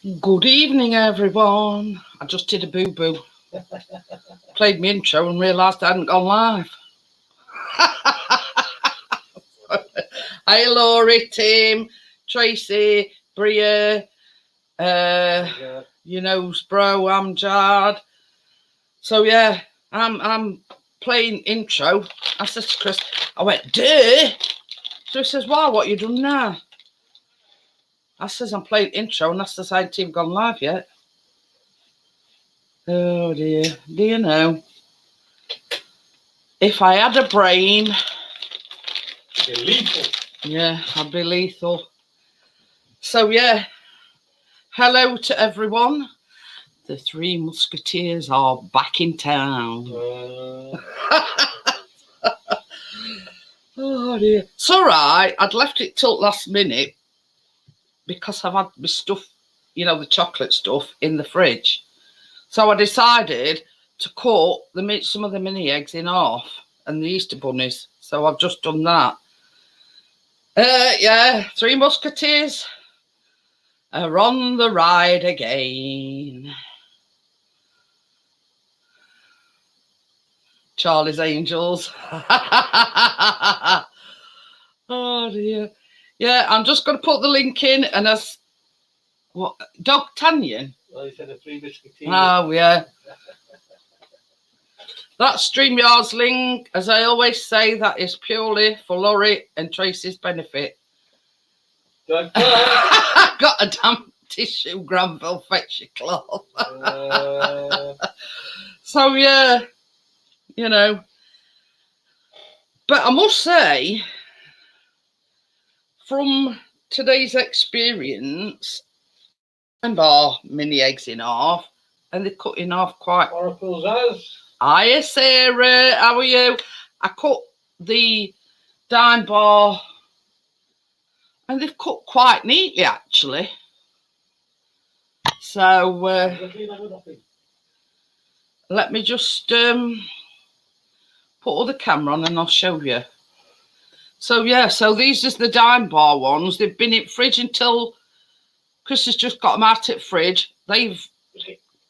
Good evening, everyone. I just did a boo-boo. Played my intro and realised I hadn't gone live. Hi, Laurie, Tim, Tracy, Bria, you know, bro, Amjad. So yeah, I'm playing intro. I said to Chris, I went, duh. So he says, wow, what you done now? I says, I'm playing intro, and that's the side team gone live yet. Oh dear, do you know? If I had a brain, you're lethal. Yeah, I'd be lethal. So yeah, hello to everyone. The Three Musketeers are back in town. Oh dear. It's all right. I'd left it till last minute because I've had my stuff, you know, the chocolate stuff in the fridge. So I decided to cut some of the mini eggs in half and the Easter bunnies. So I've just done that. Yeah, Three Musketeers are on the ride again. Charlie's Angels. Oh dear. Yeah, I'm just going to put the link in, and as what D'Artagnan? Well, you said the Three Musketeers. Oh yeah. That StreamYard's link, as I always say, that is purely for Laurie and Tracy's benefit. Got a damn tissue, Granville, fetch your cloth. So yeah, you know. But I must say, from today's experience, and bar mini eggs in half, and they're cut in half quite. Oracle's as. Hiya, Sarah. How are you? I cut the dime bar, and they've cut quite neatly, actually. So let me just put all the camera on, and I'll show you. So yeah, so these are the dime bar ones. They've been in fridge until Chris has just got them out at fridge. They've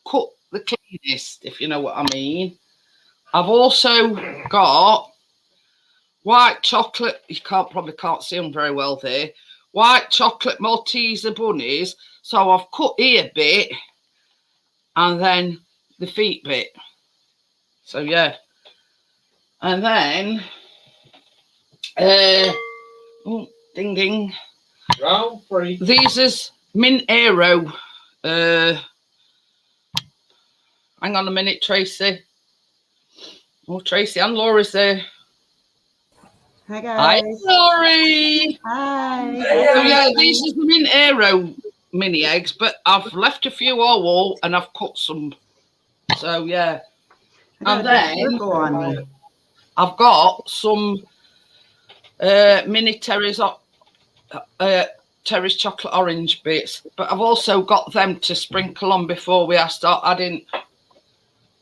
cut the cleanest, if you know what I mean. I've also got white chocolate. You probably can't see them very well there. White chocolate Malteser bunnies. So I've cut ear bit and then the feet bit. So yeah. And then oh, ding ding. Round three. These is Mint Aero. Hang on a minute, Tracy. Oh, Tracy and Laura's there. Hi, guys. Hi, Laurie. Hi. So, yeah, these are the Mint Aero mini eggs, but I've left a few all and I've cut some. So, yeah. And then I've got some mini Terry's chocolate orange bits, but I've also got them to sprinkle on before we start adding.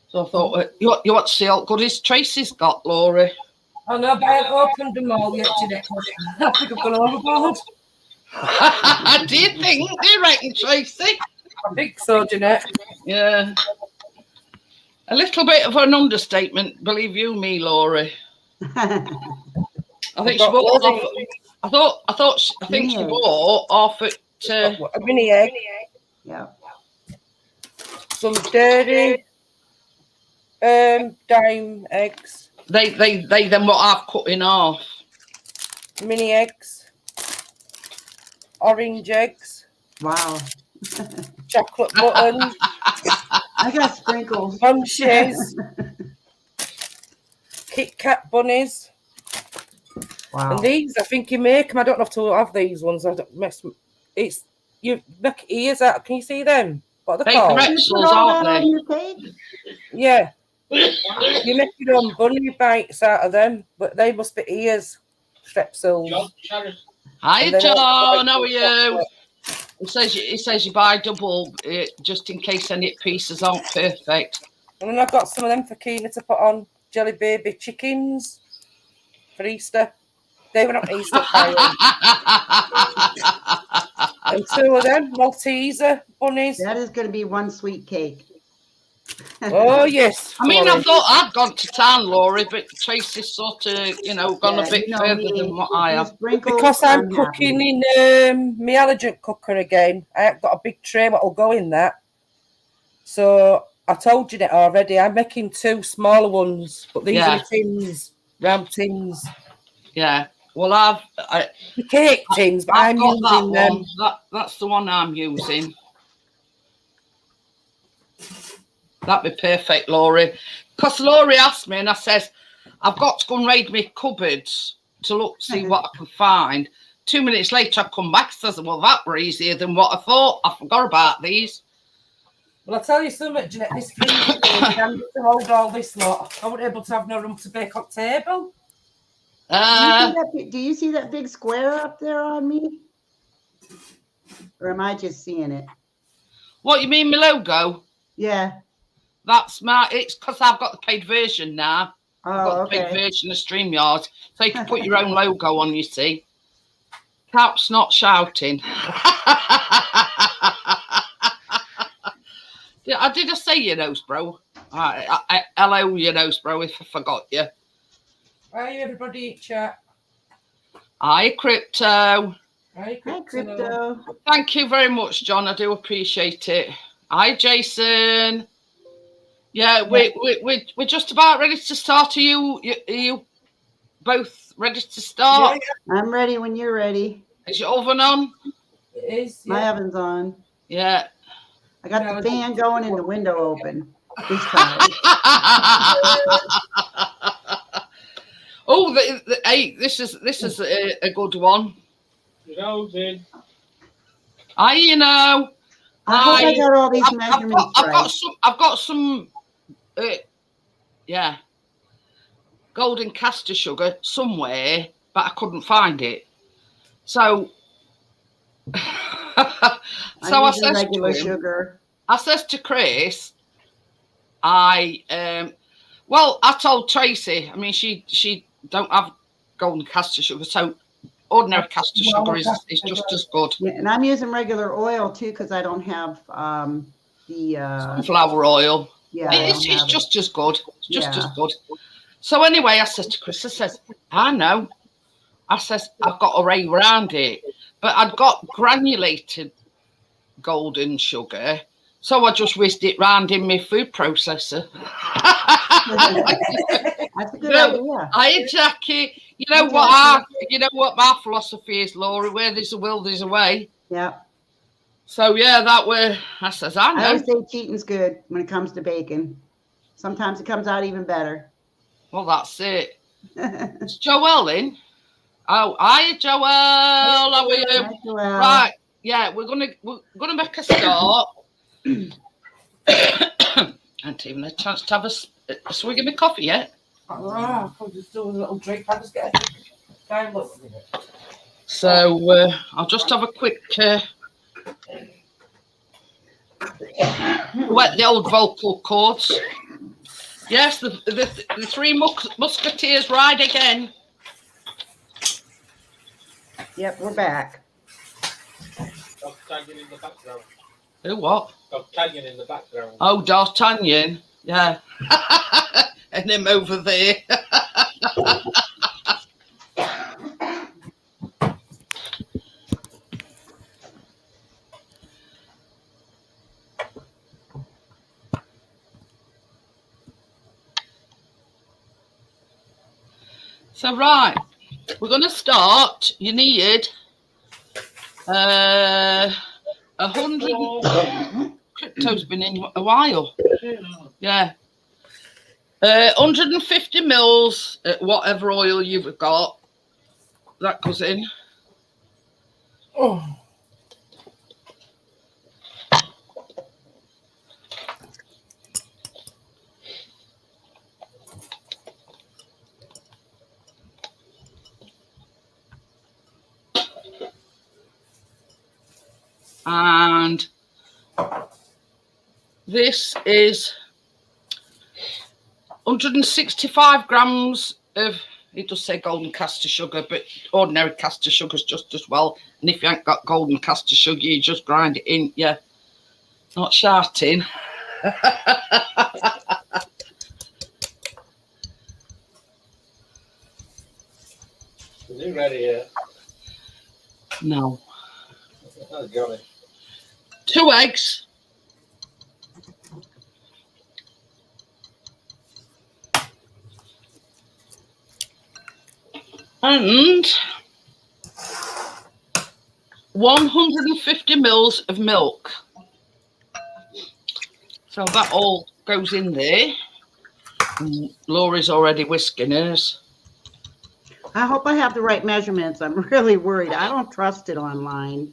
So I thought, you want to see how good is Tracy's got, Laurie? Oh no, but I haven't opened them all yet, Jeanette. I think I've gone overboard. Do you reckon, Tracy? I think so, Jeanette. Yeah. A little bit of an understatement, believe you me, Laurie. I think she bought off. I think she bought off at a mini egg. Yeah. Some dairy. Dime eggs. They then what I've cut in half. Mini eggs. Orange eggs. Wow. Chocolate buttons. I got sprinkles. Bunches. Kit Kat bunnies. Wow. And these, I think you make them. I don't have to have these ones. I don't mess. It's you make ears out. Can you see them? What are they called? Pretzels, aren't they? Yeah. You make your own bunny bites out of them, but they must be ears. Strepsils. Hi, John. How are you? It says you buy double just in case any pieces aren't perfect. And then I've got some of them for Keena to put on jelly baby chickens for Easter. They were not Easter. And 2 of them Malteser bunnies. That is going to be one sweet cake. Oh, yes. I mean, I Laurie. thought I'd gone to town, Laurie, but Tracy's sort of, you know, gone Yeah, a bit you know further me. than what I You have. sprinkle, Because I'm happy. cooking in my allergen cooker again. I've got a big tray that'll go in that. So I told Jeanette already, I'm making 2 smaller ones, but these are the tins, round tins. Yeah. Well, The cake tins, but I've I'm got that using them. one. That's the one I'm using. That'd be perfect, Laurie. Because Laurie asked me, and I says, I've got to go and raid my cupboards to look, see what I can find. 2 minutes later, I come back and says, well, that were easier than what I thought. I forgot about these. Well, I'll tell you something, Jeanette, this freezer can to hold all this lot. I wasn't able to have no room to bake on table. Do you see that big square up there on me? Or am I just seeing it? What, you mean my logo? Yeah. It's because I've got the paid version now. I've got the paid version of StreamYard. So you can put your own logo on, you see. Cap's not shouting. I did say your nose, bro. Hello, your nose, bro, if I forgot you. Hi, everybody, chat. Hi, Crypto. Hi, Crypto. Thank you very much, John. I do appreciate it. Hi, Jason. Yeah, we're just about ready to start. Are you both ready to start? Yeah. I'm ready when you're ready. Is your oven on? It is. My oven's on. Yeah. I got the fan going and the window open this time. Oh, hey, this is a good one. You know, then. You know. I hope I got all these measurements right. I've got some. Yeah. Golden castor sugar somewhere, but I couldn't find it. So. I says regular to him, sugar. I says to Chris, I told Tracy, I mean, she don't have golden castor sugar, so ordinary castor sugar is just as good. Yeah, and I'm using regular oil too because I don't have the sunflower oil. Yeah, it's just as good. Just as good. So anyway, I said to Chris, I says, I know. I says, I've got a ray around it, but I'd got granulated golden sugar, so I just whisked it round in my food processor. That's a good idea. I Jackie. You know what my philosophy is, Laura. Where there's a will, there's a way. Yeah. So yeah, that way I says I know. I always say cheating's good when it comes to baking. Sometimes it comes out even better. Well, that's it. It's Joelle in. Oh, hi, Joelle. How are you? Hi, Joelle. Right. Yeah, we're gonna make a start. Haven't even had a chance to have a swig of my coffee yet. I'll just do a little drink. I'll just get a time look. So I'll just have a quick wet the old vocal cords. Yes, the three musketeers ride again. Yep, we're back. D'Artagnan in the background. Who what? D'Artagnan in the background. Oh, D'Artagnan. Yeah. And him over there. So, right. We're going to start. You need 100. Crypto's been in a while. Yeah. 150 mils at whatever oil you've got. That goes in. Oh. And this is 165 grams of It does say golden caster sugar, but ordinary caster sugar is just as well. And if you ain't got golden caster sugar, you just grind it in. Yeah, not shouting. Is it ready yet? No. Oh, got it. 2 eggs. And 150 mils of milk. So that all goes in there. And Laura's already whisking hers. I hope I have the right measurements. I'm really worried. I don't trust it online.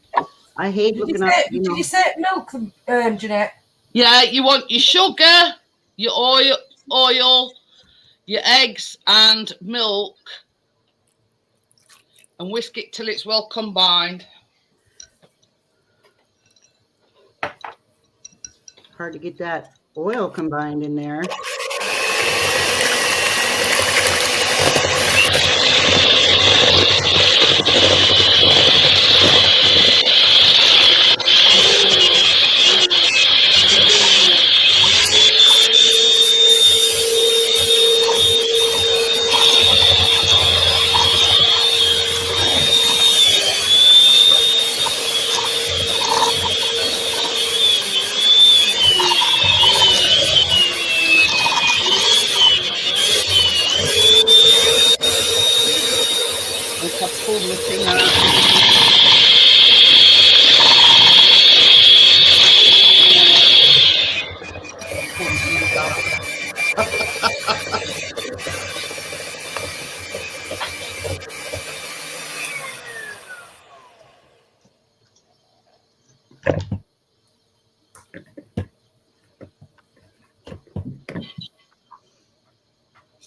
I hate looking up. Did you say milk, Jeanette? Yeah, you want your sugar, your oil, your eggs and milk, and whisk it till it's well combined. Hard to get that oil combined in there. Pull the thing out.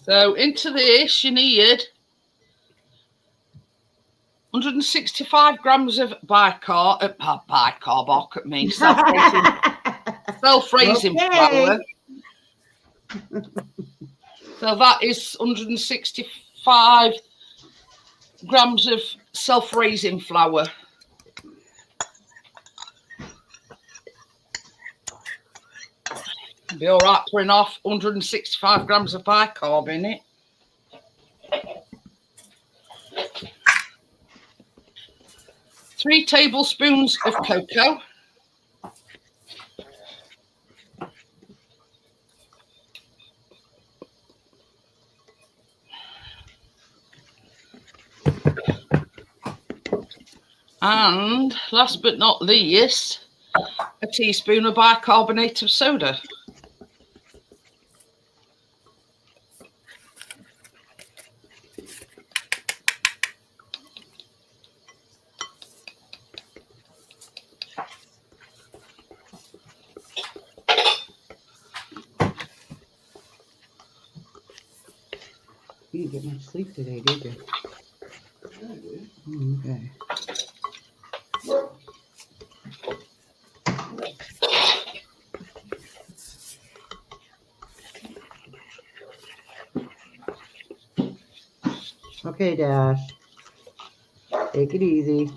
So into this you need 165 grams of bicarb, look at me, self-raising flour. So that is 165 grams of self-raising flour. Be all right putting off 165 grams of bicarb in it. Three tablespoons of cocoa. And last but not least, a teaspoon of bicarbonate of soda. You didn't get much sleep today, did you? Okay. Okay, Dash. Take it easy.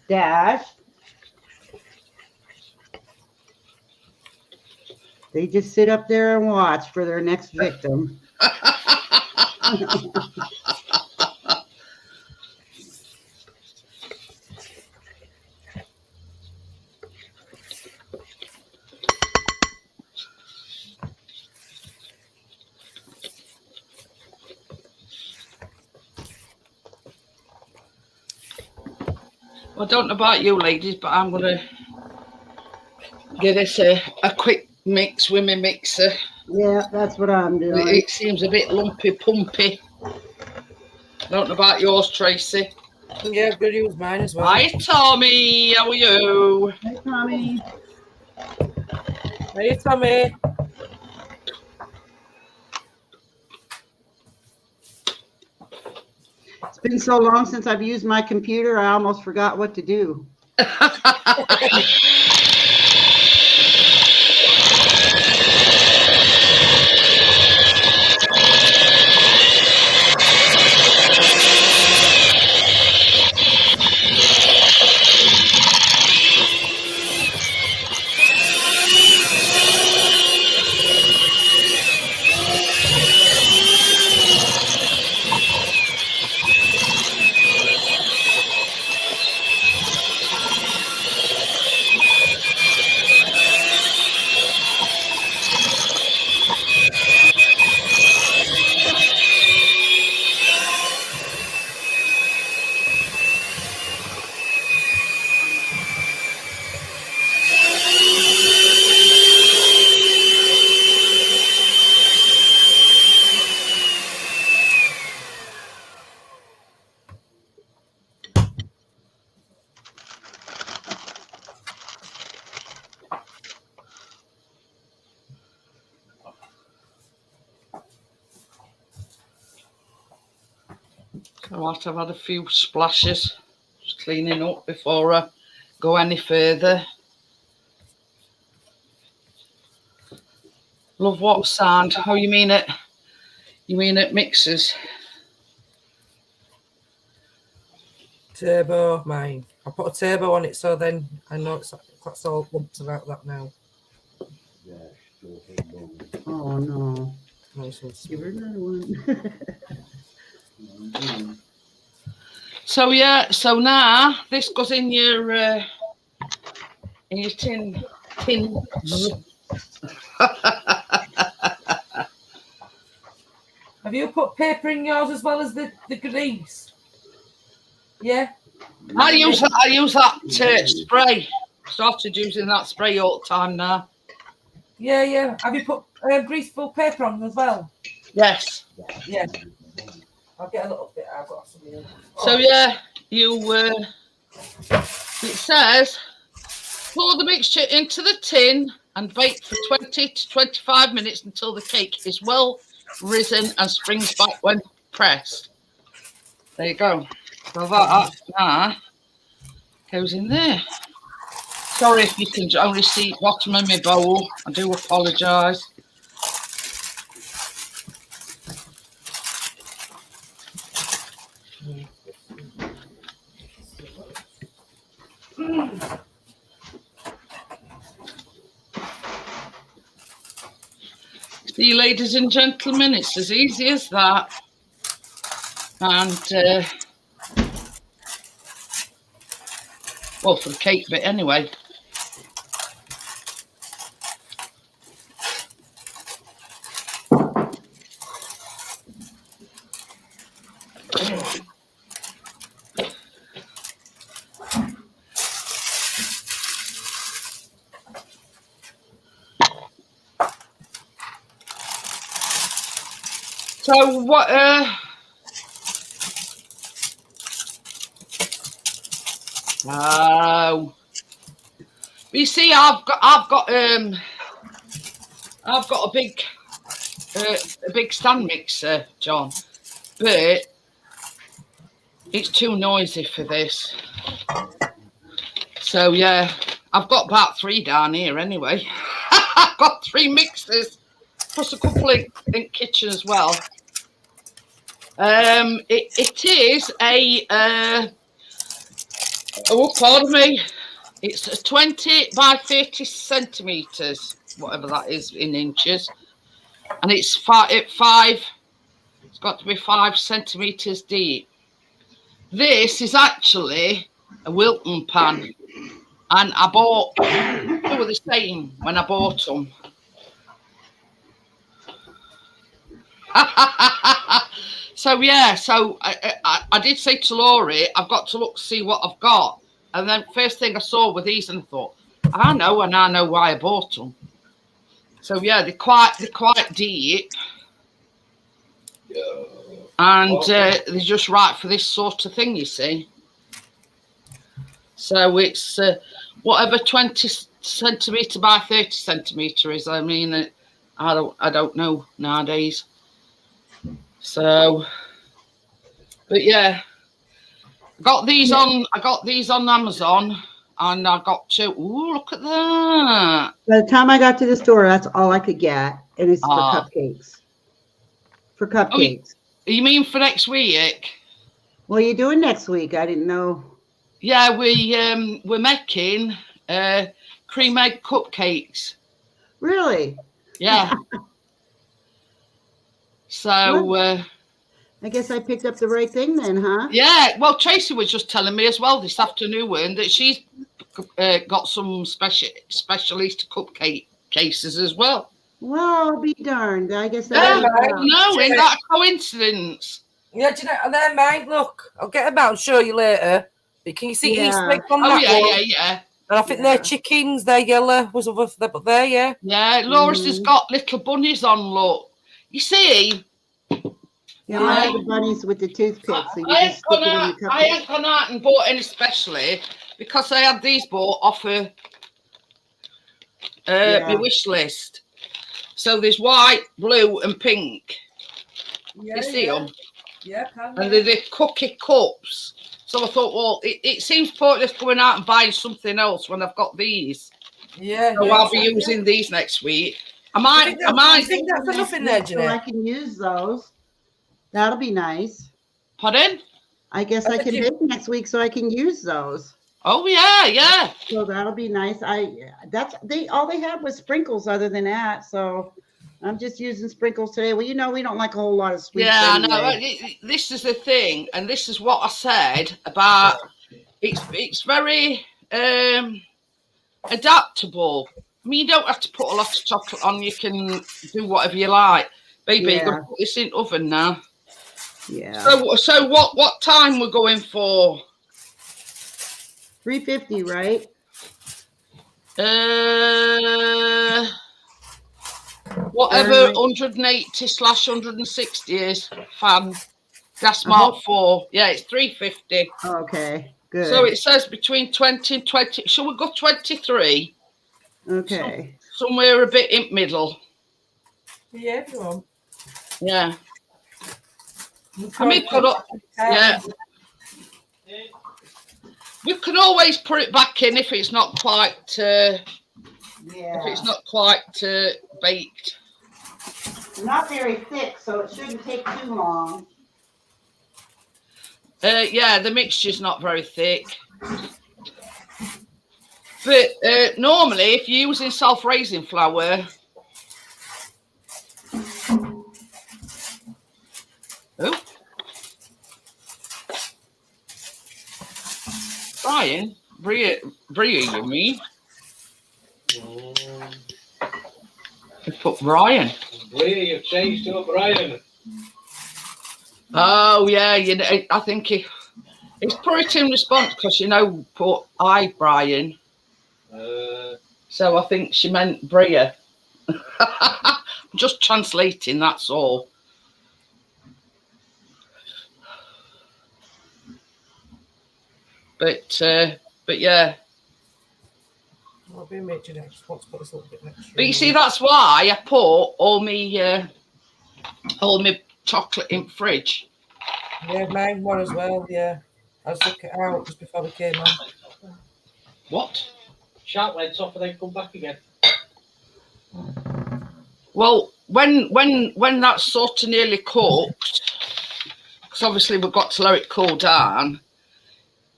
Dash. They just sit up there and watch for their next victim. Well, I don't know about you ladies, but I'm going to give this a quick mix with my mixer. Yeah, that's what I'm doing. It seems a bit lumpy pumpy. Don't know about yours, Tracy. Yeah, I'm going to use mine as well. Hi, Tommy. How are you? Hi, Tommy. Hey, Tommy. It's been so long since I've used my computer, I almost forgot what to do. Right, I've had a few splashes. Just cleaning up before I go any further. Love what sound? Oh, you mean it? You mean it mixers? Turbo, mine. I put a turbo on it, so then I know that's all lumps about that now. Oh no. Nice and Give her smooth. another one. So yeah, so now this goes in your tin. Have you put paper in yours as well as the grease? Yeah. I use that spray. Started using that spray all the time now. Yeah, yeah. Have you put greaseful paper on as well? Yes. Yeah. I'll get a little bit. I've got some here. So yeah, it says pour the mixture into the tin and bake for 20 to 25 minutes until the cake is well risen and springs back when pressed. There you go. So that now goes in there. Sorry if you can only see the bottom of my bowl. I do apologise. See, ladies and gentlemen, it's as easy as that. And, well, for the cake bit anyway. So what? Oh, you see, I've got a big stand mixer, John, but it's too noisy for this. So yeah, I've got about 3 down here anyway. I've got 3 mixers plus a couple in the kitchen as well. It is a oh, pardon me. It's a 20 by 30 centimeters, whatever that is in inches, and it's 5. It's got to be 5 centimeters deep. This is actually a Wilton pan, and I bought. They were the same when I bought them. So yeah, so I did say to Laurie, I've got to look see what I've got, and then first thing I saw were these, and I thought, I know why I bought them. So yeah, they're quite deep, and they're just right for this sort of thing, you see. So it's whatever 20 centimeter by 30 centimeter is. I mean, I don't know nowadays. So, but yeah, I got these on Amazon, and I got 2. Ooh, look at that! By the time I got to the store, that's all I could get, and it's for cupcakes. For cupcakes. Oh, you mean for next week? What are you doing next week? I didn't know. Yeah, we're making cream egg cupcakes. Really? Yeah. So I guess I picked up the right thing then, huh? yeah. Well, Tracy was just telling me as well this afternoon that she's got some specialist cupcake cases as well. Well, I'll be darned. I guess No, ain't that a coincidence? Yeah, do you know, they're mine. Look, I'll get them out and show you later. But can you see East egg on that one? Yeah. And I think they're chickens. They're yellow. Was over there, but they're Yeah, Laura's has got little bunnies on. Look, you see. Yeah, I have the bunnies with the toothpicks. So you I just stick it in the cup. I ain't gone out and bought any specially because I had these bought off my wish list. So there's white, blue, and pink. You see them? Yeah, can and they're the cookie cups. So I thought, well, it seems pointless going out and buying something else when I've got these. Yeah. So I'll be using these next week. I think that's enough in there, So I Jeanette? can use those. That'll be nice. Pardon? I guess I can bake next week so I can use those. Oh yeah. So that'll be nice. All they had was sprinkles other than that. So I'm just using sprinkles today. Well, we don't like a whole lot of sweets. Yeah, anyway. I know. This is the thing, and this is what I said about it's very adaptable. I mean, you don't have to put a lot of chocolate on. You can do whatever you like. Baby, you're gonna put this in the oven now. Yeah. So what time we're going for? 350, right? Whatever 180/160 is, fan. Gas mark 4. Yeah, it's 350. Okay, good. So it says between 20 and 20. Shall we go 23? Okay. Somewhere a bit in middle. Yeah, if you want. Yeah. I mean, yeah. We can always put it back in if it's not quite baked. Not very thick, so it shouldn't take too long. Yeah, the mixture's not very thick. But normally, if you're using self-raising flour, Bria, you mean? You put Brian. Bria, you've changed to a Brian. Oh yeah, I think it's pretty in response because put Brian. So I think she meant Bria. I'm just translating, that's all. But yeah. I'll be making it. Just want to put this a little bit next. But you see, that's why I put all my chocolate in fridge. Yeah, mine one as well. Yeah, I took it out just before we came on. What? Sharp went off and then come back again. Well, when that's sort of nearly cooked, because obviously we've got to let it cool down.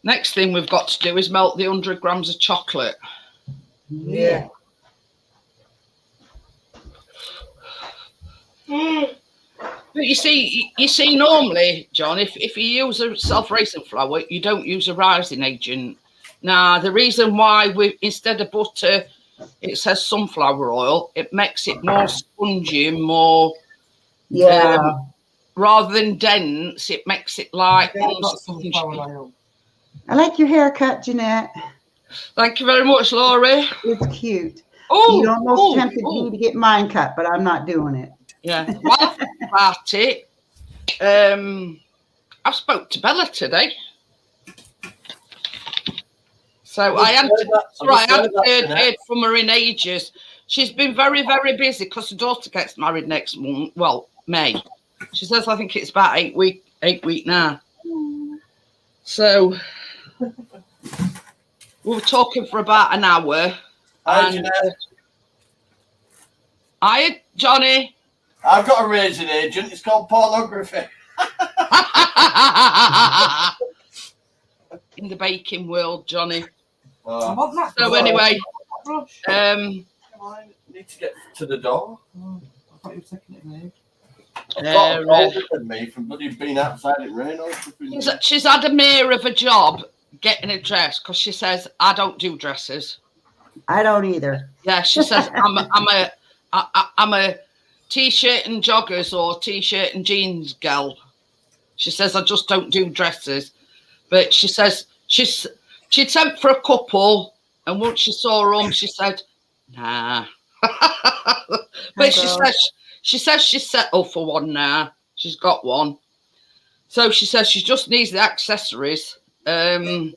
Next thing we've got to do is melt the 100 grams of chocolate. Yeah. But you see, normally, John, if you use a self-raising flour, you don't use a rising agent. Now, the reason why instead of butter, it says sunflower oil, it makes it more spongy and more. Yeah. Rather than dense, it makes it like. Sunflower oil. I like your haircut, Jeanette. Thank you very much, Laurie. It's cute. Oh, you almost tempted me to get mine cut, but I'm not doing it. Yeah. While about it, I spoke to Bella today. So I hadn't heard from her in ages. She's been very, very busy because her daughter gets married next month. Well, May. She says I think it's about 8 week now. So we were talking for about an hour. Hi, Jeanette. Hi, Johnny. I've got a raising agent. It's called pornography. In the baking world, Johnny. Oh. So anyway, I need to get to the door. I thought you were taking it, mate. I've got older than me from bloody being outside in rain. She's had a mare of a job getting a dress because she says I don't do dresses. I don't either. Yeah, she says I'm a t-shirt and joggers or t-shirt and jeans girl. She says I just don't do dresses. But she says she'd sent for a couple, and once she saw them, she said, nah. But she says she's settled for one now. She's got one. So she says she just needs the accessories. Because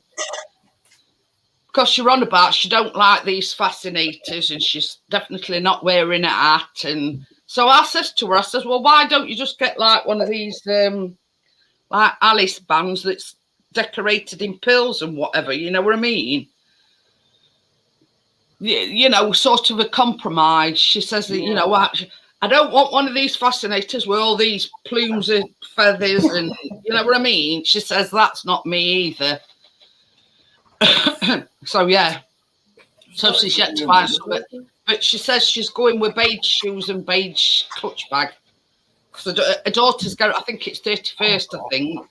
she's on about she don't like these fascinators, and she's definitely not wearing a hat. And so I says to her, I says, well, why don't you just get like one of these like Alice bands that's decorated in pills and whatever, you know what I mean? You know, sort of a compromise. She says that, you know, I don't want one of these fascinators with all these plumes and feathers and, you know what I mean? She says that's not me either. So, yeah. So she's yet to find something. But she says she's going with beige shoes and beige clutch bag. So her daughter's got, I think it's 31st, I think.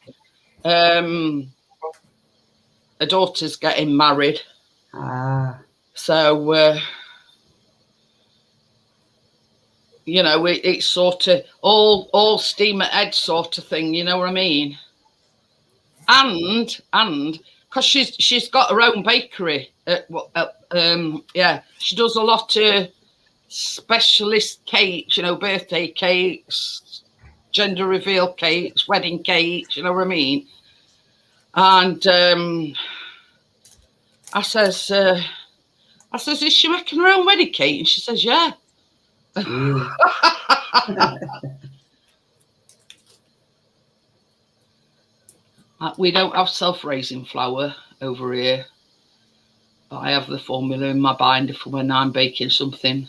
Her daughter's getting married. So, you know, it's sort of all steam ahead sort of thing, you know what I mean? And because she's got her own bakery. Yeah, she does a lot of specialist cakes, you know, birthday cakes, gender reveal cakes, wedding cakes, you know what I mean? And I says, is she making her own wedding cake? And she says, yeah. We don't have self-raising flour over here, but I have the formula in my binder for when I'm baking something.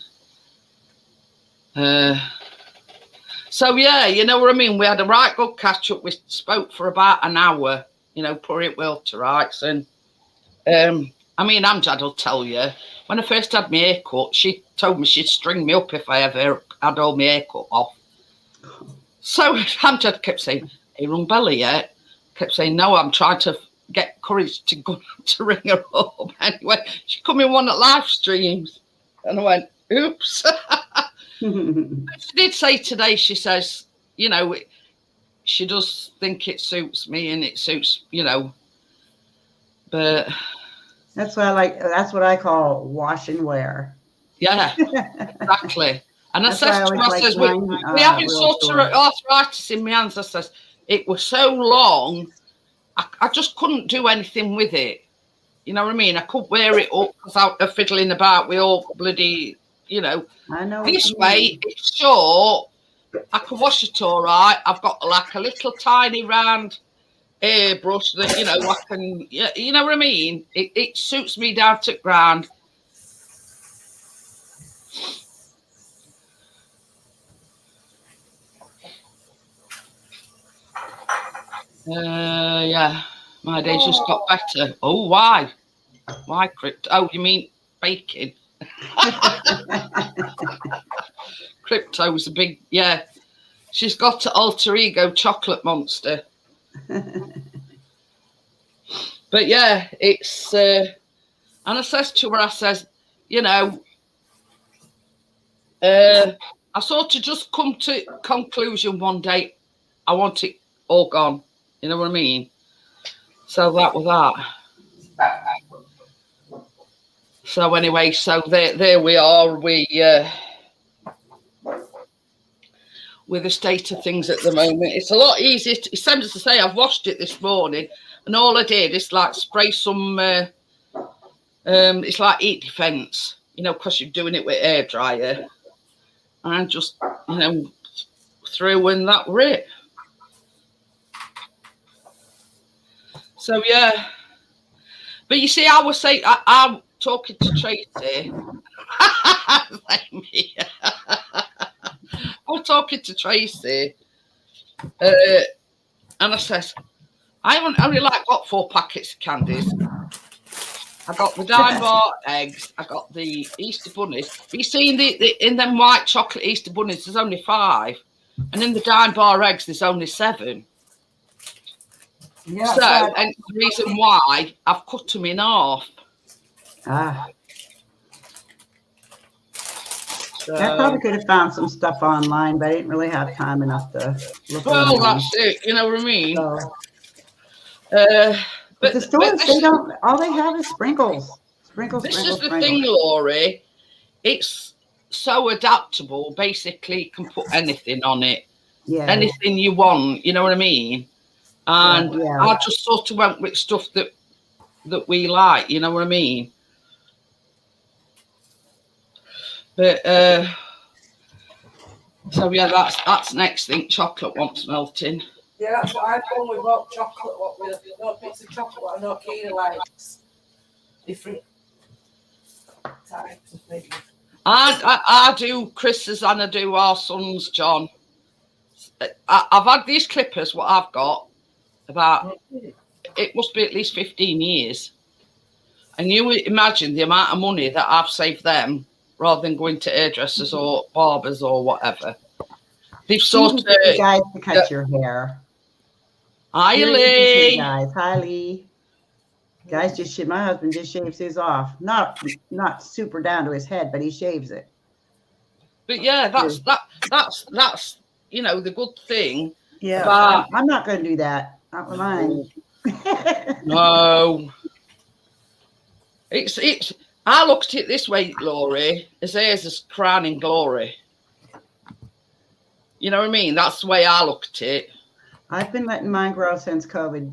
So yeah, you know what I mean? We had a right good catch up. We spoke for about an hour, you know, poor it will to rights. And I mean, Amjad will tell you, when I first had my hair cut, she told me she'd string me up if I ever had all my hair cut off. So Amjad kept saying, "Hey, rung Bella yet?" Kept saying, "No, I'm trying to get courage to go to ring her up." Anyway, she come in one at live streams. And I went, oops. She did say today, she says, you know, she does think it suits me and it suits, you know, but that's what I like. That's what I call wash and wear. Yeah, exactly. And I says to her, I says, we having sort of arthritis in my hands. I says, it was so long, I just couldn't do anything with it. You know what I mean? I couldn't wear it up without fiddling about with all bloody, you know. I know. This way, it's short. I can wash it all right. I've got like a little tiny round airbrush that, you know, I can, you know what I mean? It suits me down to the ground. Yeah, my days just got better. Oh, why? Why, Crypto? Oh, you mean baking? Crypto's a big, yeah. She's got an alter ego chocolate monster. But yeah, it's, and I says to her, I says, you know, I sort of just come to conclusion one day, I want it all gone. You know what I mean? So that was that. So anyway, so there we are. We with the state of things at the moment, it's a lot easier. It's same as to say, I've washed it this morning, and all I did is like spray some. It's like heat defense, you know, because you're doing it with air dryer, and just, you know, threw in that were it. So yeah, but you see, I was saying, I'm talking to Tracy. I was talking to Tracy, and I says, I haven't only like got 4 packets of candies. I got the dime bar eggs. I got the Easter bunnies. But you see, in them white chocolate Easter bunnies, there's only 5, and in the dime bar eggs, there's only 7. Yeah, so, and the reason why I've cut them in half. So, I probably could have found some stuff online, but I didn't really have time enough to look. Well, that's it. You know what I mean? So, but the stores, they don't. All they have is sprinkles. This is the thing, Laurie. It's so adaptable. Basically, you can put anything on it. Yeah. Anything you want. You know what I mean? And I just sort of went with stuff that we like. You know what I mean? But so yeah, that's next thing. Chocolate wants melting. Yeah, that's what I've done with hot chocolate. What with no bits of chocolate, what I know Keena likes. Different types of things. I do Chris's and I do our son's, John. I've had these clippers, what I've got, about, it must be at least 15 years. And you imagine the amount of money that I've saved them rather than going to hairdressers or barbers or whatever. They've sort of... You guys to cut your hair. Hi, You're Lee. guys. Hi, Lee. Guys just shave. My husband just shaves his off. Not super down to his head, but he shaves it. But yeah, that's you know, the good thing. Yeah, about... I'm not going to do that. Not with mine. No. It's. I looked at it this way, Laurie, as theirs is crowning glory. You know what I mean? That's the way I looked at it. I've been letting mine grow since COVID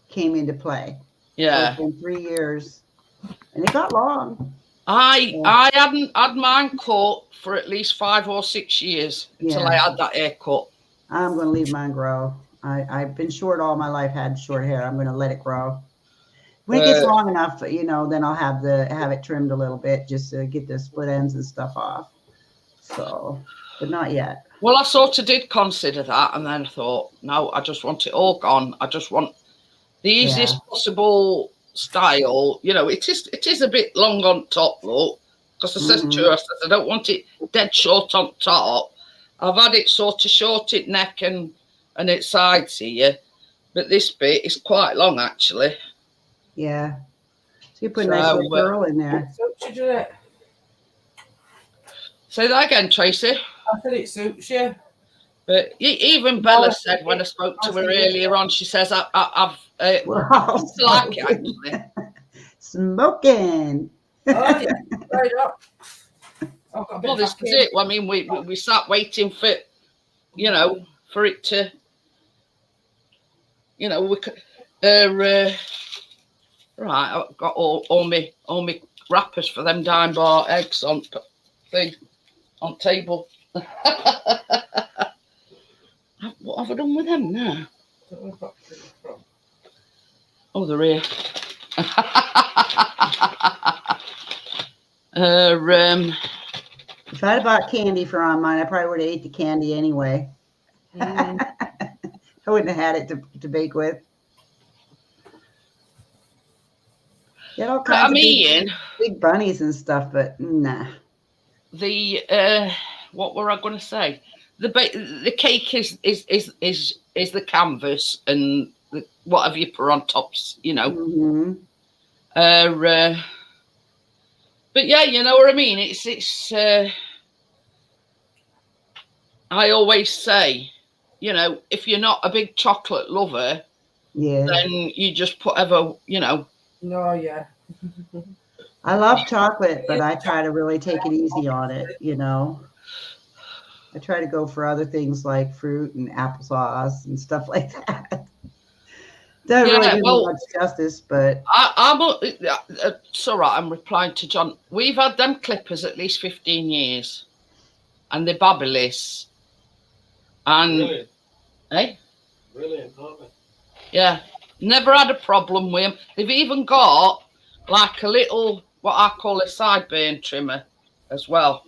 came into play. Yeah. So it's been 3 years, and it got long. I hadn't had mine cut for at least 5 or 6 years until I had that haircut. I'm going to leave mine grow. I've been short all my life, had short hair. I'm going to let it grow. When it gets long enough, you know, then I'll have it trimmed a little bit just to get the split ends and stuff off. So, but not yet. Well, I sort of did consider that, and then I thought, no, I just want it all gone. I just want the easiest possible style. You know, it is a bit long on top, look, because I said to her, I said, I don't want it dead short on top. I've had it sort of short at neck and its sides here, but this bit is quite long, actually. Yeah. So you put a nice little curl in there. Suits you, Jeanette. Say that again, Tracy. I said it suits you. But even Bella said when I spoke to her earlier on, she says, I've like it, actually. Smoking. Oh, yeah. Right up. Well, this is it. I mean, we sat waiting for, you know, for it to, you know, we could, right, I've got all my wrappers for them dime bar eggs on table. What have I done with them now? Oh, they're here. If I'd bought candy for on mine, I probably would have ate the candy anyway. I wouldn't have had it to bake with. Get all kinds of big bunnies and stuff, but nah. What were I going to say? The cake is the canvas and whatever you put on tops, you know. But yeah, you know what I mean. It's. I always say, you know, if you're not a big chocolate lover, then you just put you know. No, yeah. I love chocolate, but I try to really take it easy on it, you know. I try to go for other things like fruit and applesauce and stuff like that. Doesn't really do much justice, but it's all right. I'm replying to John. We've had them clippers at least 15 years, and they're babyless. And brilliant. Brilliant, aren't they? Yeah, never had a problem with them. They've even got like a little, what I call a sideburn trimmer as well.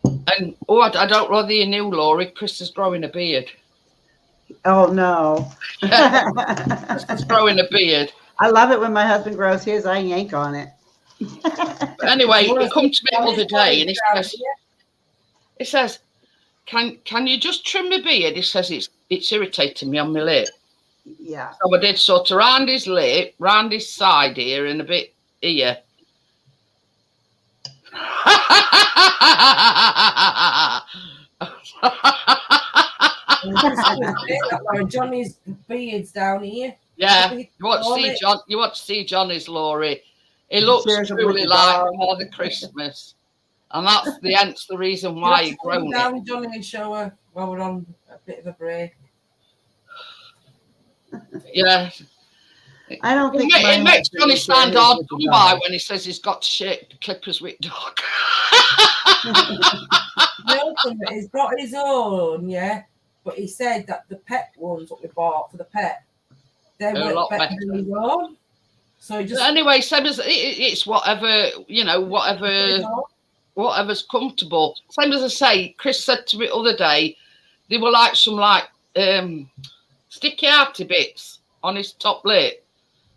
And I don't know whether you knew, Laurie, Chris is growing a beard. Oh no. Chris is growing a beard. I love it when my husband grows his, I yank on it. But anyway, he come to me the other day and he says, can you just trim my beard? He says it's irritating me on my lip. Yeah. So I did sort of round his lip, round his side here, and a bit here. Johnny's beard's down here. Yeah, you want to see John? You want to see Johnny's, Laurie? He looks truly like Father Christmas, and that's hence the reason why he grown down it. Johnny and show her while we're on a bit of a break. Yeah. I don't think it makes Johnny stand hard to come by when he says he's got to shape the clippers with dog. He's got his own, yeah, but he said that the pet ones that we bought for the pet, they They're a work lot better better. than his own. So he just Anyway, same as it's whatever, you know, whatever's comfortable. Same as I say, Chris said to me the other day, they were like some sticky outy bits on his top lip.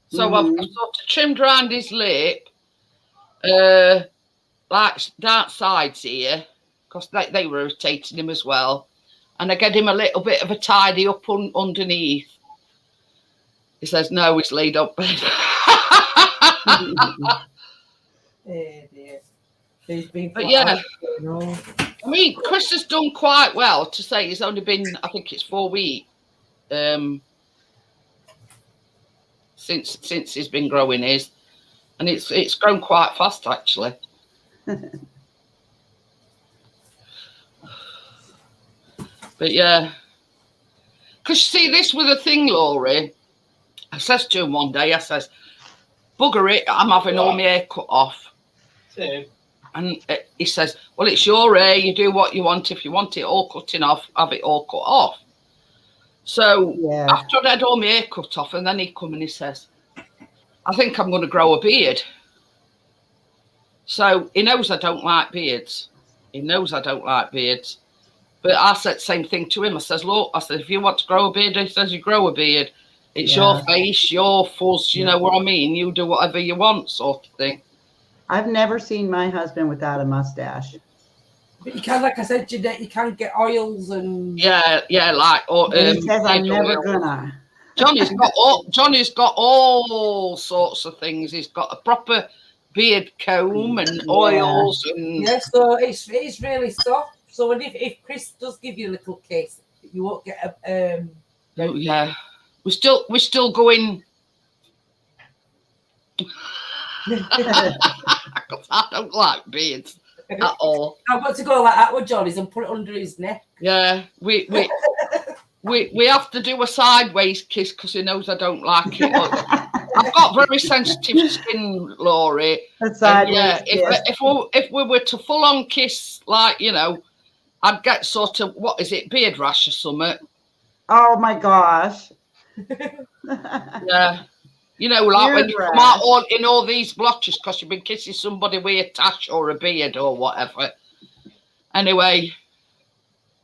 So I've sort of trimmed around his lip, like down sides here, because they were irritating him as well. And I get him a little bit of a tidy up underneath. He says, no, he's laid up bed. But yeah, I mean, Chris has done quite well to say he's only been, I think it's 4 weeks since he's been growing his, and it's grown quite fast actually. But yeah, because you see, this was a thing, Laurie. I says to him one day, I says, bugger it, I'm having all my hair cut off. Same. And he says, well, it's your hair, you do what you want. If you want it all cutting off, have it all cut off. So after I'd had all my hair cut off, and then he come and he says, I think I'm going to grow a beard. So he knows I don't like beards. He knows I don't like beards. But I said the same thing to him. I says, look, I said, if you want to grow a beard, he says, you grow a beard. It's your face, your fuzz, you know what I mean? You do whatever you want, sort of thing. I've never seen my husband without a mustache. But you can, like I said, Jeanette, you can get oils and Yeah, like he says I'm never gonna. Johnny's got all sorts of things. He's got a proper beard comb and oils and so it's really soft. So if Chris does give you a little kiss, you won't get a we're still going. I don't like beards at all. I've got to go like that with Johnny's and put it under his neck. Yeah, we have to do a sideways kiss because he knows I don't like it. I've got very sensitive skin, Laurie. If we were to full on kiss, like, you know, I'd get sort of, what is it, beard rash or something. Oh my gosh. Yeah. You know, like when you come out in all these blotches because you've been kissing somebody with a tash or a beard or whatever. Anyway.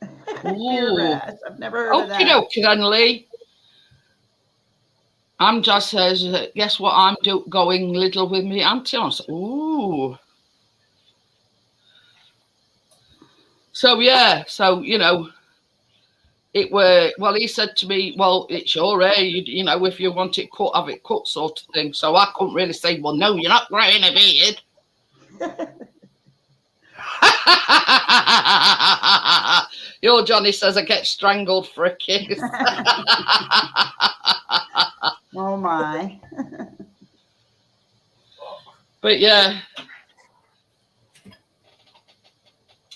I've never heard of that. Okie then, Lee. Amjad says, guess what I'm going little with me auntie on. Ooh. So, yeah. So, you know, it were, well, he said to me, well, it's your hair, you know, if you want it cut, have it cut, sort of thing. So I couldn't really say, well, no, you're not growing a beard. Your Johnny says I get strangled for a kiss. Oh my. But yeah,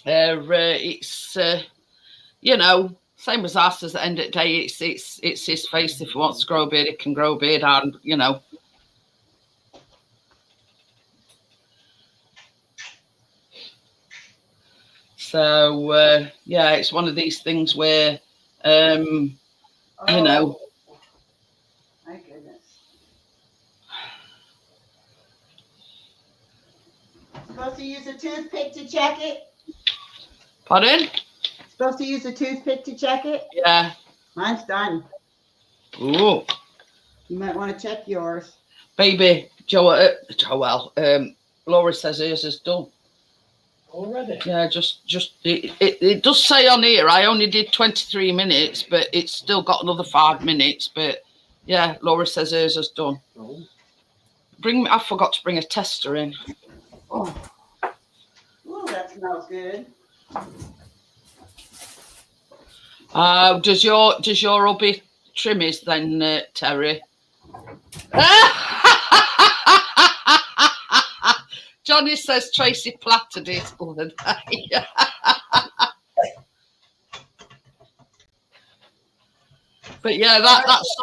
it's you know, same as us. At the end of the day, it's his face. If he wants to grow a beard, he can grow a beard, and you know. So yeah, it's one of these things where you know. My goodness. Supposed to use a toothpick to check it? Pardon? Supposed to use a toothpick to check it? Yeah. Mine's done. Ooh. You might want to check yours. Baby, Joel, Laura says hers is done. Already? Yeah, just it does say on here I only did 23 minutes, but it's still got another 5 minutes. But yeah, Laura says hers is done. Oh. I forgot to bring a tester in. Oh, that smells good. Does your hubby trim his then, Terry? Johnny says Tracy platted it the other day. But yeah, that's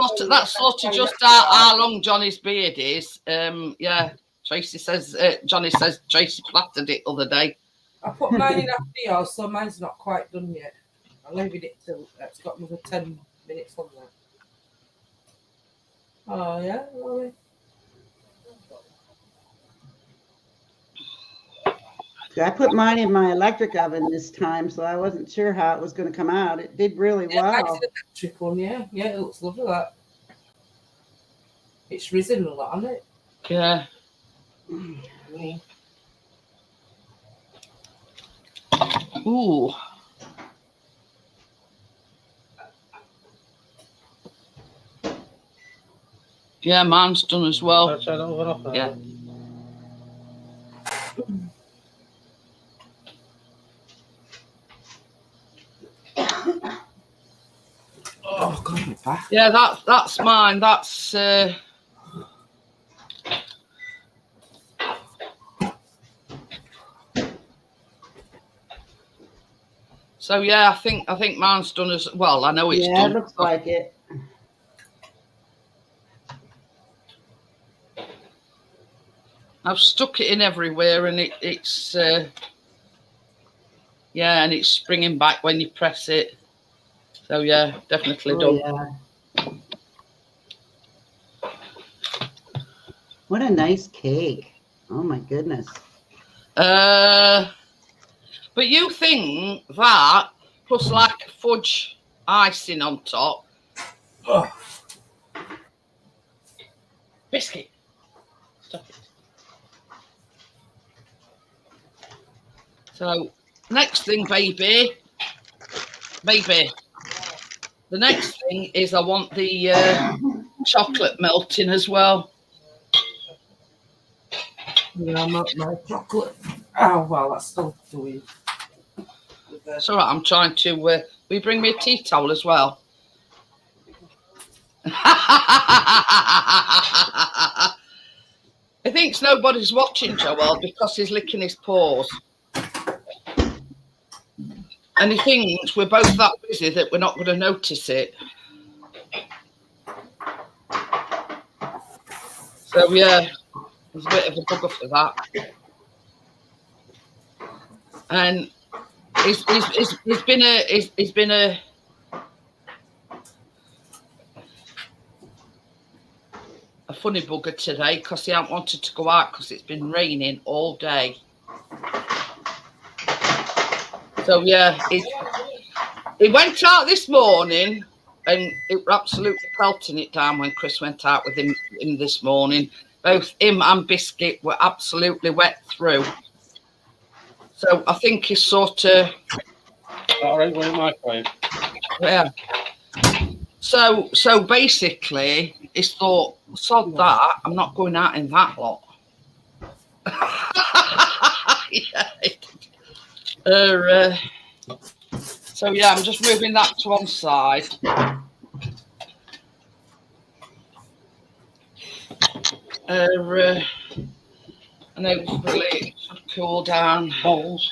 sort of just how long Johnny's beard is. Yeah, Tracy says Johnny says Tracy platted it the other day. I put mine in after yours, so mine's not quite done yet. I'm leaving it till it's got another 10 minutes on that. Oh, yeah? Really? I put mine in my electric oven this time, so I wasn't sure how it was going to come out. It did really Yeah, well. nice electric one, yeah. Yeah, it looks lovely, that. It's risen a lot, hasn't it? Yeah. Ooh. Yeah, mine's done as well. That's that over off. Yeah. Oh, God, my back. Yeah, that's mine. That's so yeah, I think mine's done as well. I know it's Yeah, done. it looks like it. I've stuck it in everywhere, and it's yeah, and it's springing back when you press it. So yeah, definitely done. Yeah. What a nice cake. Oh my goodness. But you think that plus like fudge icing on top. Oh. Biscuit. Stop it. So next thing, baby. The next thing is I want the chocolate melting as well. Yeah, I'm not my chocolate. Oh, well, that's still doing. It's all right. I'm trying to. Will you bring me a tea towel as well? He thinks nobody's watching Joel because he's licking his paws. And he thinks we're both that busy that we're not going to notice it. So, yeah, there's a bit of a bugger for that. And he's been a funny bugger today because he hasn't wanted to go out because it's been raining all day. So yeah, he went out this morning and it was absolutely pelting it down when Chris went out with him this morning. Both him and Biscuit were absolutely wet through. So I think he's sort of All right, wait, microwave. yeah. So basically, he's thought, sod that, I'm not going out in that lot. Yeah. So yeah, I'm just moving that to one side. And hopefully it should cool down. Balls.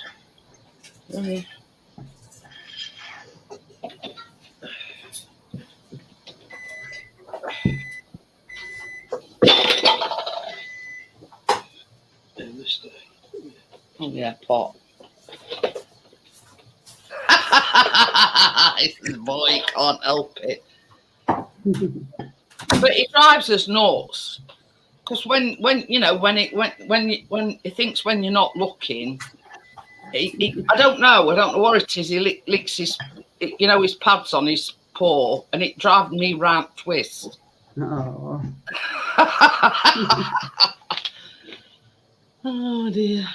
Oh yeah, pot. This boy can't help it. But it drives us nuts because when he thinks when you're not looking, I don't know what it is. He licks his his pads on his paw, and it drives me round twist. Oh. Oh dear.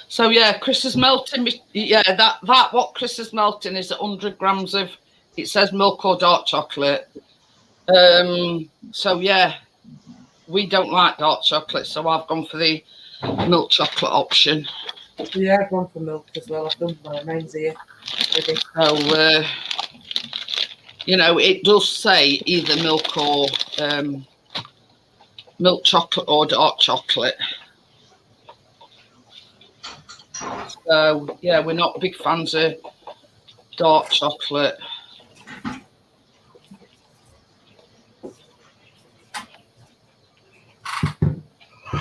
So yeah, Chris is melting. Yeah, that what Chris is melting is 100 grams of. It says milk or dark chocolate. So yeah, we don't like dark chocolate, so I've gone for the milk chocolate option. Yeah, I've gone for milk as well. I've done mine's here. Ready. So it does say either milk or milk chocolate or dark chocolate. So yeah, we're not big fans of dark chocolate.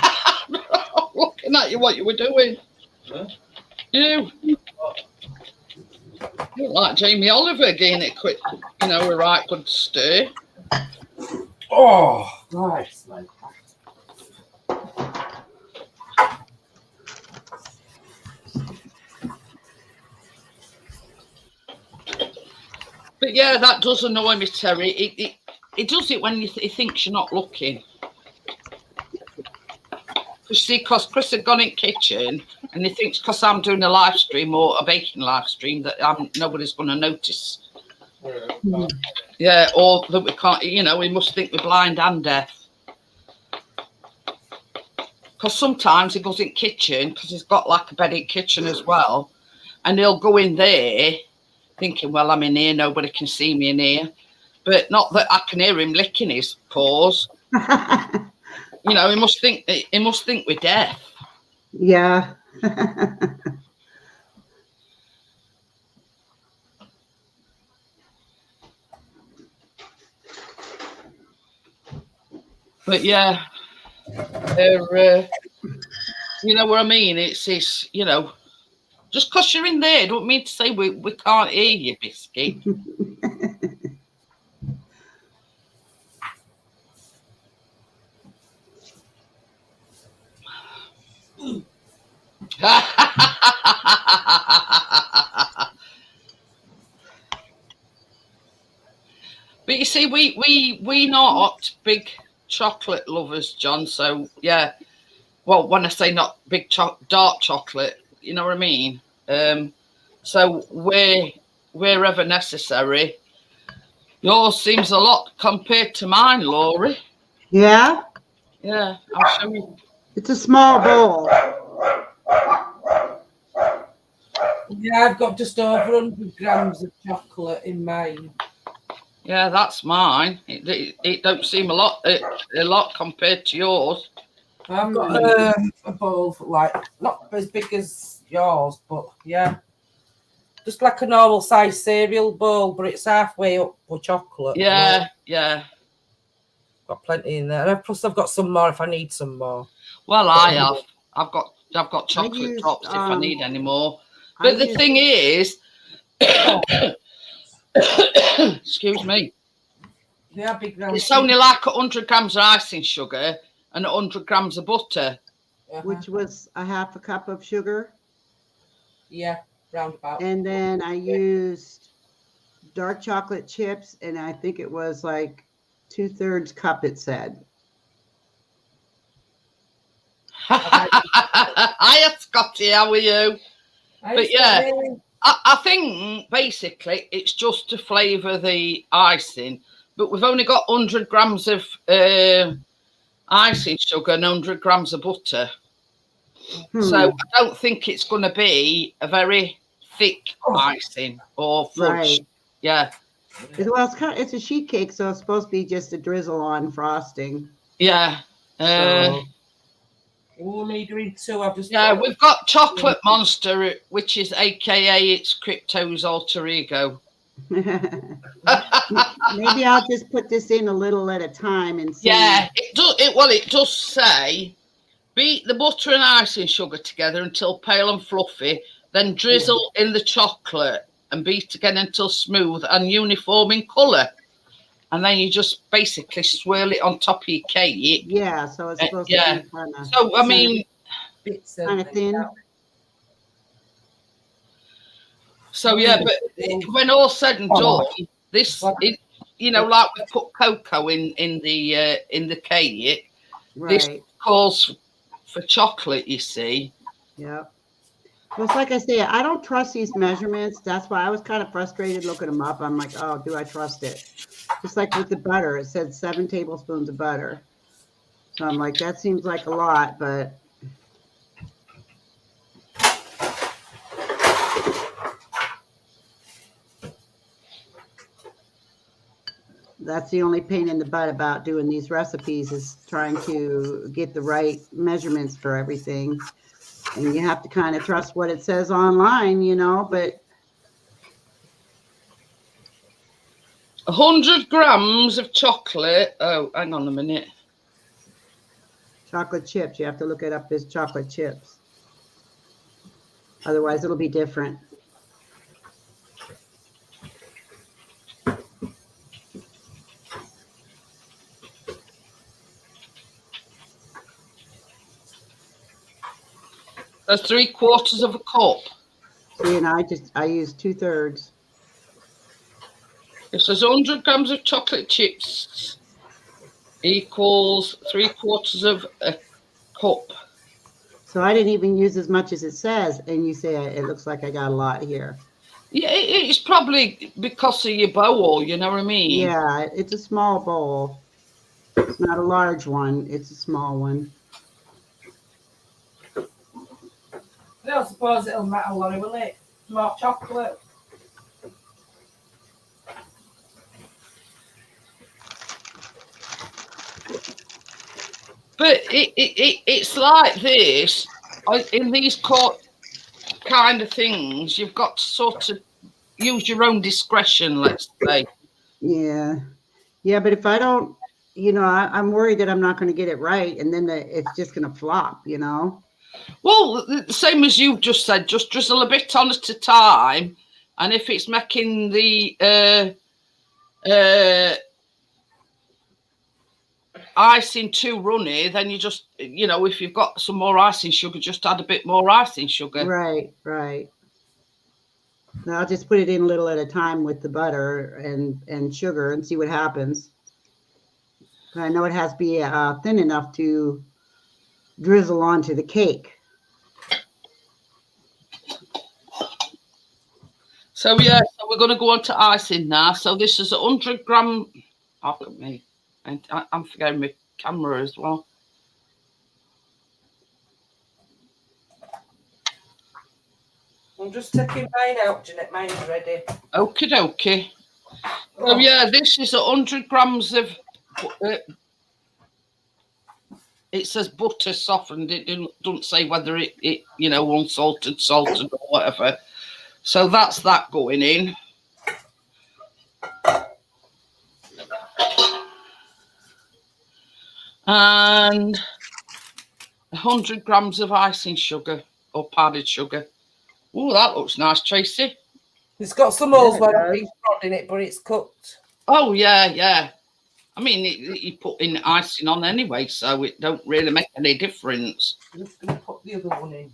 I'm looking at what you were doing. Huh? You look like Jamie Oliver getting it quick, a right good stir. Oh, nice, man. But yeah, that does annoy me, Terry. It does it when he thinks you're not looking. Because Chris had gone in kitchen and he thinks because I'm doing a live stream or a baking live stream that nobody's going to notice. Yeah, or that we can't, we must think we're blind and deaf. Because sometimes he goes in kitchen because he's got like a bed in kitchen as well. And he'll go in there thinking, well, I'm in here, nobody can see me in here. But not that I can hear him licking his paws. He must think we're deaf. Yeah. But yeah, they're, you know what I mean? It's this, just because you're in there, don't mean to say we can't hear you, Biscuit. But you see, we not big chocolate lovers, John. So yeah, well, when I say not big dark chocolate, you know what I mean. So wherever necessary, yours seems a lot compared to mine, Laurie. Yeah. Yeah, I'll show you. It's a small bowl. Yeah, I've got just over 100 grams of chocolate in mine. Yeah, that's mine. It don't seem a lot compared to yours. I've got a bowl like not as big as yours, but yeah, just like a normal size cereal bowl, but it's halfway up with chocolate. Yeah, yeah. Got plenty in there. And plus, I've got some more if I need some more. Well, I have. I've got chocolate drops if I need any more. But the thing is, excuse me. Yeah, big it's only like 100 grams of icing sugar and 100 grams of butter. Which was a half a cup of sugar. Yeah, roundabout. And then I used dark chocolate chips, and I think it was like 2/3 cup, it said. Hiya, Scotty, how are you? But yeah, I think basically it's just to flavour the icing, but we've only got 100 grams of icing sugar and 100 grams of butter. So I don't think it's going to be a very thick icing or fudge. Right. Yeah. Well, it's a sheet cake, so it's supposed to be just a drizzle on frosting. Yeah. We'll need doing two. I've just we've got Chocolate Monster, which is AKA it's Crypto's alter ego. Maybe I'll just put this in a little at a time and see. Yeah, it does say beat the butter and icing sugar together until pale and fluffy, then drizzle in the chocolate and beat again until smooth and uniform in colour. And then you just basically swirl it on top of your cake. Yeah, so it's supposed to be kind of. So I mean, kind of thin. So yeah, but when all said and done, this is, like we put cocoa in the cake. Right. This calls for chocolate. You see. Yeah. Well, it's like I say, I don't trust these measurements. That's why I was kind of frustrated looking them up. I'm like, oh, do I trust it? Just like with the butter, it said 7 tablespoons of butter. So I'm like, that seems like a lot, but. That's the only pain in the butt about doing these recipes is trying to get the right measurements for everything. And you have to kind of trust what it says online, but 100 grams of chocolate. Oh, hang on a minute. Chocolate chips. You have to look it up as chocolate chips. Otherwise, it'll be different. That's 3/4 of a cup. See, and I use 2/3. It says 100 grams of chocolate chips equals 3/4 of a cup. So I didn't even use as much as it says, and you say it looks like I got a lot here. Yeah, it's probably because of your bowl, you know what I mean? Yeah, it's a small bowl. It's not a large one. It's a small one. I don't suppose it'll matter, Laurie, will it? More chocolate. But it's like this. In these kind of things, you've got to sort of use your own discretion, let's say. Yeah. Yeah, but if I don't, I'm worried that I'm not going to get it right, and then it's just going to flop, Well, the same as you've just said, just drizzle a bit on at a time. And if it's making the icing too runny, then you just, if you've got some more icing sugar, just add a bit more icing sugar. Right, right. Now I'll just put it in a little at a time with the butter and sugar and see what happens. But I know it has to be thin enough to drizzle onto the cake. So yeah, so we're going to go on to icing now. So this is 100 gram. Oh, look at me. And I'm forgetting my camera as well. I'm just taking mine out, Jeanette. Mine's ready. Okie dokie. So yeah, this is 100 grams of. It says butter softened. It doesn't say whether it unsalted, salted, or whatever. So that's that going in. And 100 grams of icing sugar or powdered sugar. Oh, that looks nice, Tracy. It's got some holes where I've been prodding it, but it's cooked. Oh, yeah. I mean, you put in icing on anyway, so it don't really make any difference. I'm just going to put the other one in.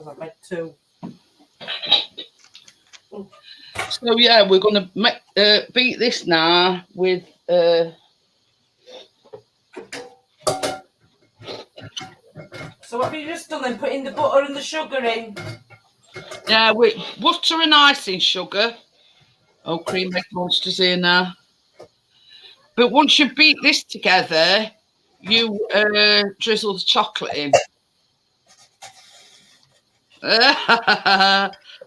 I've made two. So, yeah, we're going to beat this now with... So what have you just done then? Putting the butter and the sugar in? Yeah, with butter and icing sugar. Oh, cream egg monsters here now. But once you beat this together, you drizzle the chocolate in.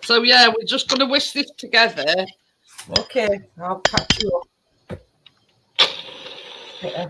So, yeah, we're just going to whisk this together. Okay, I'll catch you up. Yeah.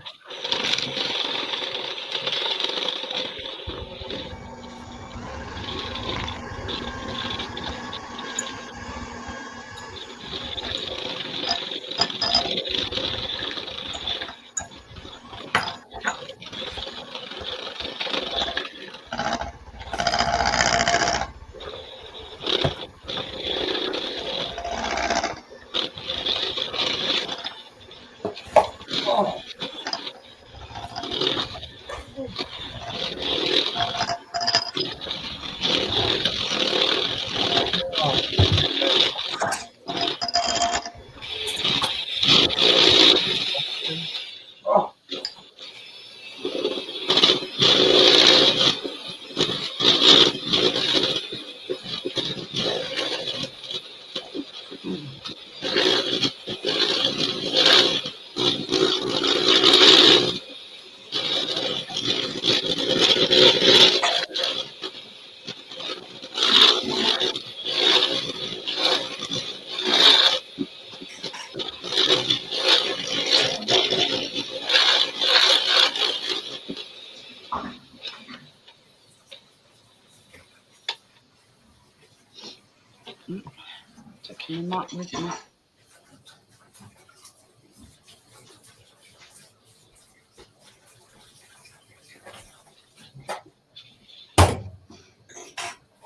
Taking that with me.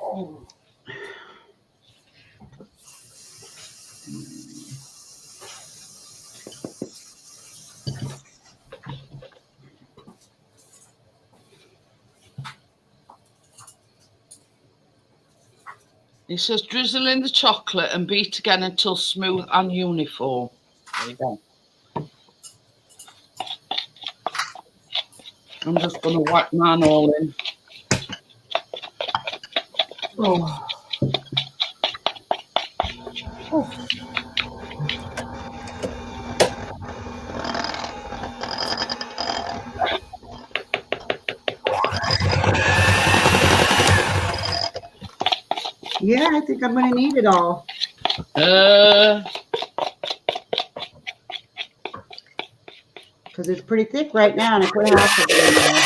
Oh. It says drizzle in the chocolate and beat again until smooth and uniform. There you go. I'm just going to whack mine all in. Oh. Oh. Yeah, I think I'm going to need it all. Because it's pretty thick right now, and I put half of it in there.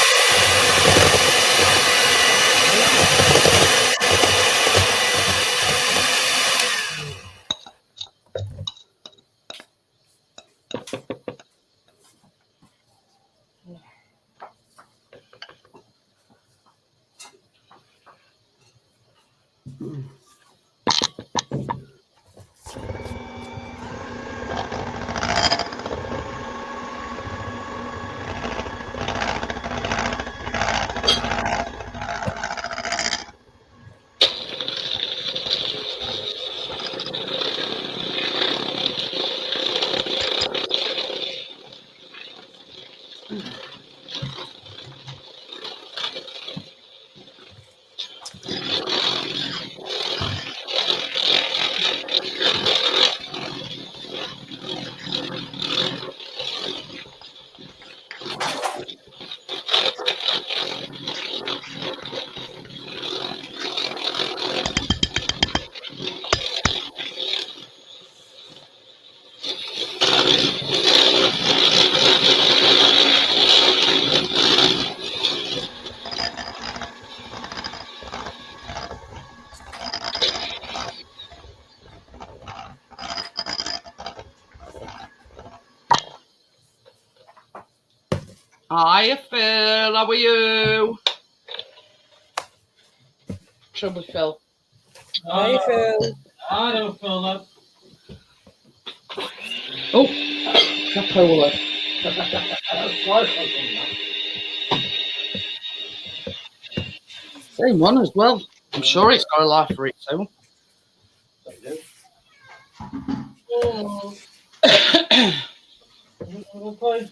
Hiya, Phil. How are you? Trouble, Phil. Hi, Phil. I don't feel that. Oh, capola. Same one as well. I'm sure it's got a life for its own. Oh. Okay.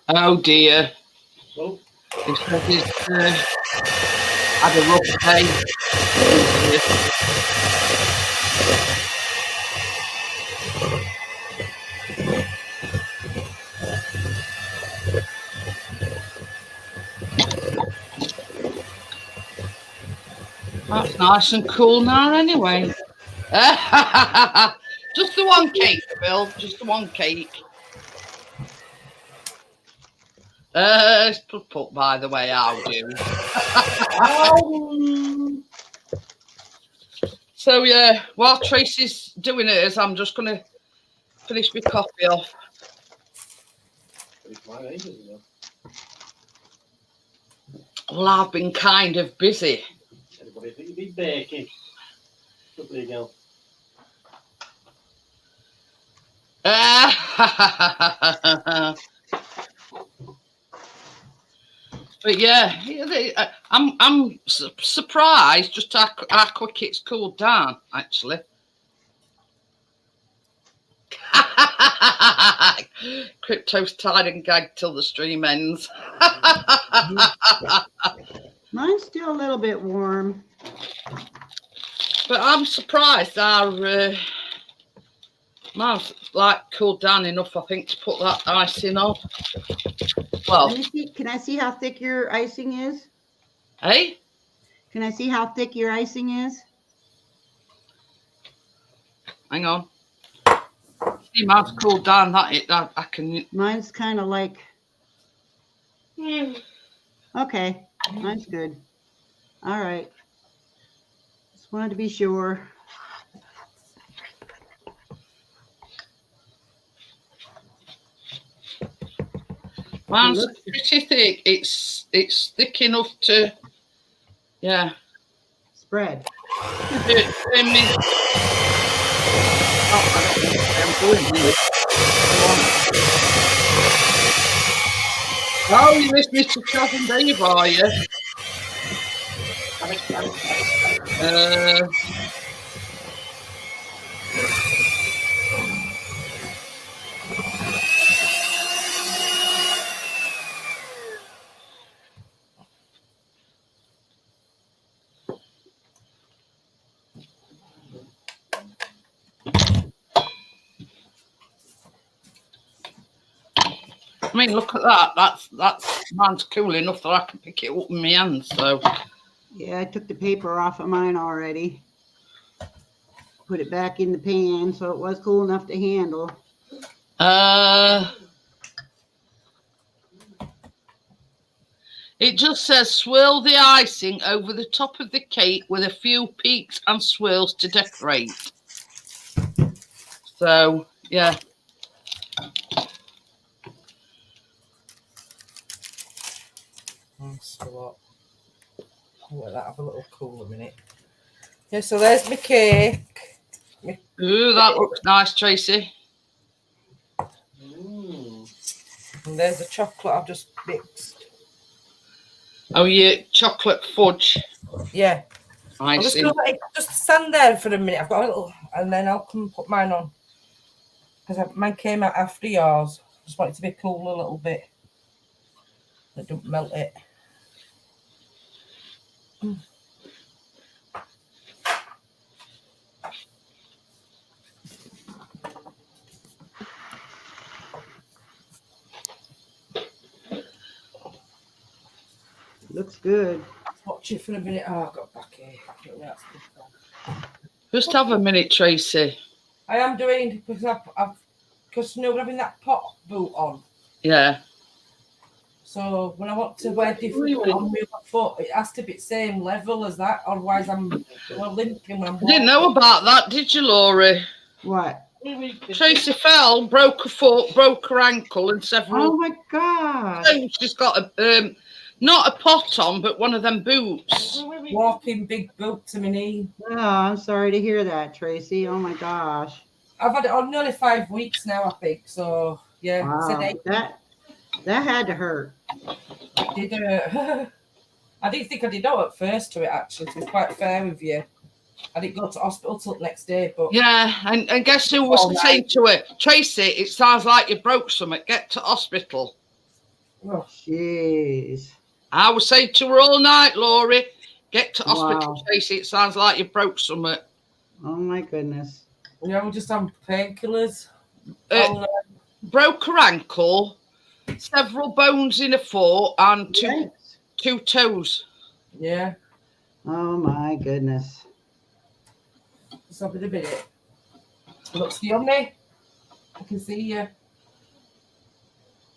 Oh dear. Oh. He says he's had a rough day. That's nice and cool now anyway. Just the one cake, Phil. Just the one cake. It's put by the way, how do. So yeah, while Tracy's doing hers, I'm just gonna finish my coffee off. Well, I've been kind of busy. Everybody think you've been baking. Lovely girl. But yeah, I'm surprised just how quick it's cooled down, actually. Crypto's tied and gagged till the stream ends. Mine's still a little bit warm. But I'm surprised our mine's like cooled down enough, I think, to put that icing on. Well, Let me see. Can I see how thick your icing is? hey? Can I see how thick your icing is? Hang on. See, mine's cooled down. That I can. Mine's kind of like. Okay, mine's good. All right. Just wanted to be sure. Mine's pretty thick. It's thick enough to, yeah. Spread. Oh, you missed Mr. Chaz and Dave, are you? I mean, look at that. That's mine's cool enough that I can pick it up in my hand. So Yeah, I took the paper off of mine already. Put it back in the pan, so it was cool enough to handle. It just says swirl the icing over the top of the cake with a few peaks and swirls to decorate. So yeah. So what? I'll let that have a little cool a minute. Yeah, so there's my cake. Ooh, that looks nice, Tracy. And there's the chocolate I've just mixed. Oh, yeah, chocolate fudge. Yeah. I'm just Icing. going to let it just stand there for a minute. I've got a little, and then I'll come and put mine on. Because mine came out after yours. Just want it to be cool a little bit. It don't melt it. Looks good. Watch it for a minute. Oh, I've got back here. Just have a minute, Tracy. I am doing because because you know we're having that pot boot on. Yeah. So when I want to wear different on my foot, it has to be the same level as that. Otherwise, I'm limping when I'm walking. Didn't know about that, did you, Laurie? What? Tracy fell, broke her foot, broke her ankle, and several. Oh my gosh. She's got a not a pot on, but one of them boots. Walking big boot to my knee. Oh, I'm sorry to hear that, Tracy. Oh my gosh. I've had it on nearly 5 weeks now, I think. So yeah, Wow. That had to hurt. Did I didn't think I did know at first to it actually. To be quite fair with you, I didn't go to hospital till the next day. But Yeah, and guess who was saying to her, Tracy? It sounds like you broke something. Get to hospital. Oh, jeez. I was saying to her all night, Laurie, get to hospital, Wow. Tracy. It sounds like you broke something. Oh my goodness. yeah, we're just on painkillers. Broke her ankle, several bones in her foot, and two toes. Yeah. Oh my goodness. Stop in a minute. Looks yummy. I can see you.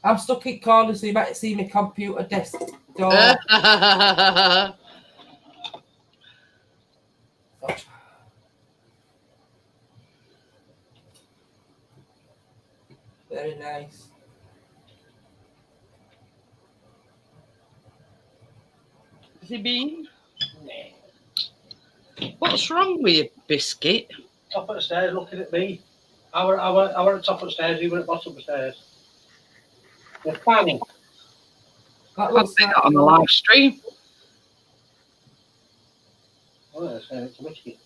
I'm stuck in corner, so you might see my computer desk door. Very nice. Has he been? What's wrong with you, biscuit? Top of the stairs looking at me. I were at top of the stairs, he were at bottom of the stairs. They're planning. That I'll looks see like that on the live stream. Oh, it's a whiskey.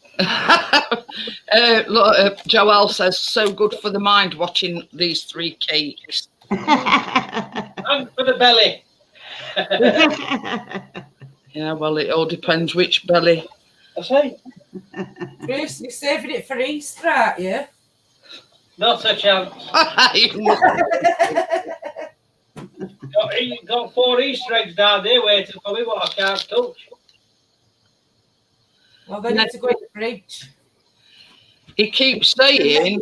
Look, Joelle says, so good for the mind watching these 3 cakes. And for the belly. Yeah, well, it all depends which belly. I say, Bruce, you're saving it for Easter, aren't you? not a chance. Got 4 Easter eggs down there waiting for me, what I can't touch. Well, they need to go in the fridge. He keeps saying,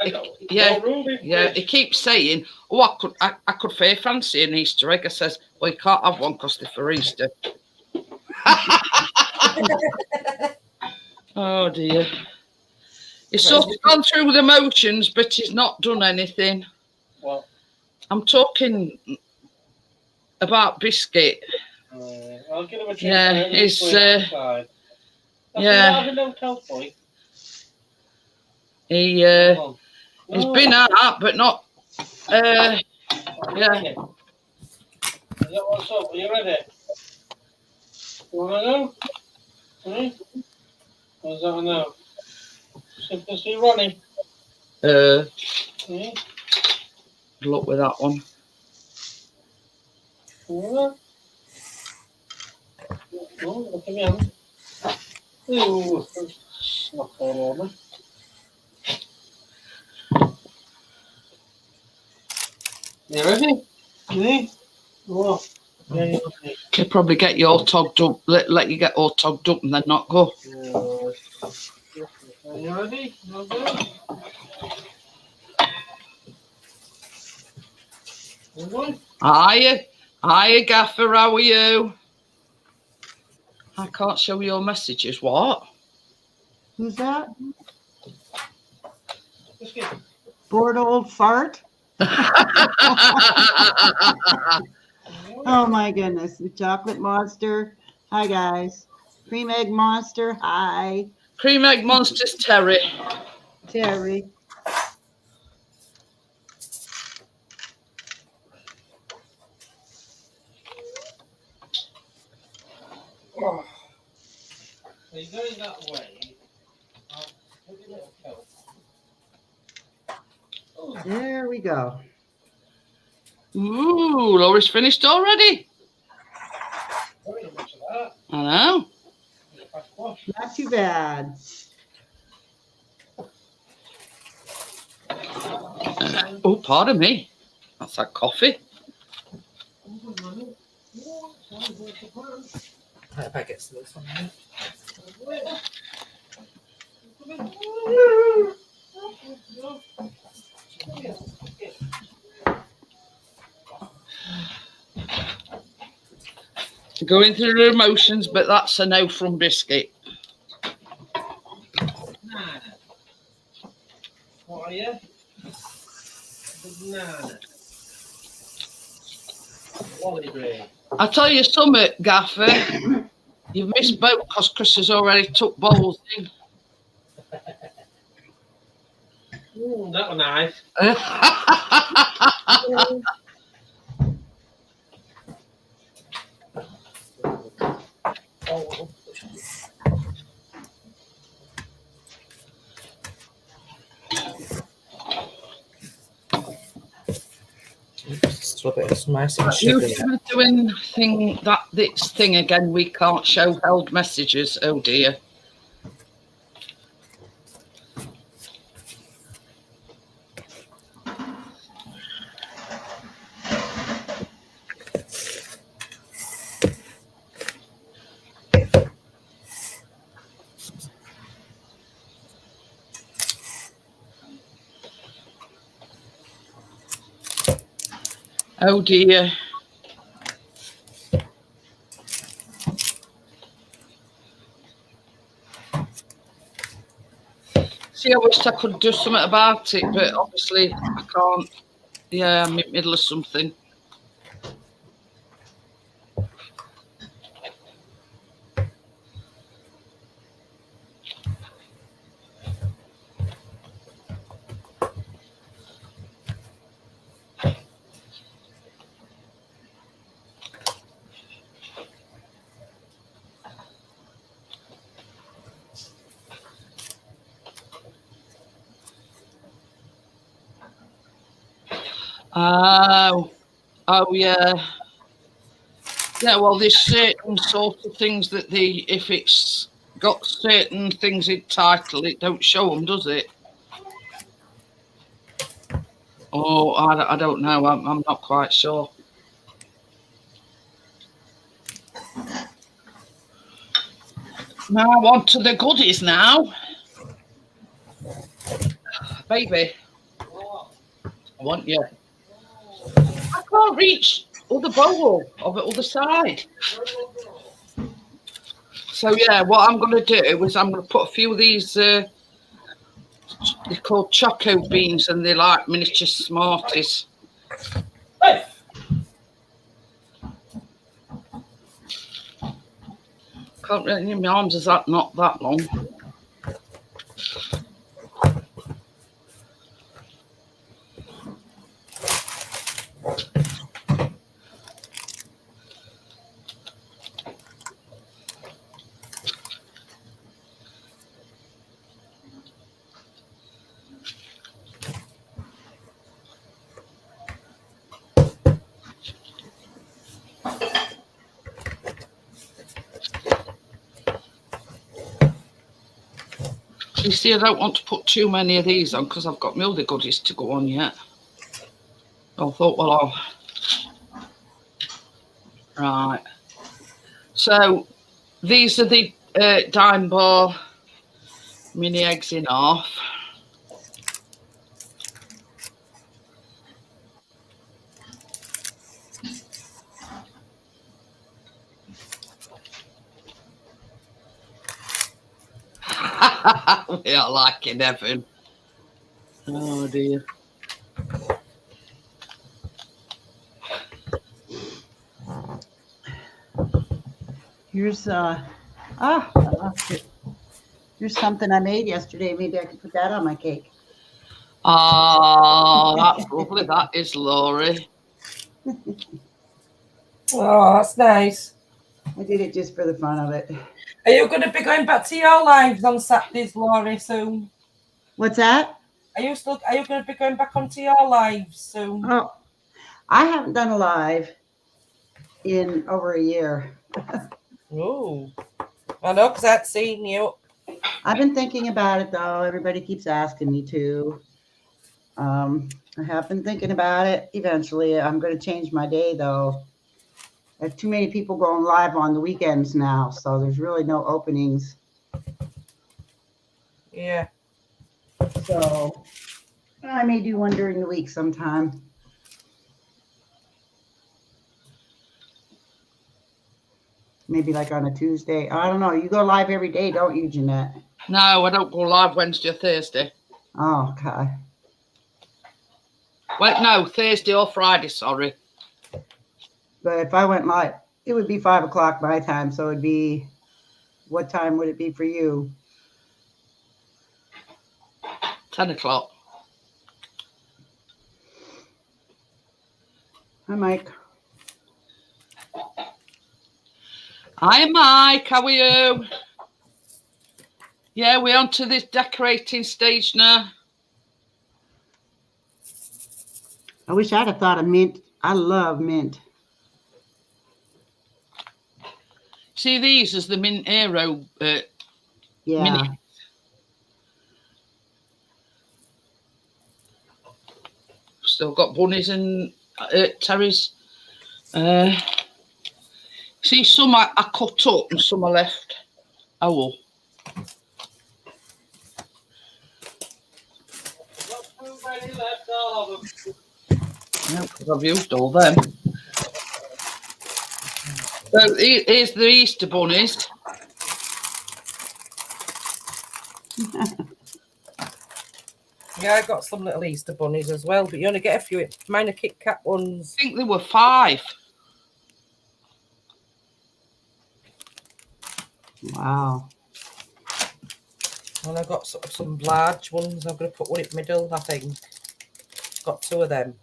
He he keeps saying, oh, I could fair fancy an Easter egg. I says, well, you can't have one because they're for Easter. Oh dear. He's sort of gone through the motions, but he's not done anything. Well, I'm talking about biscuit. I'll give him a treat. Yeah, it's yeah. He's been out, but not. Yeah. What's up? Are you ready? You wanna go? What's that now? Simple see Ronnie. Good luck with that one. Oh, look at me. Ooh, not all over. You ready? Ready? What? Yeah, He'll probably get you all togged up, let you get all togged up and then not go. Are you ready? Hiya, Gaffer, how are you? I can't show your messages. What? Who's that? Bored old fart? Oh my goodness. The chocolate monster. Hi guys. Cream egg monster. Hi. Cream egg monsters, Terry. Terry. Are you going that way? There we go. Ooh, Laura's finished already. I know. Not too bad. Oh, pardon me. That's that coffee. If I get to this one, then. Going through the emotions, but that's a no from Biscuit. What are you? Banana. Lolly. I tell you something, Gaffer. You've missed both because Chris has already took bowls in. That was nice. Still a bit of some icing You sugar. doing this thing again. We can't show held messages. Oh dear. Oh dear. See, I wish I could do something about it, but obviously I can't. Yeah, I'm in the middle of something. Oh yeah. Yeah, well, there's certain sort of things that if it's got certain things in title, it don't show them, does it? Oh, I don't know. I'm not quite sure. Now on to the goodies now. Baby, I want you. I can't reach other bowl of the other side. So yeah, what I'm going to do is I'm going to put a few of these, they're called choco beans and they're like miniature Smarties. Hey! Can't really, my arms is that not that long. You see, I don't want to put too many of these on because I've got my other goodies to go on yet. I thought, well, right. So these are the dime bar mini eggs in half. We are like in heaven. Oh dear. Here's here's something I made yesterday. Maybe I could put that on my cake. Oh, that's lovely. That is, Laurie. Oh, that's nice. I did it just for the fun of it. Are you going to be going back to your lives on Saturdays, Laurie, soon? What's that? Are you going to be going back onto your lives soon? Oh, I haven't done a live in over a year. Oh, I know, because I'd seen you. I've been thinking about it though. Everybody keeps asking me to. I have been thinking about it. Eventually, I'm going to change my day though. I have too many people going live on the weekends now, so there's really no openings. Yeah. So I may do one during the week sometime. Maybe like on a Tuesday. I don't know. You go live every day, don't you, Jeanette? No, I don't go live Wednesday or Thursday. Oh, okay. Wait, no, Thursday or Friday, sorry. But if I went live, it would be 5 o'clock my time. So it'd be, what time would it be for you? 10 o'clock. Hi, Mike. Hi, Mike. How are you? Yeah, we're on to this decorating stage now. I wish I'd have thought of mint. I love mint. See these as the mint aero Yeah. mini. Still got bunnies and Terry's. See, some I cut up and some I left. Oh, well. Not too many left, all of them. No, because I've used all them. So here's the Easter bunnies. Yeah, I got some little Easter bunnies as well, but you only get a few. Mine are Kit Kat ones. I think there were 5. Wow. And I got some large ones. I'm going to put one in the middle, I think. Got 2 of them.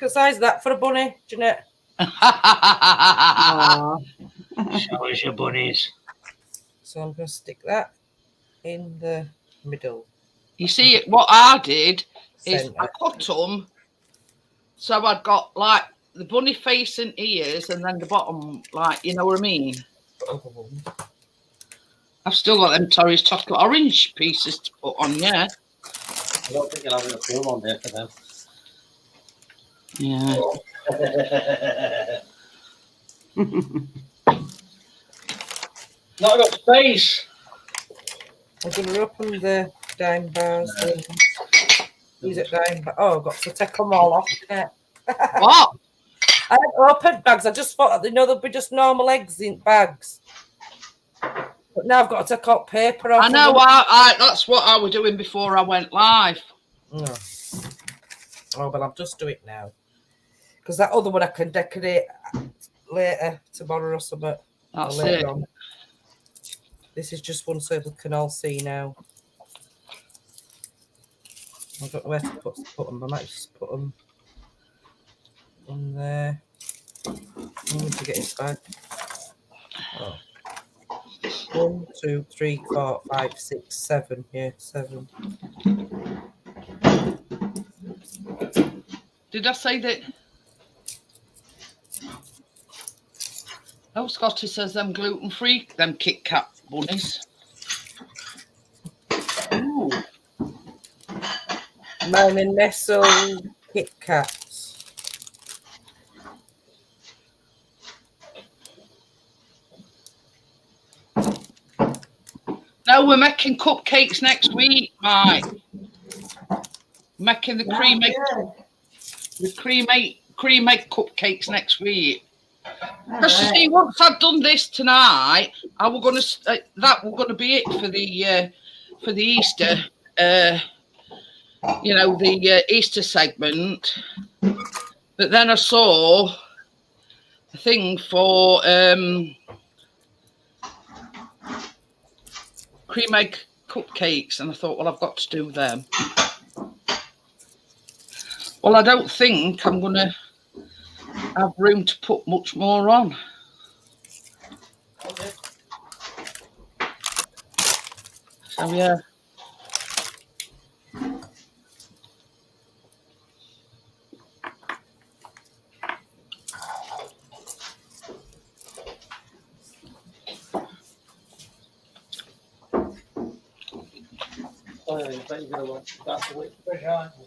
What size is that for a bunny, Jeanette? Show us your bunnies. So I'm going to stick that in the middle. You see, what I did is Centre. I cut them so I'd got like the bunny face and ears and then the bottom, like, you know what I mean? I've still got them Terry's chocolate orange pieces to put on, yeah. I don't think you'll have enough room on there for them. Yeah. Not enough space. I'm going to open the dime bars. These are dime bars. Oh, I've got to take them all off. What? I haven't opened bags. I just thought, they'll be just normal eggs in bags. But now I've got to take out paper off. I know, I that's what I was doing before I went live. Oh, well, I'll just do it now. Because that other one I can decorate later, tomorrow or something. Or That's later it. on. This is just one so we can all see now. I don't know where to put them. I might just put them on there. I need to get it back. Oh. 1, 2, 3, 4, 5, 6, 7. Yeah, 7. Did I say that? Oh, Scotty says them gluten-free, them Kit Kat bunnies. Ooh. Mine and Nestle Kit Kats. No, we're making cupcakes next week, Mike. Making the cream egg cupcakes next week. Because you see, once I've done this tonight, I was gonna that was gonna be it for the Easter, you know, the Easter segment. But then I saw a thing for cream egg cupcakes, and I thought, well, I've got to do them. Well, I don't think I'm gonna have room to put much more on. So yeah. Oh, yeah, I bet you're going to want that to wait for fresh, aren't you?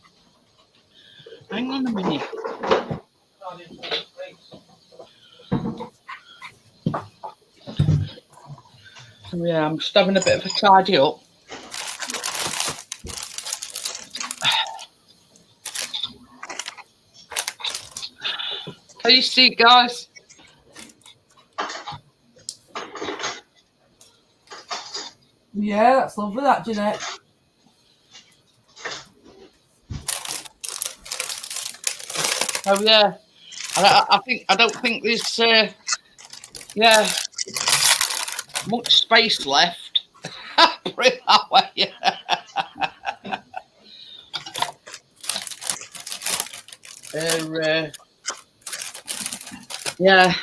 Hang on a minute. Oh, it's not great. So yeah, I'm just having a bit of a tidy up. Can you see, guys? Yeah, that's lovely, that, Jeanette. Oh yeah. I don't think there's yeah, much space left. Put it that way. Yeah,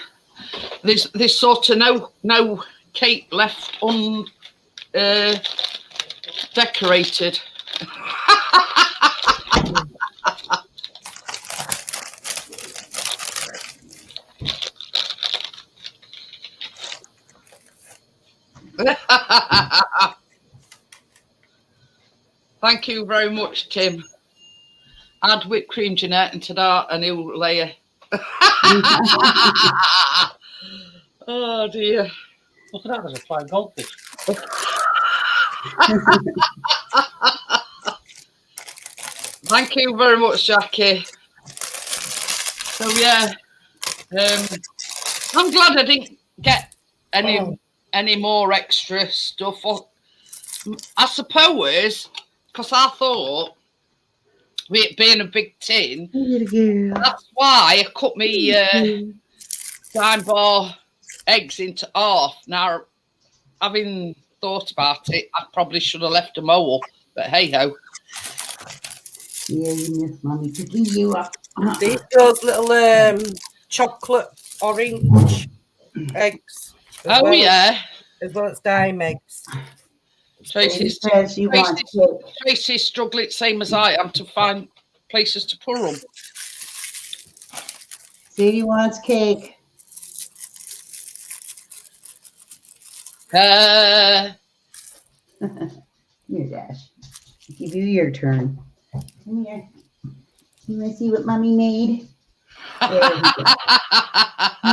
there's sort of no cake left decorated. Thank you very much, Tim. Add whipped cream, Jeanette, and ta-da, a new layer. Oh dear. Look at that, there's a flying goldfish. Thank you very much, Jackie. So yeah, I'm glad I didn't get any more extra stuff. I suppose because I thought, with it being a big tin, that's why I cut me dime bar eggs into half. Now, having thought about it, I probably should have left them all, but hey ho. Yeah, you miss mommy picking you up. These those little chocolate orange eggs. Oh yeah, as well as dime eggs. Tracy's struggling same as I am to find places to put them. Sadie wants cake. Here, Dash. I'll give you your turn. Come here. You want to see what mommy made?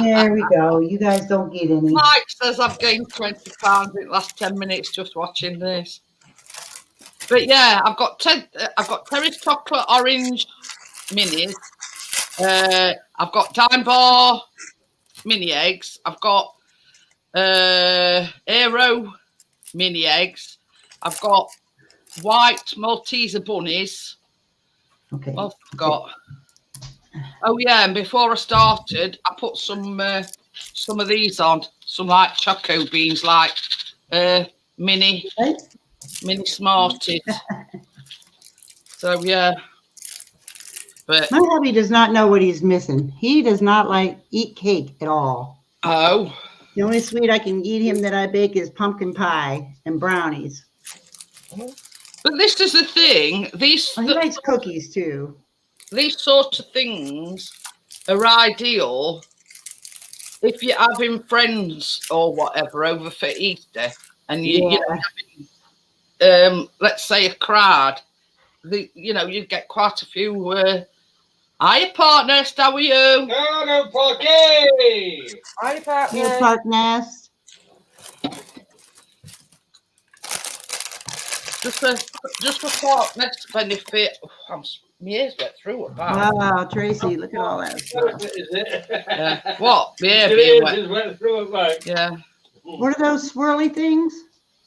There we go. You guys don't get any. Mike says I've gained 20 pounds in the last 10 minutes just watching this. But yeah, I've got Terry's chocolate orange minis. I've got dime bar mini eggs. I've got Aero mini eggs. I've got white Malteser bunnies. Okay. What have I got? Oh yeah, and before I started, I put some some of these on, some like choco beans, like mini Smarties. So yeah, but My hubby does not know what he's missing. He does not eat cake at all. oh, The only sweet I can eat him that I bake is pumpkin pie and brownies. but this is the thing. These Oh, he likes cookies too. these sort of things are ideal if you're having friends or whatever over for Easter, and you know, having, let's say a crowd. You know, you get quite a few. Hiya, partners. How are you? Hello, Porky. Hi, partner. Yeah, Park Nest. Just for partners benefit. Oh, my ears get through it. Wow, Tracy, look at all that stuff. Is it? Yeah. What? Yeah, It being is, wet. it's wet through it, mate. Yeah. What are those swirly things?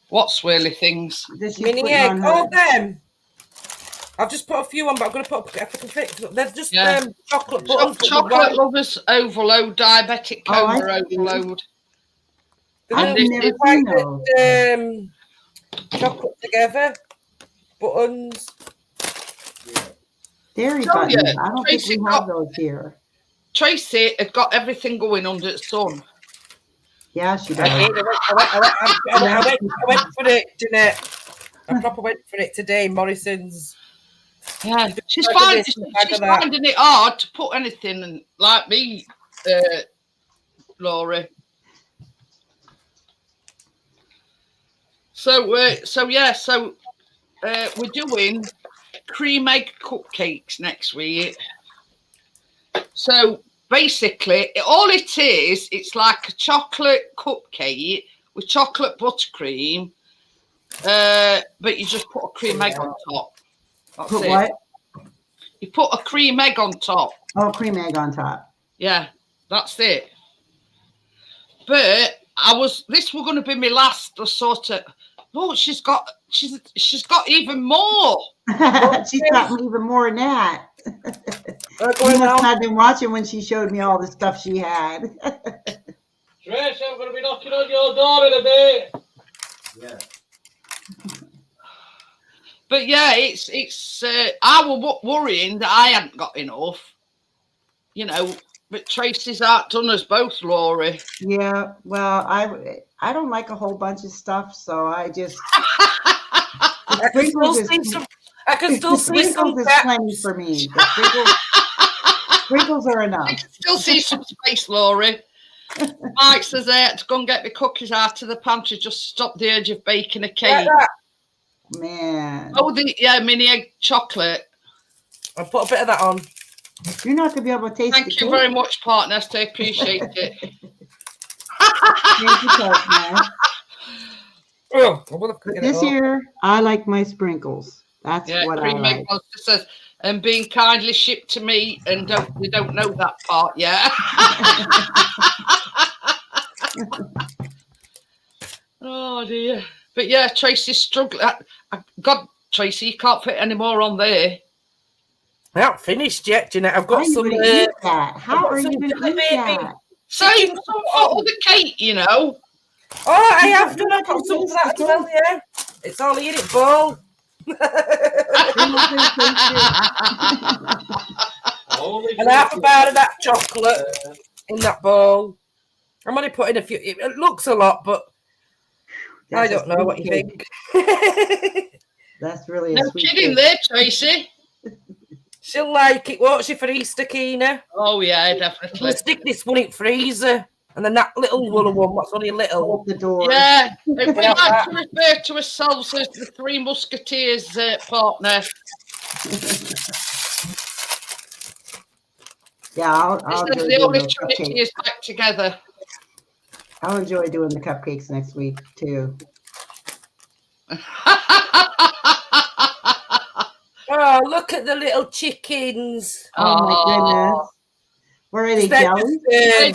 What swirly things? That she's Mini putting egg. on Oh, her? them. I've just put a few on, but I'm going to put if I can fit. They're just Yeah. chocolate buttons. Chocolate lovers overload, diabetic Oh, I coma see. overload. I've And never it's seen those. Chocolate together buttons. Dairy Tell buttons. you, I don't Tracy think we have those here. Tracy had got everything going under the sun. Yeah, she I does. did. I went for it, Jeanette. I proper went for it today, Morrison's. Yeah, she's Bag of finding this and bag of that. it hard to put anything in, like me, Laura. So we're doing cream egg cupcakes next week. So basically, all it is, it's like a chocolate cupcake with chocolate buttercream, but you just put a cream egg on top. That's Put it. what? You put a cream egg on top. Oh, cream egg on top. Yeah, that's it. But this was going to be my last sort of. Oh, she's got even more. She's got even more than that. Going You must out. not have been watching when she showed me all the stuff she had. Tracy, I'm going to be knocking on your door in a bit. Yeah. But yeah, it's. I was worrying that I hadn't got enough, you know. But Tracy's outdone us both, Laurie. Yeah, well, I don't like a whole bunch of stuff, so I just I can still see some. I can still see some. sprinkles is plenty for me. The sprinkles are I enough. can still see some space, Laurie. Mike says I had to go and get my cookies out of the pantry just to stop the urge of baking a cake. Like that. Man, Oh, mini egg chocolate. I'll put a bit of that on. you're not gonna be able to taste the Thank you cake. very much, partners. I appreciate it. Thank you, partner. Oh, I will have But to get this it year, I like my sprinkles. That's Yeah, what I cream egg like. monster says, and being kindly shipped to me, and we don't know that part yet. Oh dear. But yeah, Tracy's struggling. God, Tracy, you can't fit any more on there. I haven't finished yet, Jeanette. I've How got are you some. gonna eat that? How got are some you gonna jelly eat baby. that? Save some for the cake, you know. Oh, I You have don't done. I've got taste some of the that as well. Yeah, it's all in it, bowl. And half a bar of that chocolate in that bowl. I'm only putting a few. It looks a lot, but I don't know what you think. That's really a No sweet kidding cake. there, Tracy. She'll like it, won't she, for Easter, Keena? Oh yeah, We'll definitely. stick this one in freezer. And then that little woolen one, what's only little. Hold the door. Yeah, we Yeah, like that. to refer to ourselves as the Three Musketeers partner. Yeah, I'll This is enjoy the doing only those Trinity cupcakes. is back together. I'll enjoy doing the cupcakes next week too. Oh, look at the little chickens. Oh my goodness. Where are they, They're jelly? just,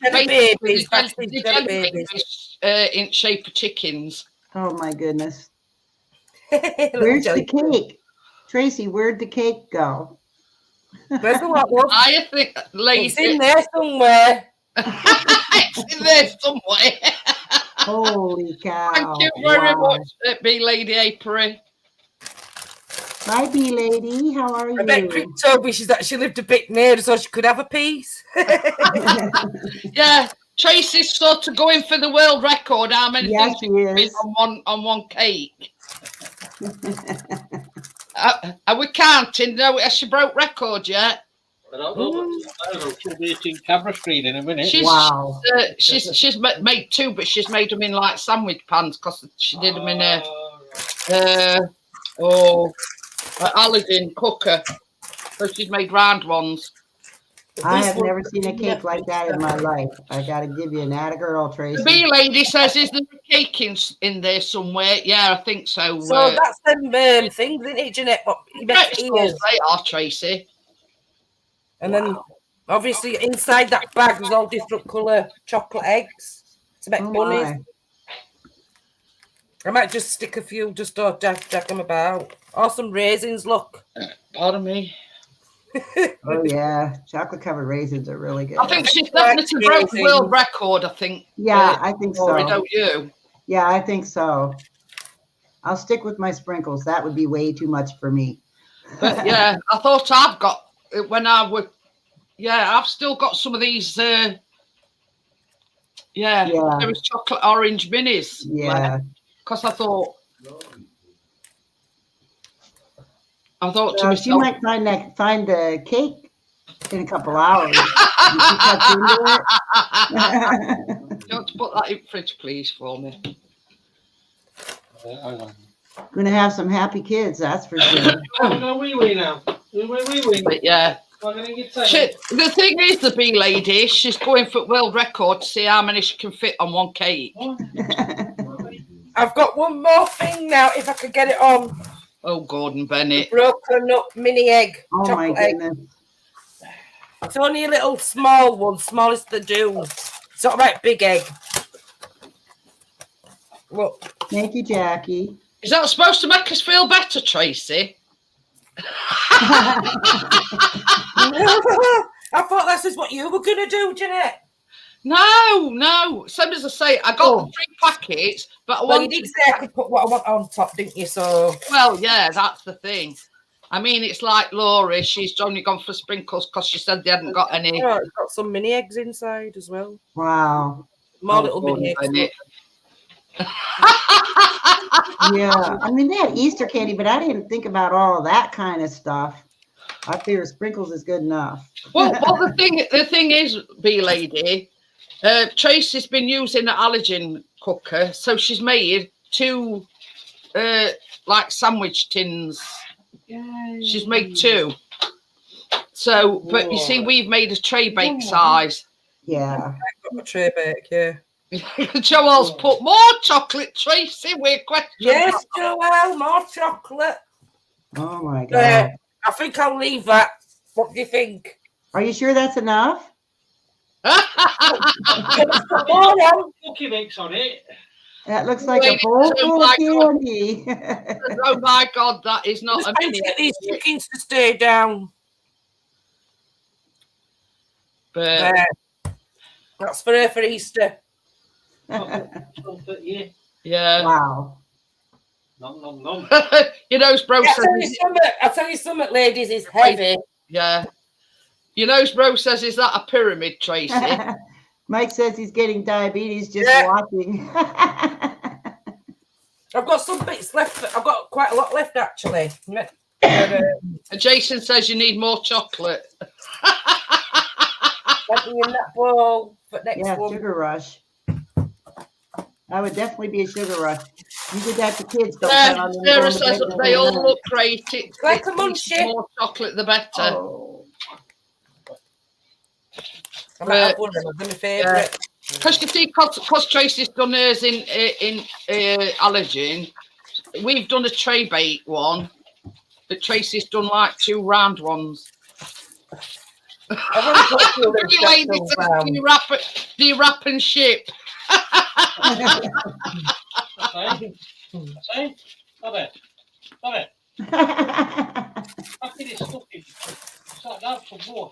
jelly babies. That's the The jelly jelly babies. babies in shape of chickens. Oh my goodness. Little Where's jelly the cake? Tracy, where'd the cake go? Where's the what, love? I think, It's in there somewhere. It's in there somewhere. Holy cow. Thank you very Wow. much, B Lady April. Bye, B lady. How are I bet you? Quick told me she's actually lived a bit near so she could have a piece. Yeah, Tracy's sort of going for the world record. How many Yes, things she she can fit is. on one cake? And we counting. No, has she broke record yet? I don't know. She'll be eating camera screen in a minute. Wow. She's made two, but she's made them in like sandwich pans because she did them in a Aladdin cooker. So she's made round ones. I have never seen a cake like that in my life. I got to give you an atta girl, The Tracy. bee lady says, "Is there a cake in there somewhere?" Yeah, I think so. So that's them things, isn't it, Jeanette? What you make ears. They are, Tracy. And then obviously inside that bag there's all different colour chocolate eggs to make bunnies. I might just stick a few just to jack them about. Or some raisins, look. Pardon me. Oh yeah, chocolate covered raisins are really good. I think she's definitely broke the world record. I think. Yeah, I think so. Don't you? Yeah, I think so. I'll stick with my sprinkles. That would be way too much for me. But yeah, I thought I've got when I would. Yeah, I've still got some of these. There was chocolate orange minis. Yeah. Because I thought to myself, you might find the cake in a couple hours. You want to put that in the fridge, please, for me. Gonna have some happy kids, that's for sure. I'm going wee now. Wee. But yeah. The thing is, the bee lady, she's going for world record to see how many she can fit on one cake. I've got one more thing now, if I could get it on. Oh, Gordon Bennett. Broken up mini egg. Oh my goodness. Egg. It's only a little small one, smallest they do. It's not like big egg. Look. Thank you, Jackie. Is that supposed to make us feel better, Tracy? I thought this is what you were going to do, Jeanette. No. Same as I say, I got the 3 packets, but you did say I could put what I want on top, didn't you? So well, yeah, that's the thing. I mean, it's like Laura. She's only gone for sprinkles because she said they hadn't got any. Oh, it's got some mini eggs inside as well. Wow. More little mini eggs. Yeah, I mean they had Easter candy, but I didn't think about all that kind of stuff. I figure sprinkles is good enough. Well, the thing is, bee lady, Tracy's been using the allergen cooker, so she's made 2 like sandwich tins. Yay. She's made 2. So, but you see, we've made a Traybake size. Yeah, I've got a Traybake, yeah. Joel's put more chocolate, Tracy. We're questioning. Yes, Joel, more chocolate. Oh my God. I think I'll leave that. What do you think? Are you sure that's enough? Cookie mix on it. That looks like a bowl full of candy. Oh my God, that is not Just a trying to get these chickens to stay down. But that's for her for Easter. Yeah. Wow. Nom. You know, bro says. I'll tell you something, ladies, it's heavy. Yeah. You know, bro says, is that a pyramid, Tracy? Mike says he's getting diabetes just watching. I've got some bits left. I've got quite a lot left, actually. But, Jason says you need more chocolate. I'll be in that bowl for next one. Sugar rush. I would definitely be a sugar rush. You did that to kids. Don't Sarah says they all look great. It's like a munchie. More chocolate, the better. Oh. I might have one of them. They're my favourite. Because you see, because Tracy's done hers in allergen, we've done a Traybake one, but Tracy's done like 2 round ones. Do you wrap and ship? Say, stop it. Back in it, stuffing. Stop that.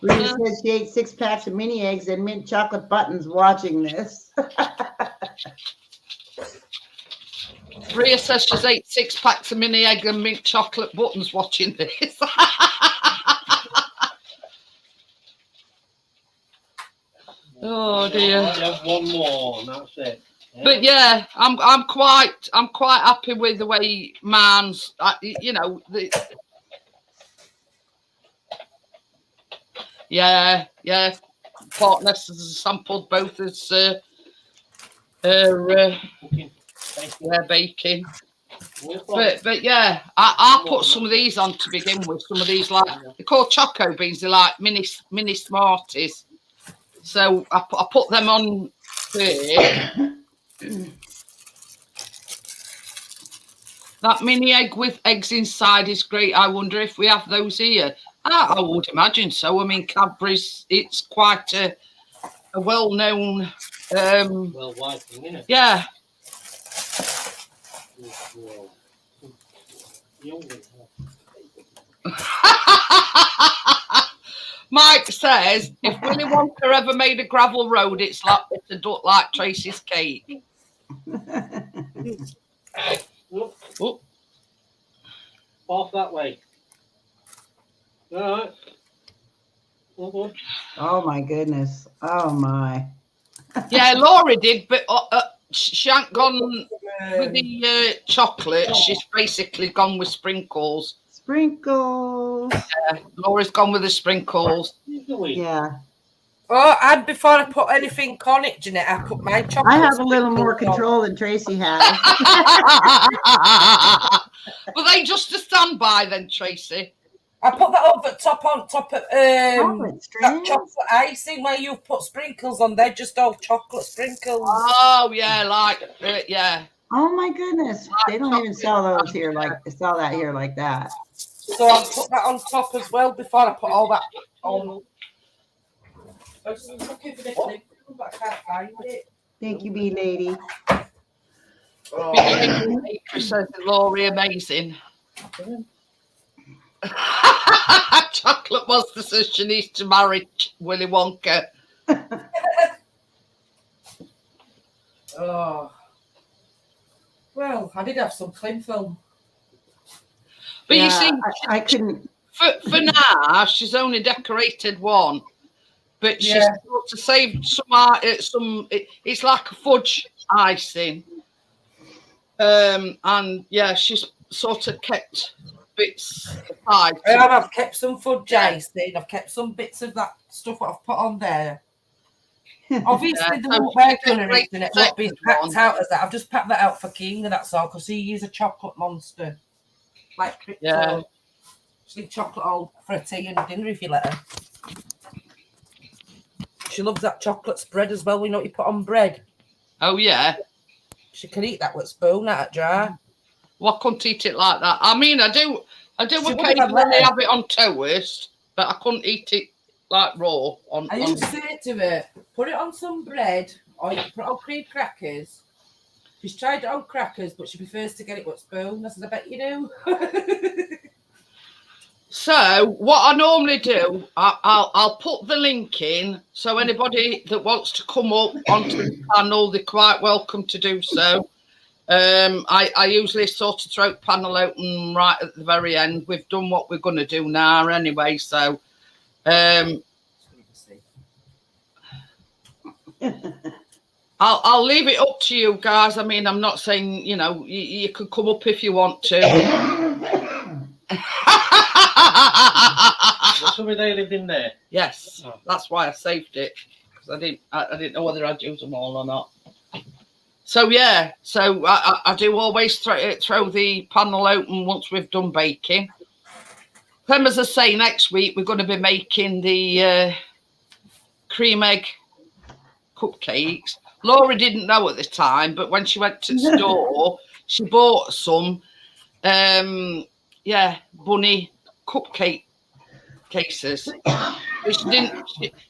Rita says she ate 6 packs of mini eggs and mint chocolate buttons watching this. Rhea says she's ate 6 packs of mini egg and mint chocolate buttons watching this. Oh dear. I have one more, and that's it. Yeah. But yeah, I'm quite happy with the way mine's. You know, yeah. Partners has sampled both as baking. But yeah, I put some of these on to begin with. Some of these, like, they're called choco beans. They're like mini Smarties. So I put them on here. That mini egg with eggs inside is great. I wonder if we have those here. I would imagine so. I mean, Cadbury's, it's quite a well-known... worldwide thing, isn't it? Yeah. Mike says, if Willy Wonka ever made a gravel road, it's like Tracy's cake. Oh. Off that way. All right. Oh my goodness. Oh my. Yeah, Laura did, but she ain't gone with the chocolate. She's basically gone with sprinkles. Sprinkles. Yeah, Laura's gone with the sprinkles. Yeah. Oh, and before I put anything on it, Jeanette, I put my chocolate. I have a little more control than Tracy has. Were they just a standby then, Tracy? I put that over top on top of Chocolate that chocolate icing where you put sprinkles on. They're just all chocolate sprinkles. Oh yeah, yeah. Oh my goodness. They don't even sell those here like that. So I put that on top as well before I put all that on. I was just looking for this link, but I can't find it. Thank you, bee lady. Chris says Laurie amazing. Chocolate Monster says she needs to marry Willy Wonka. Oh. Well, I did have some cling film. But yeah, you see, I couldn't. For now, she's only decorated one. But she's got to save some. It's like a fudge icing. And yeah, she's sort of kept bits aside. I've kept some fudge icing. I've kept some bits of that stuff that I've put on there. Obviously, the regular internet won't be packed out as that. I've just packed that out for King, and that's all, because he is a chocolate monster. Like crypto. Yeah. She'll eat chocolate all for a tea and dinner if you let her. She loves that chocolate spread as well. You know what you put on bread? Oh, yeah. She can eat that with a spoon out of jar. Well, I couldn't eat it like that. I mean, I do occasionally have it on toast, but I couldn't eat it like raw. I used to say to her, put it on some bread, or you put it on cream crackers. She's tried it on crackers, but she prefers to get it with a spoon. I said, I bet you do. So what I normally do, I'll put the link in, so anybody that wants to come up onto the panel, they're quite welcome to do so. I usually sort of throw the panel open right at the very end. We've done what we're going to do now anyway, so I'll leave it up to you guys. I mean, I'm not saying, you know, you could come up if you want to. Somebody they lived in there. Yes, that's why I saved it, because I didn't know whether I'd use them all or not. So yeah, so I do always throw the panel open once we've done baking. Then, as I say, next week we're going to be making the cream egg cupcakes. Laura didn't know at the time, but when she went to the store, she bought some bunny cupcake cases.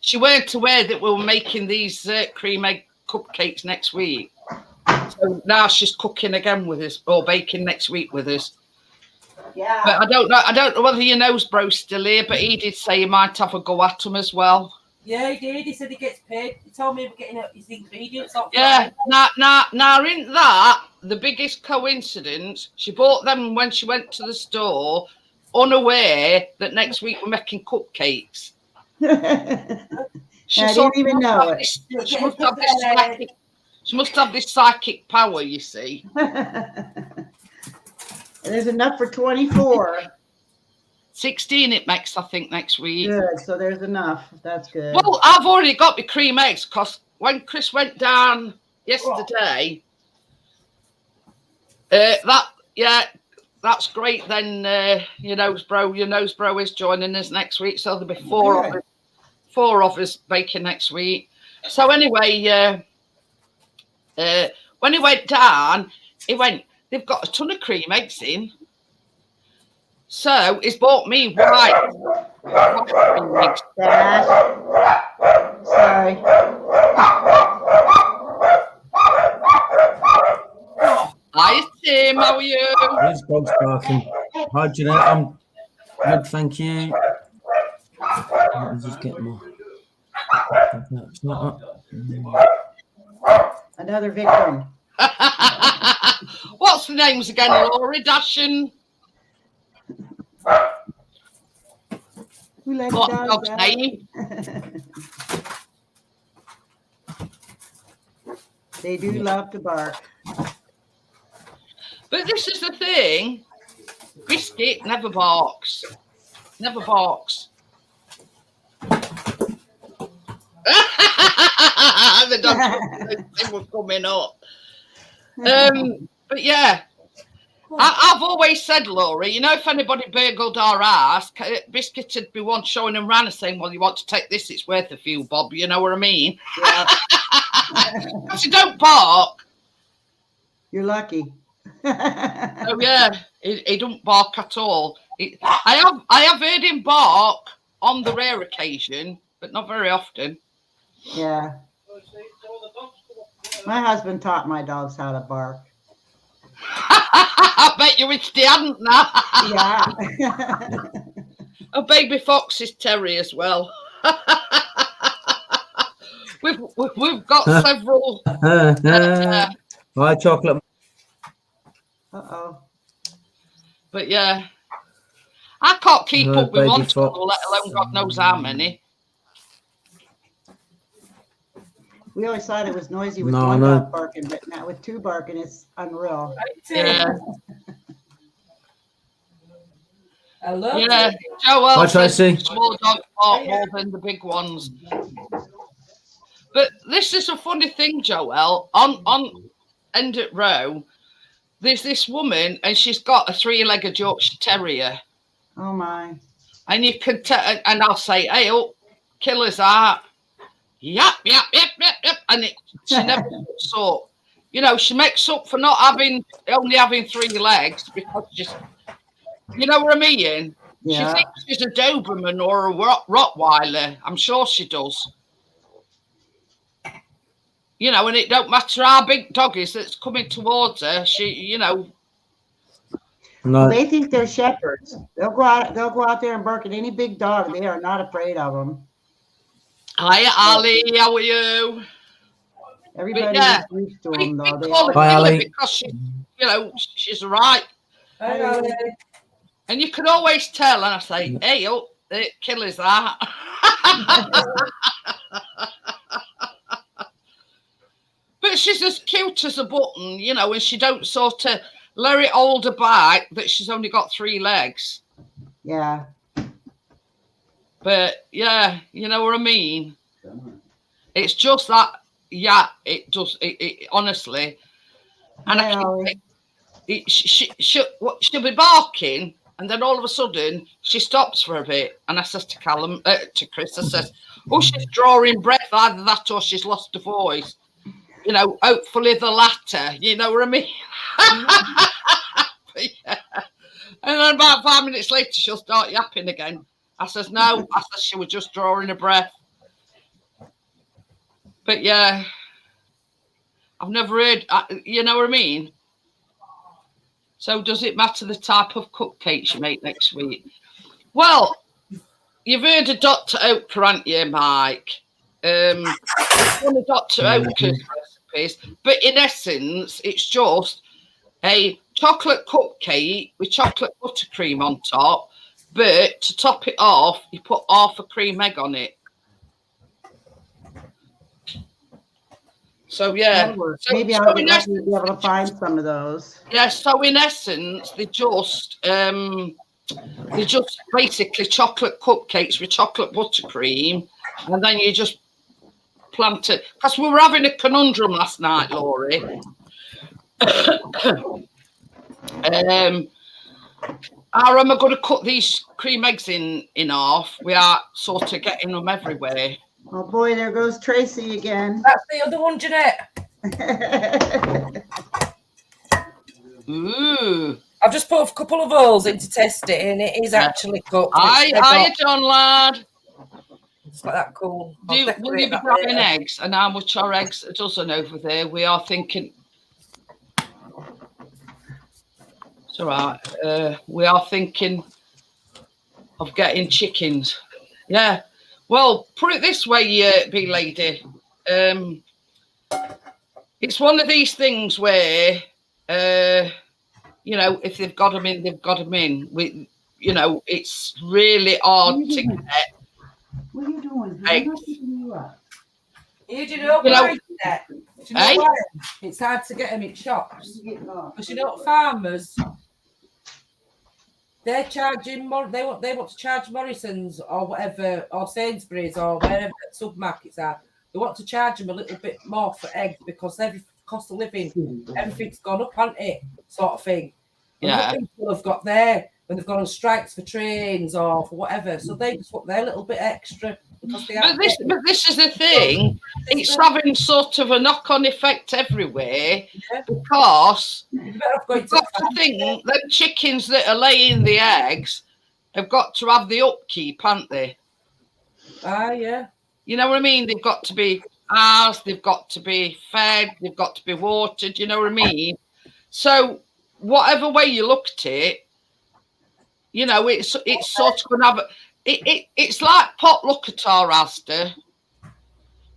She weren't aware that we were making these cream egg cupcakes next week. So now she's cooking again with us, or baking next week with us. Yeah. But I don't know whether your nose bro's still here, but he did say he might have a go at him as well. Yeah, he did. He said he gets paid. He told me we're getting his ingredients off. Yeah, now isn't that the biggest coincidence? She bought them when she went to the store, unaware that next week we're making cupcakes. I didn't even know it. She must have this psychic power, you see. There's enough for 24. 16 it makes, I think, next week. Good, so there's enough. That's good. Well, I've already got my cream eggs because when Chris went down yesterday, that's great. Then your nose bro is joining us next week, so there'll be four of us baking next week. So anyway, when he went down, he went, they've got a ton of cream eggs in. So he's bought me white cream eggs. Sorry. Hi Tim, how are you? There's dogs barking. Hi Jeanette, I'm good, thank you. Let me just get more. It's not up. Another victim. What's the names again, Laurie? Dashin? Who let What dogs dog's out? name? They do love to bark. But this is the thing. Biscuit never barks. Never barks. The dogs were coming up. But yeah, I've always said, Laurie, you know, if anybody burgled our ass, Biscuit would be one showing them round and saying, well, you want to take this, it's worth a few, Bob. You know what I mean? Yeah. If you don't bark. You're lucky. Oh yeah, he don't bark at all. I have heard him bark on the rare occasion, but not very often. Yeah. My husband taught my dogs how to bark. I bet you wish they hadn't now. Yeah. A baby fox is Terry as well. we've got several. Hi chocolate. Uh-oh. But yeah, I can't keep up with baby one, fox. let alone God knows how many. We always thought it was noisy with No, one no. dog barking, but now with two barking, it's unreal. Yeah, Hello. yeah. Joel Hi, says Tracy. small dogs bark more than the big ones. But this is a funny thing, Joel. On End at Row, there's this woman, and she's got a 3-legged Yorkshire Terrier. Oh my. And you can tell, and I'll say, hey, oh, killer's out. Yep. And she never puts up. You know, she makes up for only having 3 legs because she's, you know what I mean? Yeah. She thinks she's a Doberman or a Rottweiler. I'm sure she does. You know, and it don't matter how big dog is that's coming towards her. She, you know. No. They think they're shepherds. They'll go out there and bark at any big dog. They are not afraid of them. Hi, Ali. How are you? Everybody yeah, is used to them, though. They call her Hi, Killer Ali. because she, you know, she's right. Hi, Ali. And you can always tell, and I say, hey, oh, the killer's that. But she's as cute as a button, you know, and she don't sort of let it hold her back that she's only got 3 legs. Yeah. But, yeah, you know what I mean? It's just that, yeah, it does, it honestly. And she'll be barking, and then all of a sudden she stops for a bit, and I says to Chris, I says, oh, she's drawing breath, either that or she's lost her voice. You know, hopefully the latter, you know what I mean? Yeah. And then about 5 minutes later, she'll start yapping again. I says, no, I says she was just drawing a breath. But yeah, I've never heard, you know what I mean? So does it matter the type of cupcakes you make next week? Well, you've heard of Dr. Oetker, haven't you, Mike? It's one of Dr. Oetker's recipes, but in essence, it's just a chocolate cupcake with chocolate buttercream on top, but to top it off, you put half a cream egg on it. So yeah, so, maybe so I'll be in lucky to essence, be able to find some of those. yeah. So in essence, they just basically chocolate cupcakes with chocolate buttercream, and then you just plant it. Because we were having a conundrum last night, Laurie. How am I going to cut these cream eggs in half? We are sort of getting them everywhere. Oh boy, there goes Tracy again. That's the other one, Jeanette. Ooh. I've just put a couple of holes in to test it, and it is actually cooked. Hi, John, lad. It's like that cool. Will you be grabbing eggs? And how much are eggs a dozen over there? We are thinking. It's all right. We are thinking of getting chickens. Yeah. Well, put it this way, big lady. It's one of these things where, you know, if they've got them in, they've got them in. You know, it's really hard to get. What are you doing? Eggs. I'm not picking you up. You know why? It's hard to get them in shops. Because you know, farmers, they're charging more. They want to charge Morrison's or whatever, or Sainsbury's or wherever supermarkets are. They want to charge them a little bit more for eggs because every cost of living, everything's gone up, hasn't it? Sort of thing. And Yeah. people have got there when they've gone on strikes for trains or for whatever, so they just want their little bit extra because they. But this is the thing. It's having sort of a knock-on effect everywhere because you've got to think them chickens that are laying the eggs have got to have the upkeep, haven't they? Ah, yeah. You know what I mean? They've got to be housed, they've got to be fed, they've got to be watered. You know what I mean? So whatever way you look at it, you know, it's sort of gonna have it's like potluck at our Asda.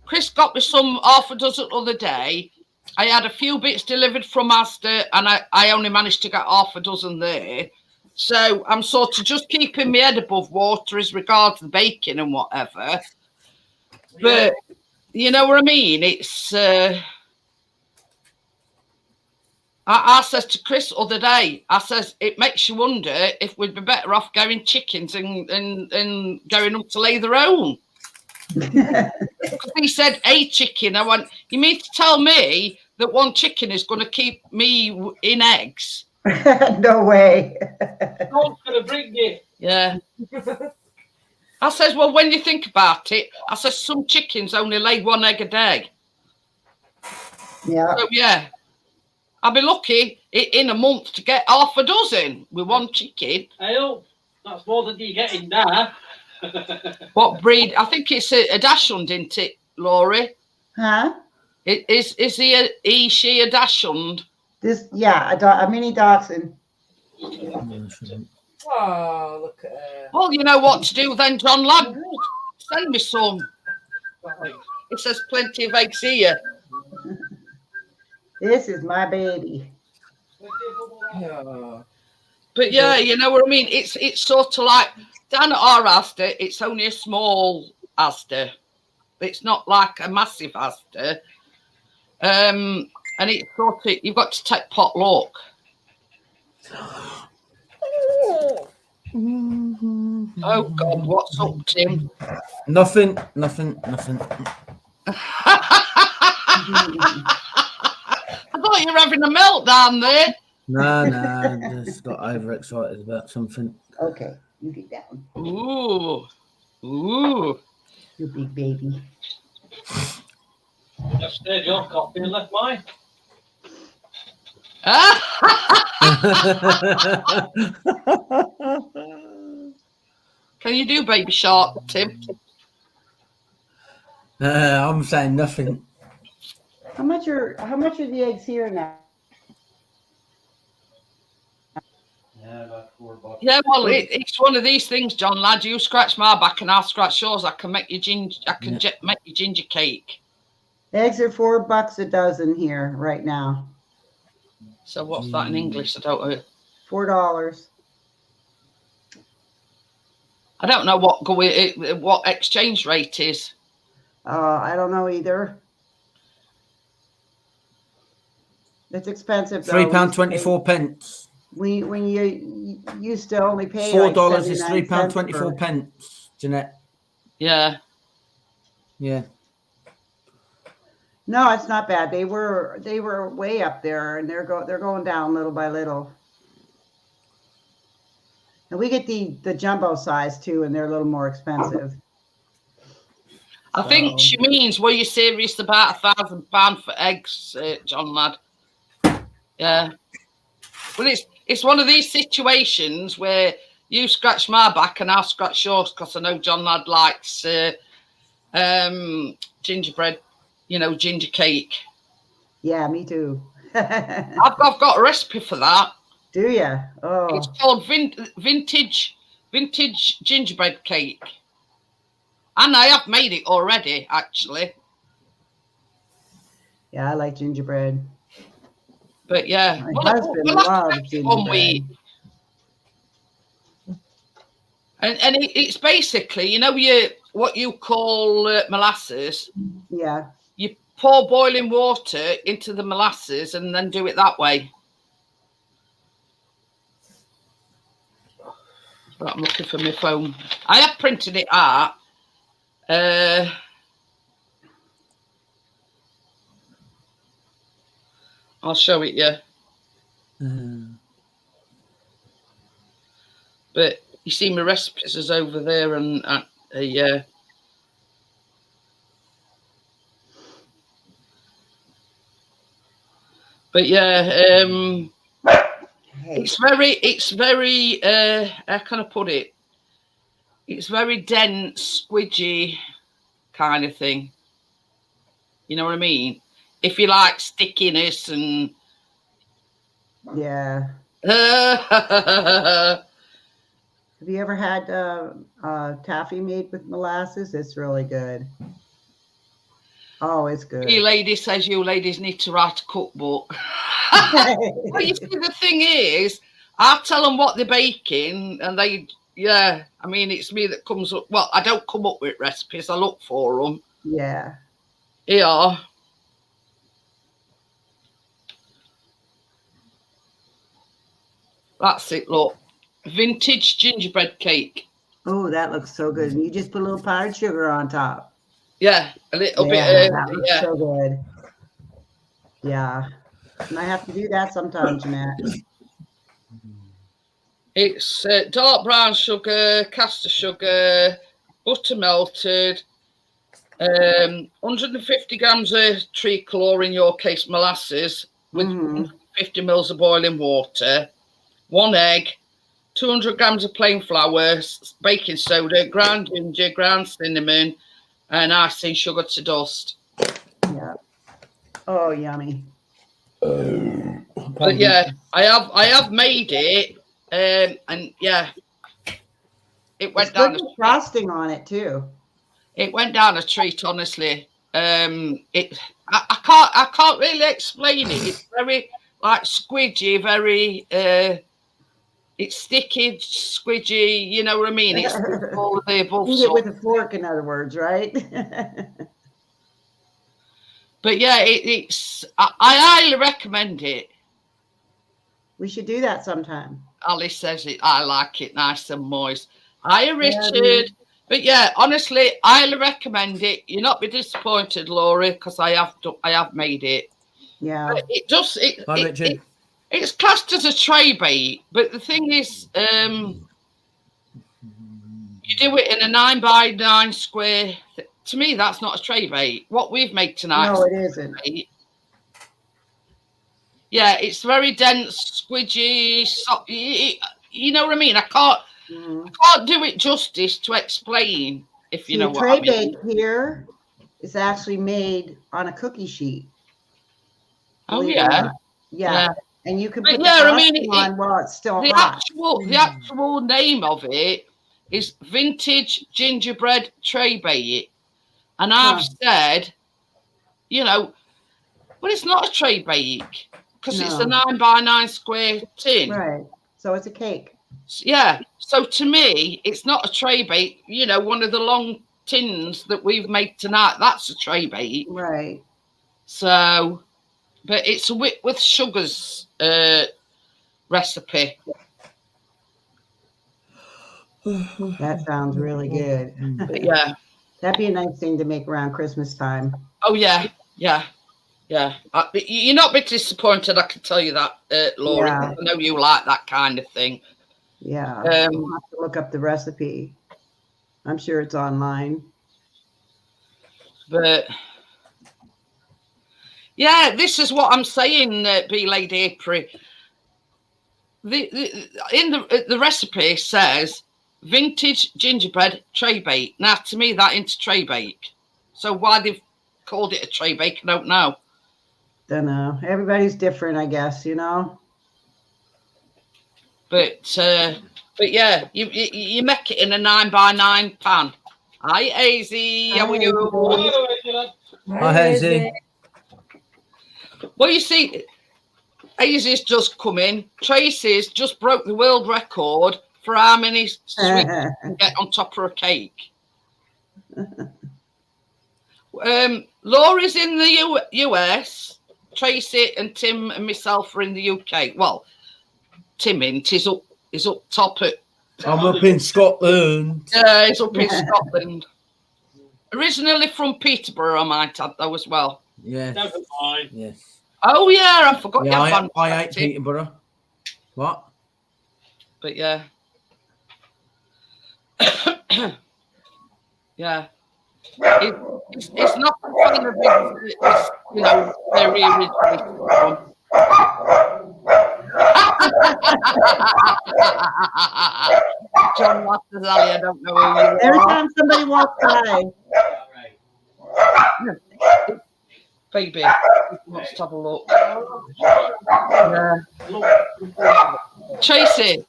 Chris got me some half a dozen the other day. I had a few bits delivered from Asda, and I only managed to get half a dozen there. So I'm sort of just keeping my head above water as regards the baking and whatever. But you know what I mean? It's I says to Chris the other day, I says, it makes you wonder if we'd be better off going chickens and going up to lay their own. Because he said a chicken. I went, you mean to tell me that one chicken is going to keep me in eggs? No way. Don't gonna bring it. Yeah. I says, well, when you think about it, I says some chickens only lay one egg a day. Yeah. So yeah. I'll be lucky in a month to get half a dozen with one chicken. I hope that's more than you're getting now. What breed? I think it's a dachshund, isn't it, Laurie? Huh? Is she a dachshund? A mini dachshund. Oh, look at her. Well, you know what to do then, John lad. Send me some. It says plenty of eggs here. This is my baby. Oh. But yeah, you know what I mean? It's sort of like down at our Asda, it's only a small Asda. It's not like a massive Asda. And it's sort of, you've got to take potluck. Oh God, what's up, Tim? Nothing. I thought you were having a meltdown there. No, just got overexcited about something. Okay, you get down. Ooh. You big baby. Just stirred your coffee and left mine. Can you do Baby Shark, Tim? I'm saying nothing. How much are the eggs here now? about $4. Yeah, well, it's one of these things, John lad. You scratch my back and I'll scratch yours. I can make you ginger. I can make you ginger cake. Eggs are $4 a dozen here right now. So what's that in English? I don't know. $4. I don't know what exchange rate is. I don't know either. It's expensive though. £3.24. When you used to only pay $4 like is 79 cents £3.24 pence, Jeanette. Yeah. Yeah. No, it's not bad. They were way up there, and they're going down little by little. And we get the jumbo size too, and they're a little more expensive. I think she means, were you serious about £1,000 for eggs, John lad? Yeah. Well, it's one of these situations where you scratch my back and I'll scratch yours, because I know John lad likes gingerbread, ginger cake. Yeah, me too. I've got a recipe for that. Do you? Oh. It's called vintage gingerbread cake. And I have made it already, actually. Yeah, I like gingerbread. But yeah, My husband loves gingerbread. And it's basically, what you call molasses. Yeah. You pour boiling water into the molasses and then do it that way. But I'm looking for my phone. I have printed it out. I'll show it you. But you see my recipes is over there, and yeah. But yeah, it's very how can I put it? It's very dense, squidgy kind of thing. You know what I mean? If you like stickiness and yeah. Have you ever had taffy made with molasses? It's really good. Oh, it's good. You ladies says you ladies need to write a cookbook. Well, you see, the thing is, I tell them what they're baking, and they, I mean, it's me that comes up. Well, I don't come up with recipes. I look for them. Yeah. Yeah. That's it, look. Vintage gingerbread cake. Oh, that looks so good. And you just put a little powdered sugar on top. Yeah, a little bit. That looks so good. Yeah. And I have to do that sometimes, Jeanette. It's dark brown sugar, caster sugar, butter melted, 150 grams of treacle, in your case molasses, with 50 mils of boiling water, 1 egg, 200 grams of plain flour, baking soda, ground ginger, ground cinnamon, and icing sugar to dust. Yeah. Oh, yummy. But yeah, I have made it, and yeah, it went down. There's frosting on it too. It went down a treat, honestly. I can't really explain it. It's very like squidgy, very it's sticky, squidgy. You know what I mean? It's all of the above. Eat it with a fork, in other words, right? But yeah, I highly recommend it. We should do that sometime. Alice says it. I like it nice and moist. Hiya, Richard. But yeah, honestly, I highly recommend it. You'll not be disappointed, Laura, because I have made it. Yeah. But Richard. It's classed as a tray bake, but the thing is, you do it in a 9x9 square. To me, that's not a tray bake. What we've made tonight. No, it isn't. Yeah, it's very dense, squidgy. You know what I mean? I can't do it justice to explain, if you know what I mean. Traybake here is actually made on a cookie sheet. Oh, yeah. Yeah. And you can But put yeah, the I mean, frosting on while it's still the hot. actual name of it is Vintage Gingerbread Traybake. And I've said, you know, well, it's not a Traybake because it's a 9x9 square tin. Right. So it's a cake. Yeah. So to me, it's not a Traybake. You know, one of the long tins that we've made tonight, that's a Traybake. Right. So, but it's a whip with sugars recipe. That sounds really good. But yeah. That'd be a nice thing to make around Christmas time. Oh yeah, yeah, yeah. You're not a bit disappointed, I can tell you that, Laura. Yeah. I know you like that kind of thing. Yeah. I'll have to look up the recipe. I'm sure it's online. But yeah, this is what I'm saying, B Lady April. The recipe says vintage gingerbread Traybake. Now, to me, that into Traybake. So why they've called it a Traybake, I don't know. Don't know. Everybody's different, I guess, you know. But yeah, you make it in a 9x9 pan. Hi, Hazy. How are you? Hi, Hazy. Well, you see, Hazy's just come in. Tracy's just broke the world record for how many sweets you can get on top of a cake. Laura's in the US. Tracy and Tim and myself are in the UK. Well, Tim is up top at. I'm up in Scotland. Yeah, he's up in Scotland. Originally from Peterborough, I might add though as well. Yes. Never mind. Yes. Oh yeah, I forgot. Yeah, I hate Peterborough. What? But yeah. Yeah. It's not kind of it's, you know, very originally from. John Mazzali, I don't know who you are. Every time somebody walks by. Baby, let's have a look. Yeah. Tracy.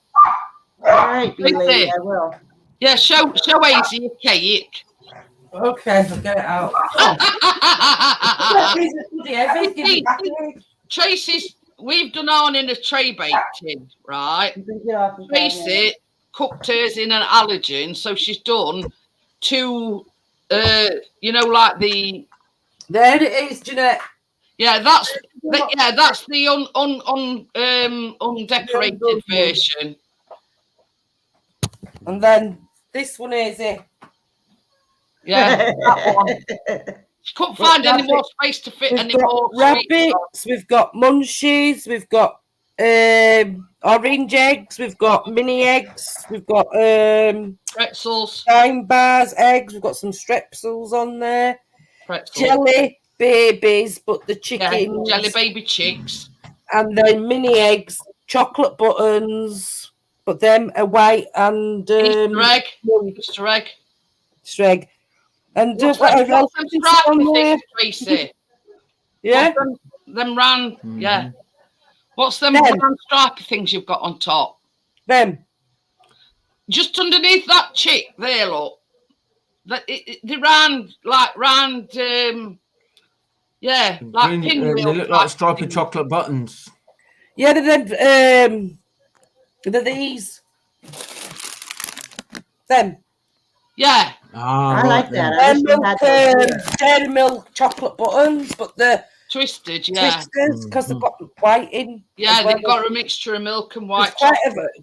All right, Tracy. lady, I will. Yeah, show Hazy your cake. Okay, I'll get it out. Tracy's, we've done ours in a Traybake tin, right? Tracy cooked hers in an allergen, so she's done two, you know, like the. There it is, Jeanette. Yeah, that's the undecorated version. And then this one is it. Yeah, that one. She couldn't find any more space to fit any more rabbits, we've got munchies, we've got orange eggs, we've got mini eggs, we've got pretzels, dime bars, eggs, we've got some strepsils on there, pretzels. Jelly babies, but the chickens, jelly baby chicks, and then mini eggs, chocolate buttons, but them are white and Easter egg. And what's whatever else them is on there. Tracy? Yeah, them round. Yeah. What's them round stripy things you've got on top? Them. Just underneath that chick there, look. The round, like yeah, like Green, pinwheel. they look like stripy chocolate buttons. Yeah, they're these. Them. Yeah. I like that. Dairy milk chocolate buttons, but the twisted, yeah. Twisters, because they've got white in. Yeah, they've got a mixture of milk and white.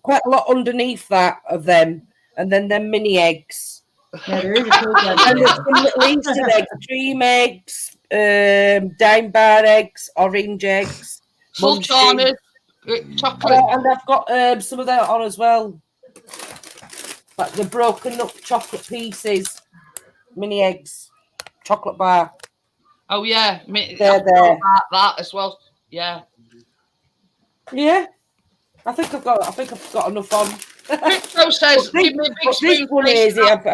Quite a lot underneath that of them, and then them mini eggs. Yeah, there is a cake and there's some little Easter eggs, dream eggs, dime bar eggs, orange eggs, sultanas, chocolate, and I've got some of that on as well. Like the broken up chocolate pieces, mini eggs, chocolate bar. Oh yeah, they're there. That as well. Yeah. Yeah. I think I've got enough on. Crypto says, give me a big spoon. This one is I'm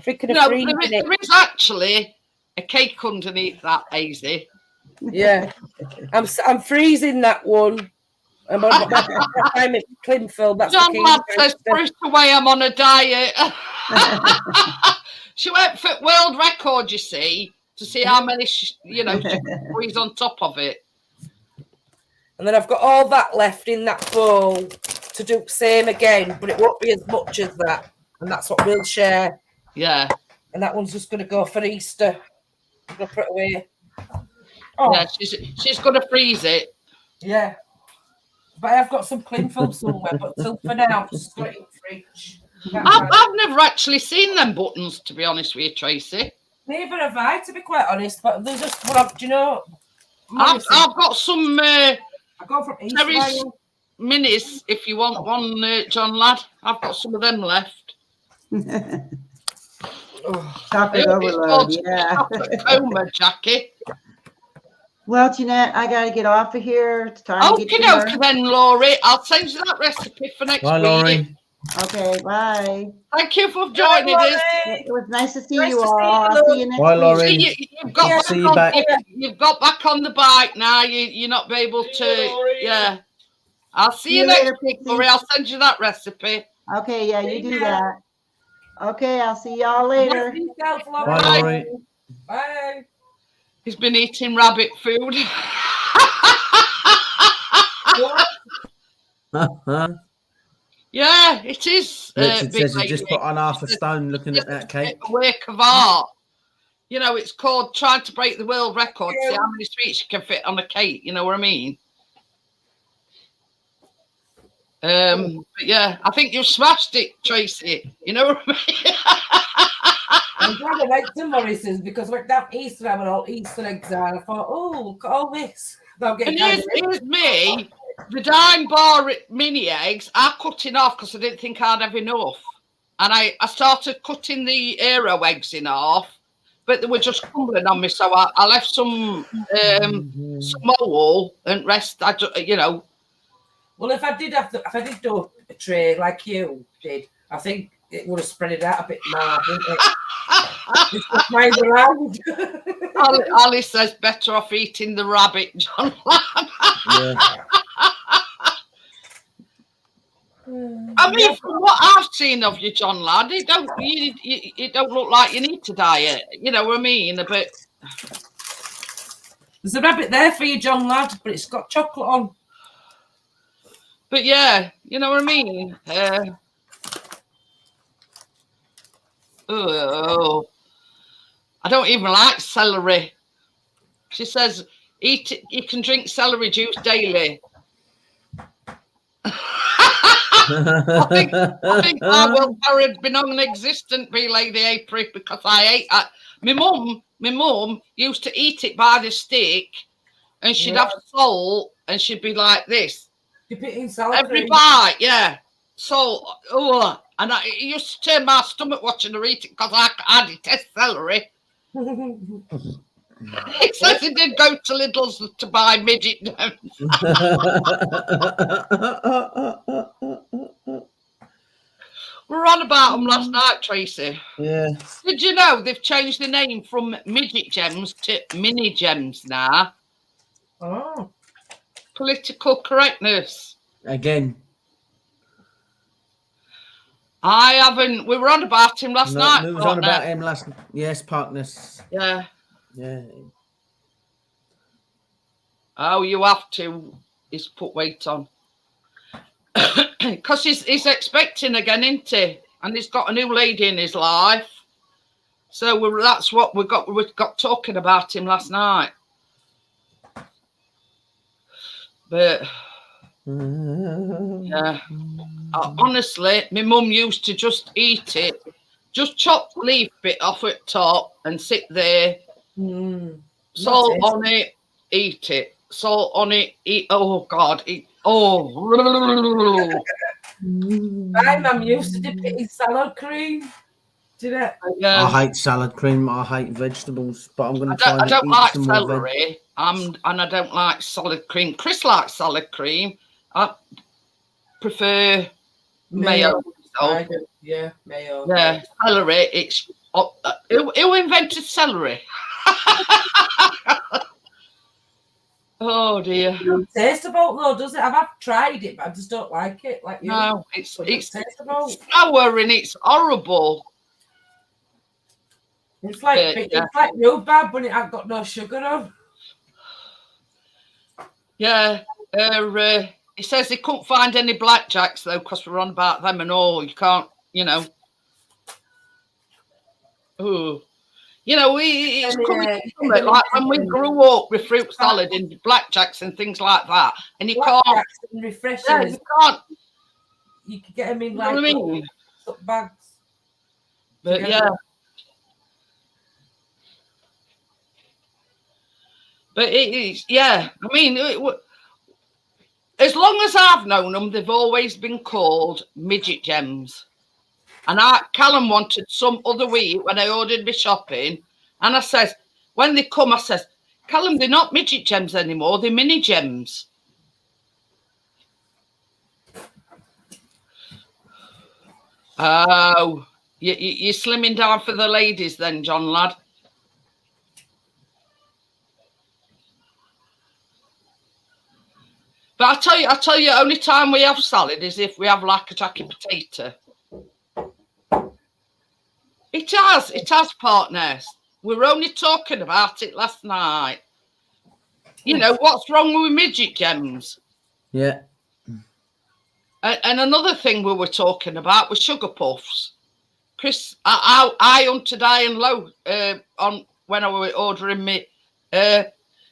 thinking of there is actually a cake underneath that, Hazy. Yeah, I'm freezing that one. I'm on my cling film. That's John the Lad key. says, "Bruce away, I'm on a diet." She went for world record, you see, to see how many, she squeeze on top of it. And then I've got all that left in that bowl to do the same again, but it won't be as much as that. And that's what we'll share. Yeah. And that one's just going to go for Easter. I'm going to put it away. Oh. Yeah, she's going to freeze it. Yeah. But I've got some cling film somewhere, but till for now, just got it in the fridge. I've never actually seen them buttons, to be honest with you, Tracy. Neither have I, to be quite honest. But they're just, do you know? I've got some I go from Terry's minis, if you want one, John Lad. I've got some of them left. Chocolate overload, yeah. Chocolate coma, Jackie. Well, Jeanette, I got to get off of here. It's time to get Okay, then, Laurie. I'll send you that recipe for next Bye, week. Laurie. Okay, bye. Thank you for joining us. It was nice to see you all. I'll see you next Bye, week. Laurie. You've got back on the bike now. You're not be able to. Yeah. I'll see you next week, Laurie. I'll send you that recipe. Okay, yeah, you do that. Okay, I'll see y'all later. Bye, Laurie. Bye. He's been eating rabbit food. Yeah, it is. Richard says he just put on half a stone looking at that cake. A work of art. It's called trying to break the world record. See how many sweets you can fit on a cake. You know what I mean? But yeah, I think you've smashed it, Tracy. You know what I mean? I'm glad I went to Morrison's because we're down Easter having all Easter eggs on. I thought, oh, look at all this. And here's me, the dime bar mini eggs. I cut it off because I didn't think I'd have enough. And I started cutting the aero eggs in half, but they were just crumbling on me. So I left some whole and rest, Well, if I did do a tray like you did, I think it would have spread it out a bit more, wouldn't it? It's just made around. Ali says better off eating the rabbit, John. Yeah. I mean, from what I've seen of you, John Lad, it don't look like you need to diet. You know what I mean? But there's a rabbit there for you, John Lad, but it's got chocolate on. But yeah, you know what I mean? I don't even like celery. She says, eat it, you can drink celery juice daily. I think my willpower had been non-existent, be Lady April, because I ate that. My mum used to eat it by the stick, and she'd have salt, and she'd be like this. Dip it in salad Every cream. bite, yeah. So, and it used to turn my stomach watching her eat it because I detest celery. It says he did go to Lidl's to buy midget gems. We were on about them last night, Tracy. Yeah. Did you know they've changed the name from midget gems to mini gems now? Oh. Political correctness. Again. I haven't. We were on about him last night. We was on about him last. Yes, partners. Yeah. Yeah. Oh, you have to. He's put weight on because he's expecting again, isn't he? And he's got a new lady in his life. So that's what we got talking about him last night. But yeah, honestly, my mum used to just eat it, just chop the leaf bit off at top and sit there, salt on it, eat it, salt on it, eat. Oh God, eat. Oh. My mum used to dip it in salad cream. Jeanette. Yeah. I hate salad cream. I hate vegetables, but I'm going to try and I don't eat like some celery, and I don't like salad cream. Chris likes salad cream. I prefer mayo. I do. Yeah, mayo. Yeah, celery. It's who invented celery? Oh dear. It doesn't taste about though, does it? I've tried it, but I just don't like it. Like you. No, it's taste about. sour and it's horrible. It's like it's like rhubarb, but it ain't got no sugar on. Yeah. He says he couldn't find any blackjacks though, because we're on about them and all. You can't, you know. Oh, you know, it's coming like when we grew up with fruit salad and blackjacks and things like that, and you can't. And refreshing. Yeah, you can't. You could get them in You know like what I mean? bags. But yeah. But it is, yeah. I mean, as long as I've known them, they've always been called midget gems. And Callum wanted some other week when I ordered my shopping. And I says, when they come, I says, Callum, they're not midget gems anymore. They're mini gems. Oh, you're slimming down for the ladies then, John, lad. But I tell you, only time we have salad is if we have like a jacket potato. It has, partners. We were only talking about it last night. You know, what's wrong with midget gems? Yeah. And another thing we were talking about was sugar puffs. Chris, I hunted high and low on when I was ordering me.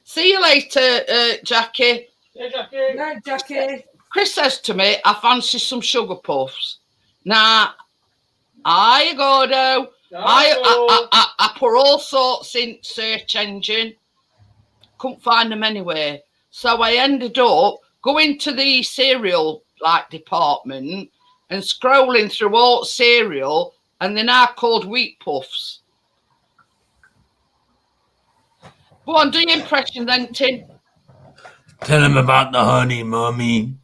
See you later, Jackie. Hey, Jackie. No, Jackie. Chris says to me, I fancy some sugar puffs. Now, I Gordo. I put all sorts in search engine. Couldn't find them anywhere. So I ended up going to the cereal department and scrolling through all cereal, and they're now called wheat puffs. Go on, do your impression then, Tim. Tell him about the honey, Mummy.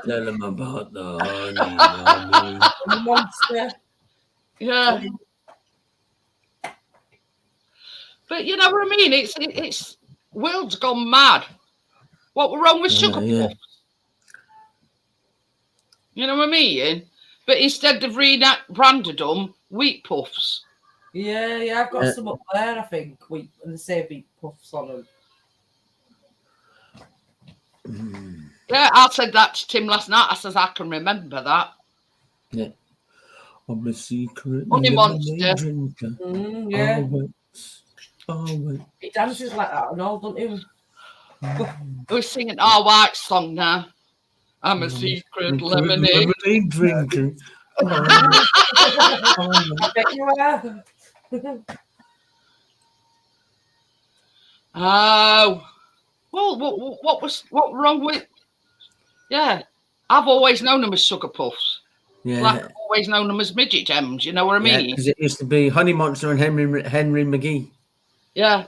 Tell him about the honey, Mummy. Monster. Yeah. But you know what I mean? It's world's gone mad. What was wrong with sugar puffs? You know what I mean? But instead of rebranded them, wheat puffs. Yeah, I've got some up there, I think. And they say wheat puffs on them. Yeah, I said that to Tim last night. I says, I can remember that. Yeah. I'm a secret Honey monster. drinker. Yeah. Always. He dances like that and all, don't he? We're singing our white song now. I'm a secret lemonade drinker. I bet you are. Oh, well, what wrong with? Yeah, I've always known them as sugar puffs. Yeah, like I've always known them as midget gems. You know what I mean? Because it used to be Honey Monster and Henry McGee. Yeah.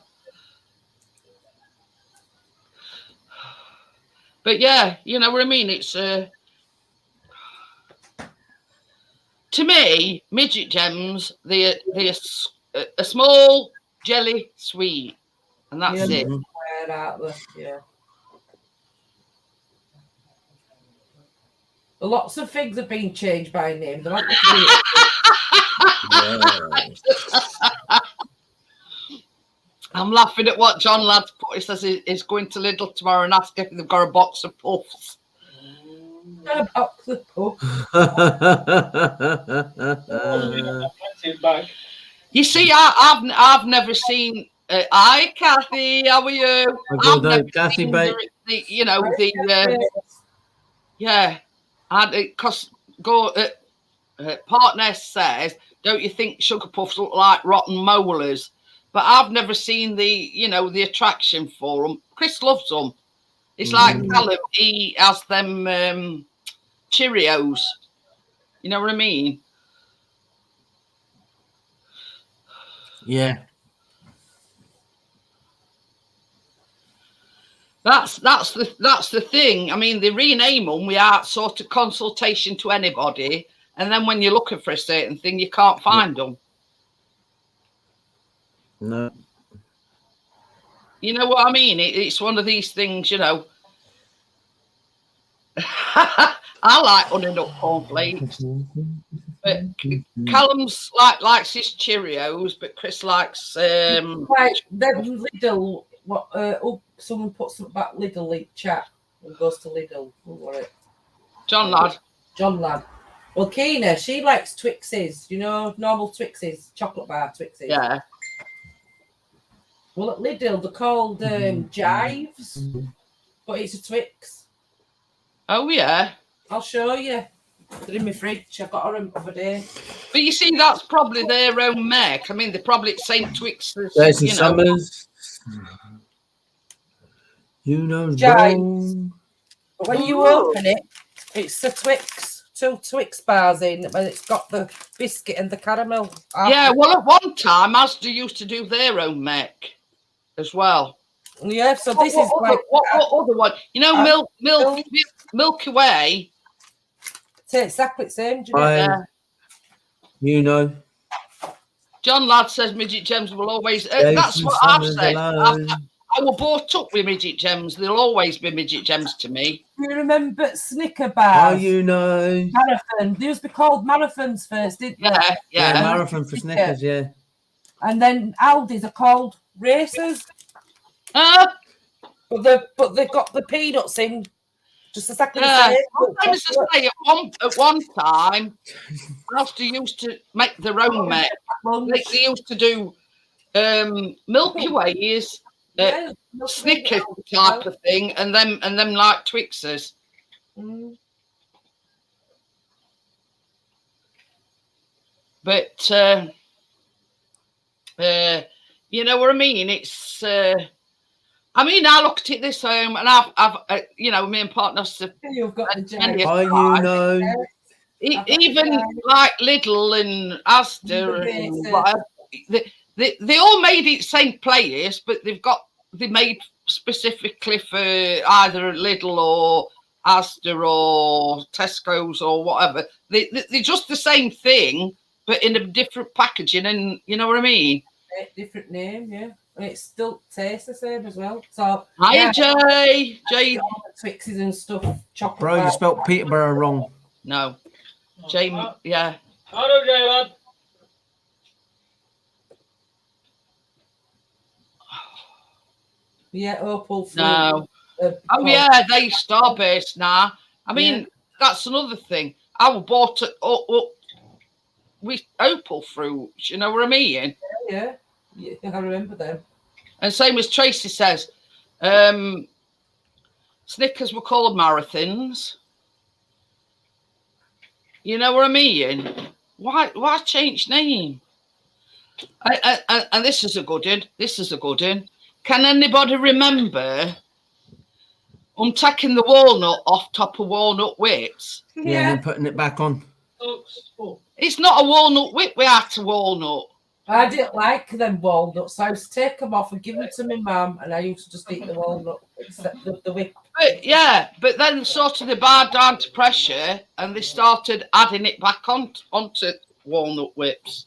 But yeah, you know what I mean. It's to me, midget gems. They're a small jelly sweet, and that's it. Yeah. Lots of things have been changed by name. They're like I'm laughing at what John Ladd's put. He says he's going to Lidl tomorrow and ask if they've got a box of puffs. A box of puffs. You see, I've never seen. Hi, Kathy. How are you? I've never Kathy seen Bake. Yeah. Because partner says, don't you think sugar puffs look like rotten molars? But I've never seen the attraction for them. Chris loves them. It's like Callum, he has them Cheerios. You know what I mean? Yeah. That's the thing. I mean, they rename them without sort of consultation to anybody, and then when you're looking for a certain thing, you can't find them. No. You know what I mean? It's one of these things, you know. I like Honey Nut cornflakes, but Callum's likes his Cheerios, but Chris likes Like them Lidl. What? Someone puts something about Lidl in chat and goes to Lidl. Who were it? John Lad. John Lad. Well, Keena, she likes Twixes. You know, normal Twixes, chocolate bar Twixes. Yeah. Well, at Lidl, they're called Jives, but it's a Twix. Oh yeah. I'll show you. They're in my fridge. I got them the other day. But you see, that's probably their own make. I mean, they're probably St. Twix's. Jason you know. Summers. You know, Jives. But when you open it, it's a Twix. 2 Twix bars in, and it's got the biscuit and the caramel. Yeah, well, at one time, Asda used to do their own make as well. Yeah, so this is what, like what other one? You know, Milky Way. it's exactly the same. You know. John Ladd says midget gems will always. That's what I've said. I was brought up with midget gems. They'll always be midget gems to me. You remember Snicker bars? Oh, you know. Marathon. They used to be called marathons first, didn't they? Yeah. Marathon for Snickers, yeah. And then Aldi's are called racers. But they've got the peanuts in. Just exactly the same. I was to say, at one time, Asda used to make their own make. They used to do Milky Ways, Snickers type of thing, and them like Twixers. Mm. But you know what I mean? It's I mean, I looked at this home, and I've you know, me and partners have. You've got the you know. Even like Lidl and Asda and whatever, they all made it same place, but they made specifically for either Lidl or Asda or Tesco's or whatever. They're just the same thing, but in a different packaging, and you know what I mean? Different name, yeah. And it still tastes the same as well. So Hiya, Jay. Twixes and stuff. Chocolate. Bro, you spelt Peterborough wrong. No. Jay, yeah. Hello, Jay, lad. Yeah, opal fruit. No. Oh yeah, they star-based now. I mean, that's another thing. I bought it with opal fruits, you know what I mean? Yeah, I remember them. And same as Tracy says, Snickers were called marathons. You know what I mean? Why change name? And this is a good one. This is a good one. Can anybody remember taking the walnut off top of walnut whips? Yeah, and putting it back on. It's not a walnut whip without a walnut. I didn't like them walnuts. So I used to take them off and give them to my mum, and I used to just eat the walnut, except the whip. But then sort of they bowed down to pressure, and they started adding it back onto walnut whips.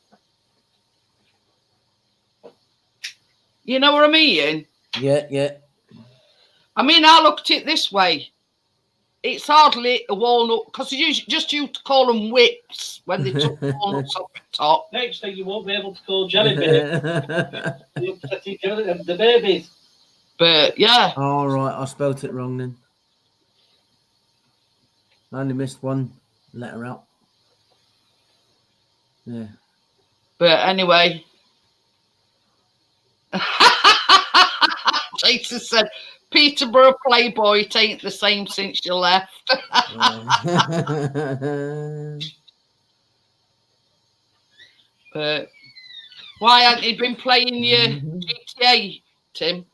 You know what I mean? Yeah. I mean, I looked at it this way. It's hardly a walnut, because you just used to call them whips when they took the walnuts off the top. Next thing you won't be able to call jelly bean. The babies. But yeah. All right, I spelt it wrong then. I only missed one letter out. Yeah. But anyway. Jason said, Peterborough Playboy, it ain't the same since you left. But why hadn't you been playing your GTA, Tim?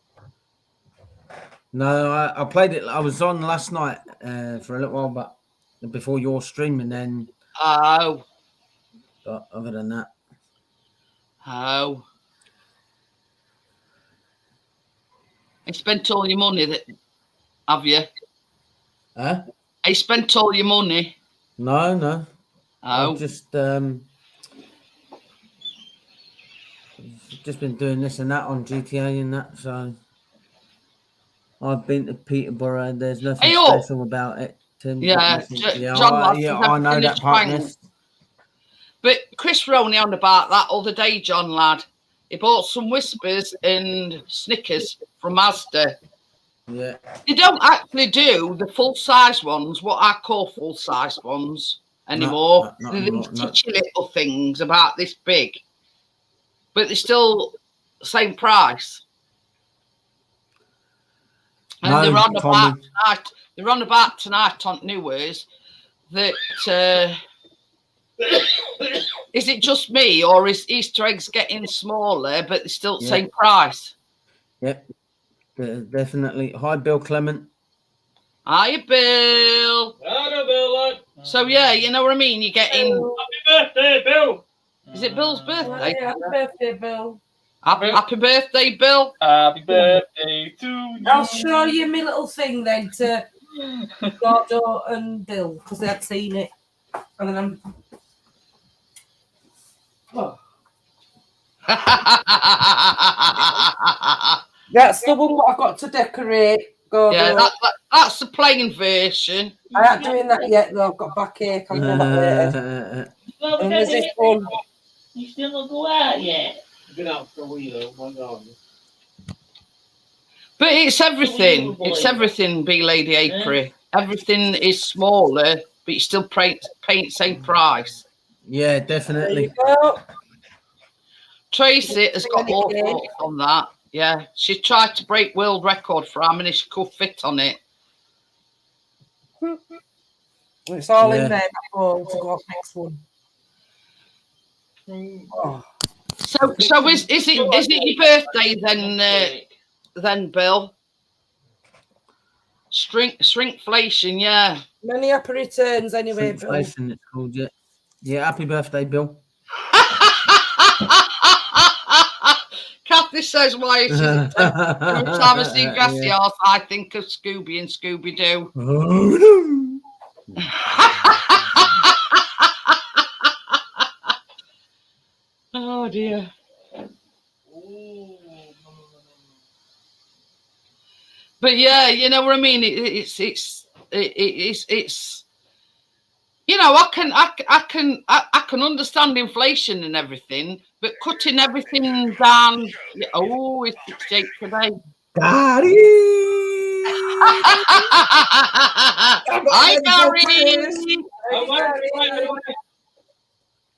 No, I played it. I was on last night for a little while, but before your stream, and then. Oh. But other than that. Oh. I spent all your money, have you? Huh? I spent all your money. No. Oh. I've just been doing this and that on GTA and that, so. I've been to Peterborough. There's nothing Hey, up. special about it. Tim. Yeah, Yeah, John I, Lass yeah, is I know everything that is partners. But Chris Roney on about that other day, John lad. He bought some Whispers and Snickers from Asda. Yeah. They don't actually do the full-size ones, what I call full-size ones, anymore. Not They're anymore, these no. touchy little things about this big. But they're still the same price. And No, they're on about Tommy. tonight. They're on about tonight on New Year's that is it just me or is Easter eggs getting smaller but they're still the same price? Yep. Definitely. Hi, Bill Clement. Hiya, Bill. Hello, Bill, lad. So yeah, you know what I mean? You're getting. Happy birthday, Bill. Is it Bill's birthday? Yeah, happy birthday, Bill. Happy birthday, Bill. Happy birthday to you. I'll show you my little thing then to Gordo and Bill because they had seen it. And then I'm. Oh. That's the one what I've got to decorate. Gordo. Yeah, that's the plain version. I ain't doing that yet though. I've got backache. I'll do that later. And there's this one. You still not go out yet? Been out for a wee though, my God. But it's everything. It's everything, B Lady April. Everything is smaller, but you still paint same price. Yeah, There definitely. you go. Tracy has got all thoughts on that. Yeah, she tried to break world record for how many she could fit on it. It's all in there. That bowl to go up next one. Oh. So is it your birthday then, Bill? Shrinkflation, yeah. Many happy returns anyway, Bill. Inflation, it's called, yeah. Yeah, happy birthday, Bill. Kathy says why she's every time I see Grassy Horse, I think of Scooby and Scooby Doo. Oh, no. Oh dear. But yeah, you know what I mean. It's you know, I can understand inflation and everything, but cutting everything down. Oh, it's Jake today. Daddy! Hi, Gary.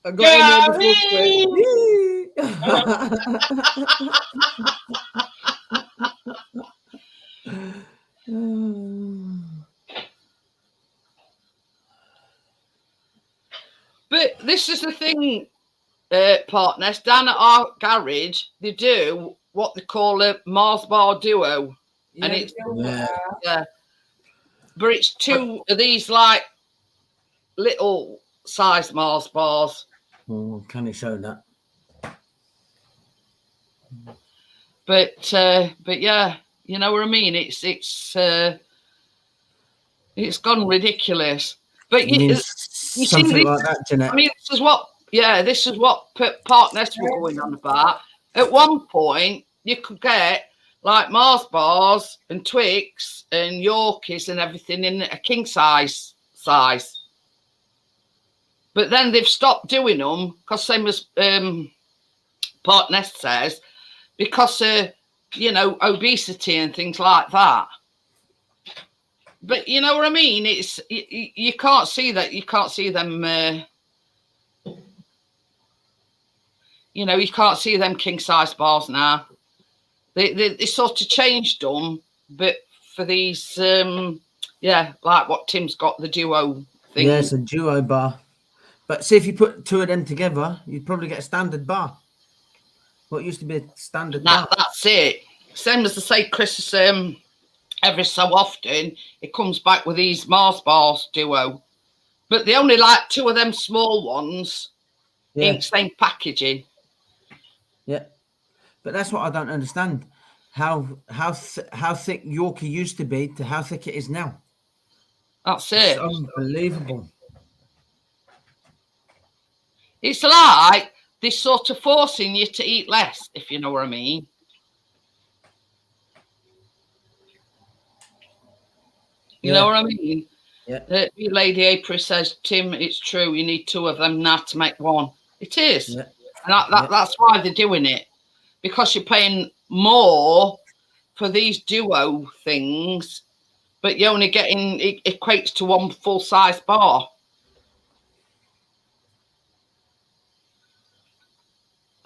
I got But this is the thing, partners. Down at our garage, they do what they call a Mars bar duo, and it's but it's two of these like little size Mars bars. Oh, can you show that? But yeah, you know what I mean. It's gone ridiculous. But you see, something like that, Jeanette. I mean, this is what partners were going on about. At one point, you could get like Mars bars and Twix and Yorkies and everything in a king size. But then they've stopped doing them because, same as Partness says, because of, you know, obesity and things like that. But you know what I mean? It's you can't see that. You can't see them. You know, you can't see them king size bars now. They sort of changed them, but for these, yeah, like what Tim's got, the duo thing. Yeah, it's a duo bar. But see, if you put two of them together, you'd probably get a standard bar. What used to be a standard bar. That's it. Same as I say, Chris, every so often, it comes back with these Mars bars duo. But they only like two of them small ones in same packaging. Yeah. But that's what I don't understand. How thick Yorkie used to be to how thick it is now. That's it. It's unbelievable. It's like they're sort of forcing you to eat less, if you know what I mean. You know what I mean? Yeah. Lady April says, Tim, it's true. You need 2 of them now to make 1. It is. Yeah. And that's why they're doing it. Because you're paying more for these duo things, but you're only getting, it equates to 1 full-size bar.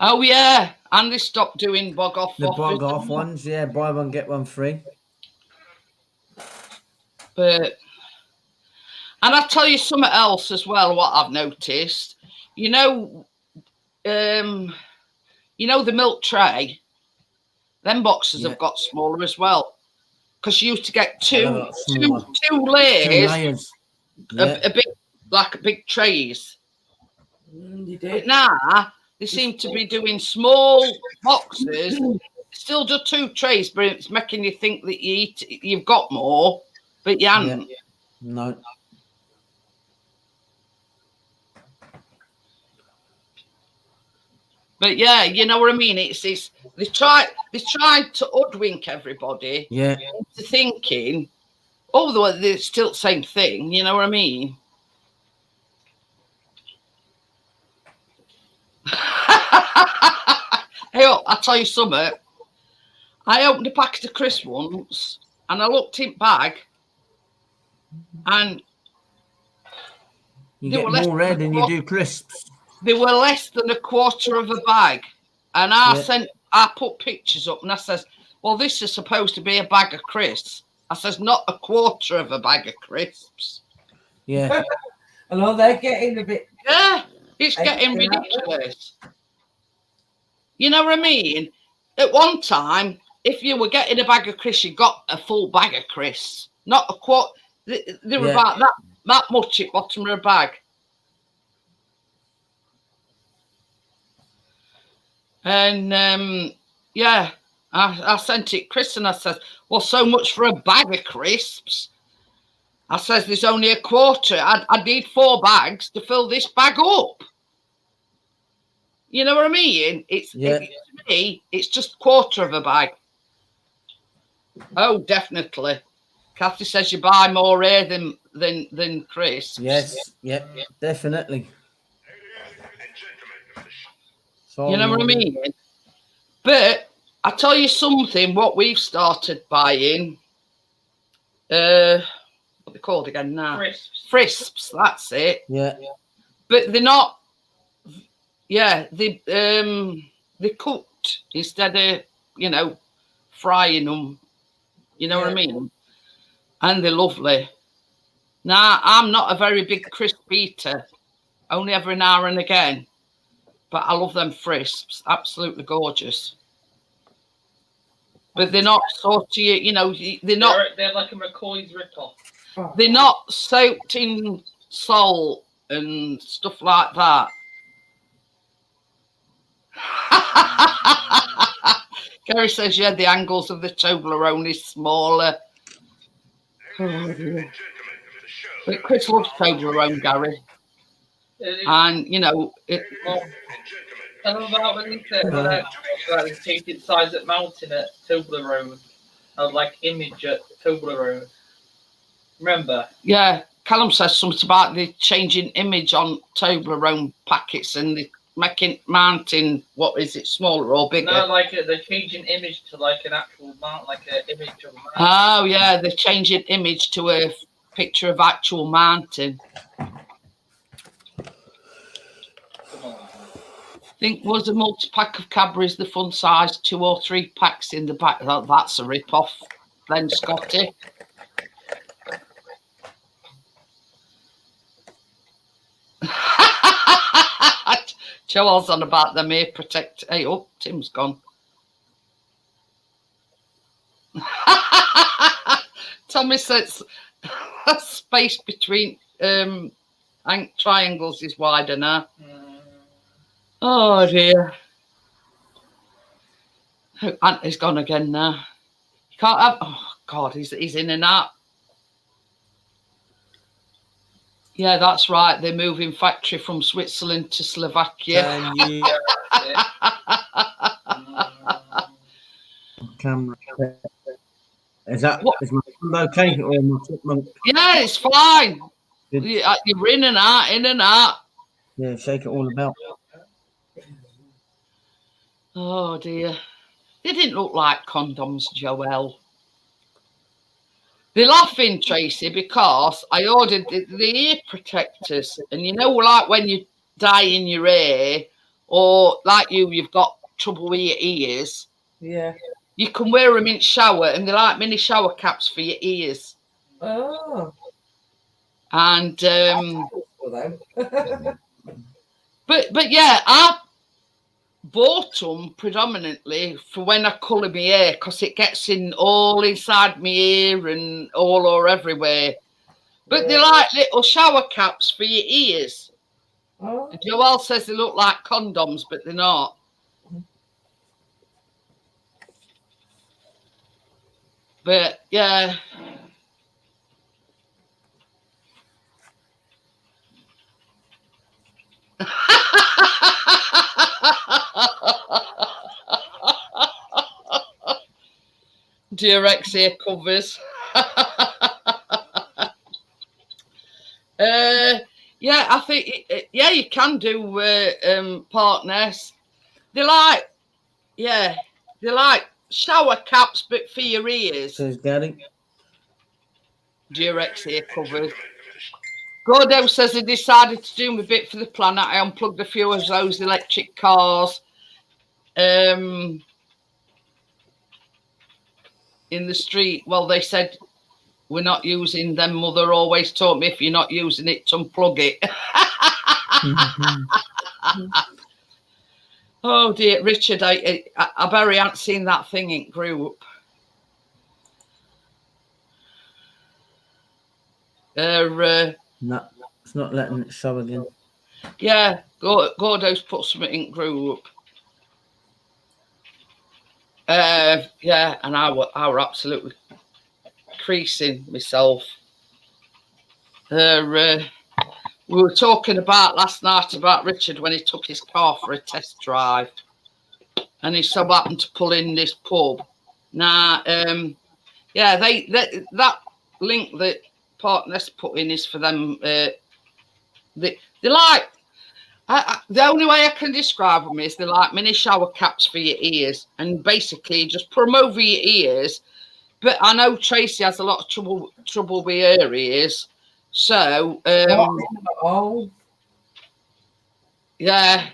Oh, yeah. And they stopped doing bog-off The offers. bog-off ones, yeah. Buy 1, get 1 free. But, and I'll tell you something else as well, what I've noticed. You know the milk tray, them boxes have got smaller as well. Because you used to get two layers a big, like big trays. You But did. now they seem to be doing small boxes. Still do 2 trays, but it's making you think that you've got more, but you haven't. Yeah. No. But yeah, you know what I mean. It's they tried to hoodwink everybody into thinking, although they're still the same thing. You know what I mean? Hey, I'll tell you something. I opened a packet of crisps once, and I looked in the bag, and you get more red than you do crisps. They were less than a quarter of a bag. And I put pictures up and I says, well, this is supposed to be a bag of crisps. I says, not a quarter of a bag of crisps. Yeah. Hello, they're getting a bit. Yeah, it's getting ridiculous. You know what I mean? At one time, if you were getting a bag of crisps, you got a full bag of crisps. Not a quarter. They were about that much at bottom of a bag. And I sent it Chris and I said, well, so much for a bag of crisps. I says there's only a quarter. I need 4 bags to fill this bag up. You know what I mean? To me, it's just a quarter of a bag. Oh, definitely. Kathy says you buy more here than crisps. Yes, definitely. You know what I mean? But I tell you something, what we've started buying, what are they called again now? Crisps, that's it. Yeah. But they're not, they cooked instead of, frying them. You know what I mean? And they're lovely. Now, I'm not a very big crisp eater, only every now and again. But I love them crisps, absolutely gorgeous. But they're not sort of, they're not. They're like a McCoy's ripoff. They're not soaked in salt and stuff like that. Gary says, yeah, the angles of the Toblerone is smaller. Oh, dear. But Chris loves Toblerone, Gary. And, Tell them about when you said about the changing size at Mountain at Toblerone. I would like image at Toblerone. Remember? Yeah, Callum says something about the changing image on Toblerone packets and the making mountain, what is it, smaller or bigger? No, like the changing image to like an actual mount, like an image of a mountain. Oh, yeah, the changing image to a picture of actual mountain. I think was a multi-pack of Cadbury's the fun size, 2 or 3 packs in the back. That's a rip-off then, Scotty. Joel's on about them ear protect. Hey, oh, Tim's gone. Tommy says space between triangles is wider now. Oh dear. Auntie's gone again now. You can't have. Oh God, he's in and out. Yeah, that's right. They're moving factory from Switzerland to Slovakia. Camera. Is my thumb okay or my chipmunk? Yeah, it's fine. Good. You're in and out, in and out. Yeah, shake it all about. Oh dear. They didn't look like condoms, Joelle. They're laughing, Tracy, because I ordered the ear protectors. And you know, like when you dye in your hair, or like you've got trouble with your ears. Yeah. You can wear them in shower, and they're like mini shower caps for your ears. Oh. And but yeah, I bought them predominantly for when I colour my hair, because it gets in all inside my ear and all or everywhere. But they're like little shower caps for your ears. Oh. And Joelle says they look like condoms, but they're not. But yeah. Dear X ear covers. Yeah, I think yeah, you can do partners. They're like shower caps, but for your ears. Says Gary. Dear X ear covers. Gordo says he decided to do a bit for the planet. I unplugged a few of those electric cars in the street. Well, they said we're not using them. Mother always taught me if you're not using it, to unplug it. Oh dear, Richard, I bet he hadn't seen that thing in group. No, it's not letting it show again. Yeah, Gordo's put something in group. Yeah, and I were absolutely creasing myself. We were talking about last night about Richard when he took his car for a test drive, and he so happened to pull in this pub. Now, yeah, that link that Partners put in is for them. They like. The only way I can describe them is they're like mini shower caps for your ears, and basically just put them over your ears. But I know Tracy has a lot of trouble with her ears, so yeah.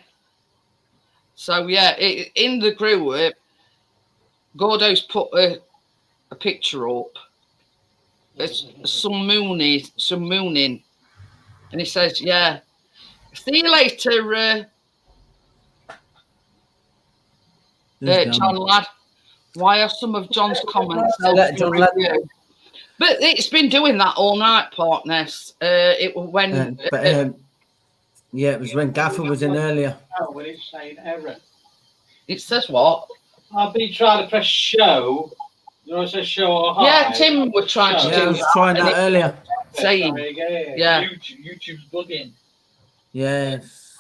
So yeah, in the group, Gordo's put a picture up. It's some mooning, and he says, "Yeah, see you later, John lad." Why are some of John's comments? John lad. But it's been doing that all night, Partners. It was when. Yeah, it was when Gaffer was in earlier. Oh, well, it's saying error. It says what? I've been trying to press show. You know, it says show or hide. Yeah, Tim was trying to do I was trying that earlier. Saying, yeah. YouTube's bugging. Yes.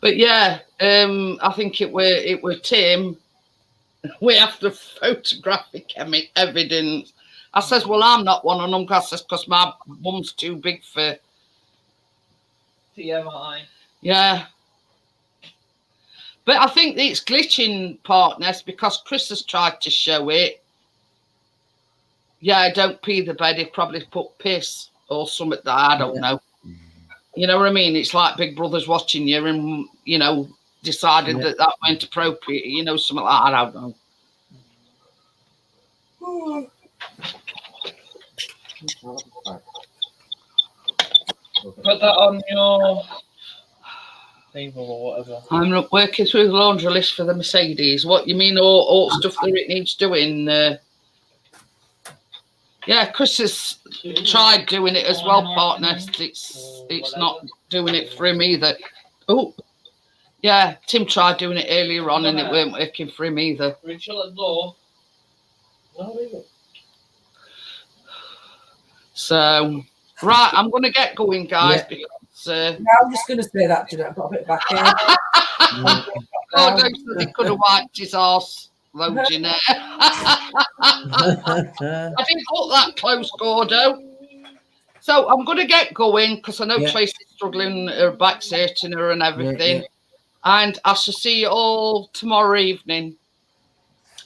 But yeah, I think it were Tim. We have the photographic evidence. I says, well, I'm not one of them because my mum's too big for TMI. Yeah. But I think it's glitching, Partners, because Chris has tried to show it. Yeah, don't pee the bed. He probably put piss or something that I don't know. You know what I mean? It's like Big Brother's watching you and, you know, decided that weren't appropriate. You know, something like that. I don't know. Put that on your table or whatever. I'm working through the laundry list for the Mercedes. What you mean? All stuff that it needs doing? Yeah, Chris has tried doing it as well, Partners. It's not doing it for him either. Oh, yeah, Tim tried doing it earlier on and it weren't working for him either. Rachel at door. So, right, I'm going to get going, guys, because... I'm just going to say that, Jeanette. I've got a bit back here. Oh, don't say he could have wiped his arse. though, Jeanette. I didn't look that close, Gordo. So I'm going to get going because I know Yeah. Tracy's struggling, her back's hurting her and everything. Yeah. And I shall see you all tomorrow evening.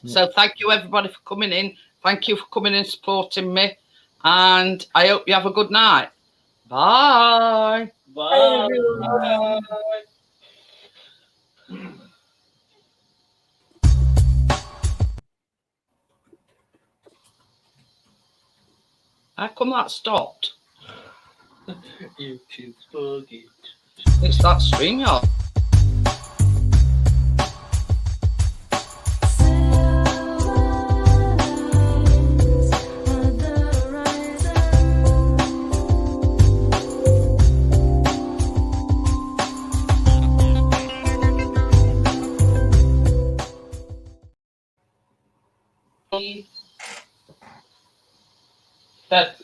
Yeah. So thank you, everybody, for coming in. Thank you for coming and supporting me. And I hope you have a good night. Bye. Bye. How come that stopped? YouTube's buggy. It's that StreamYard. That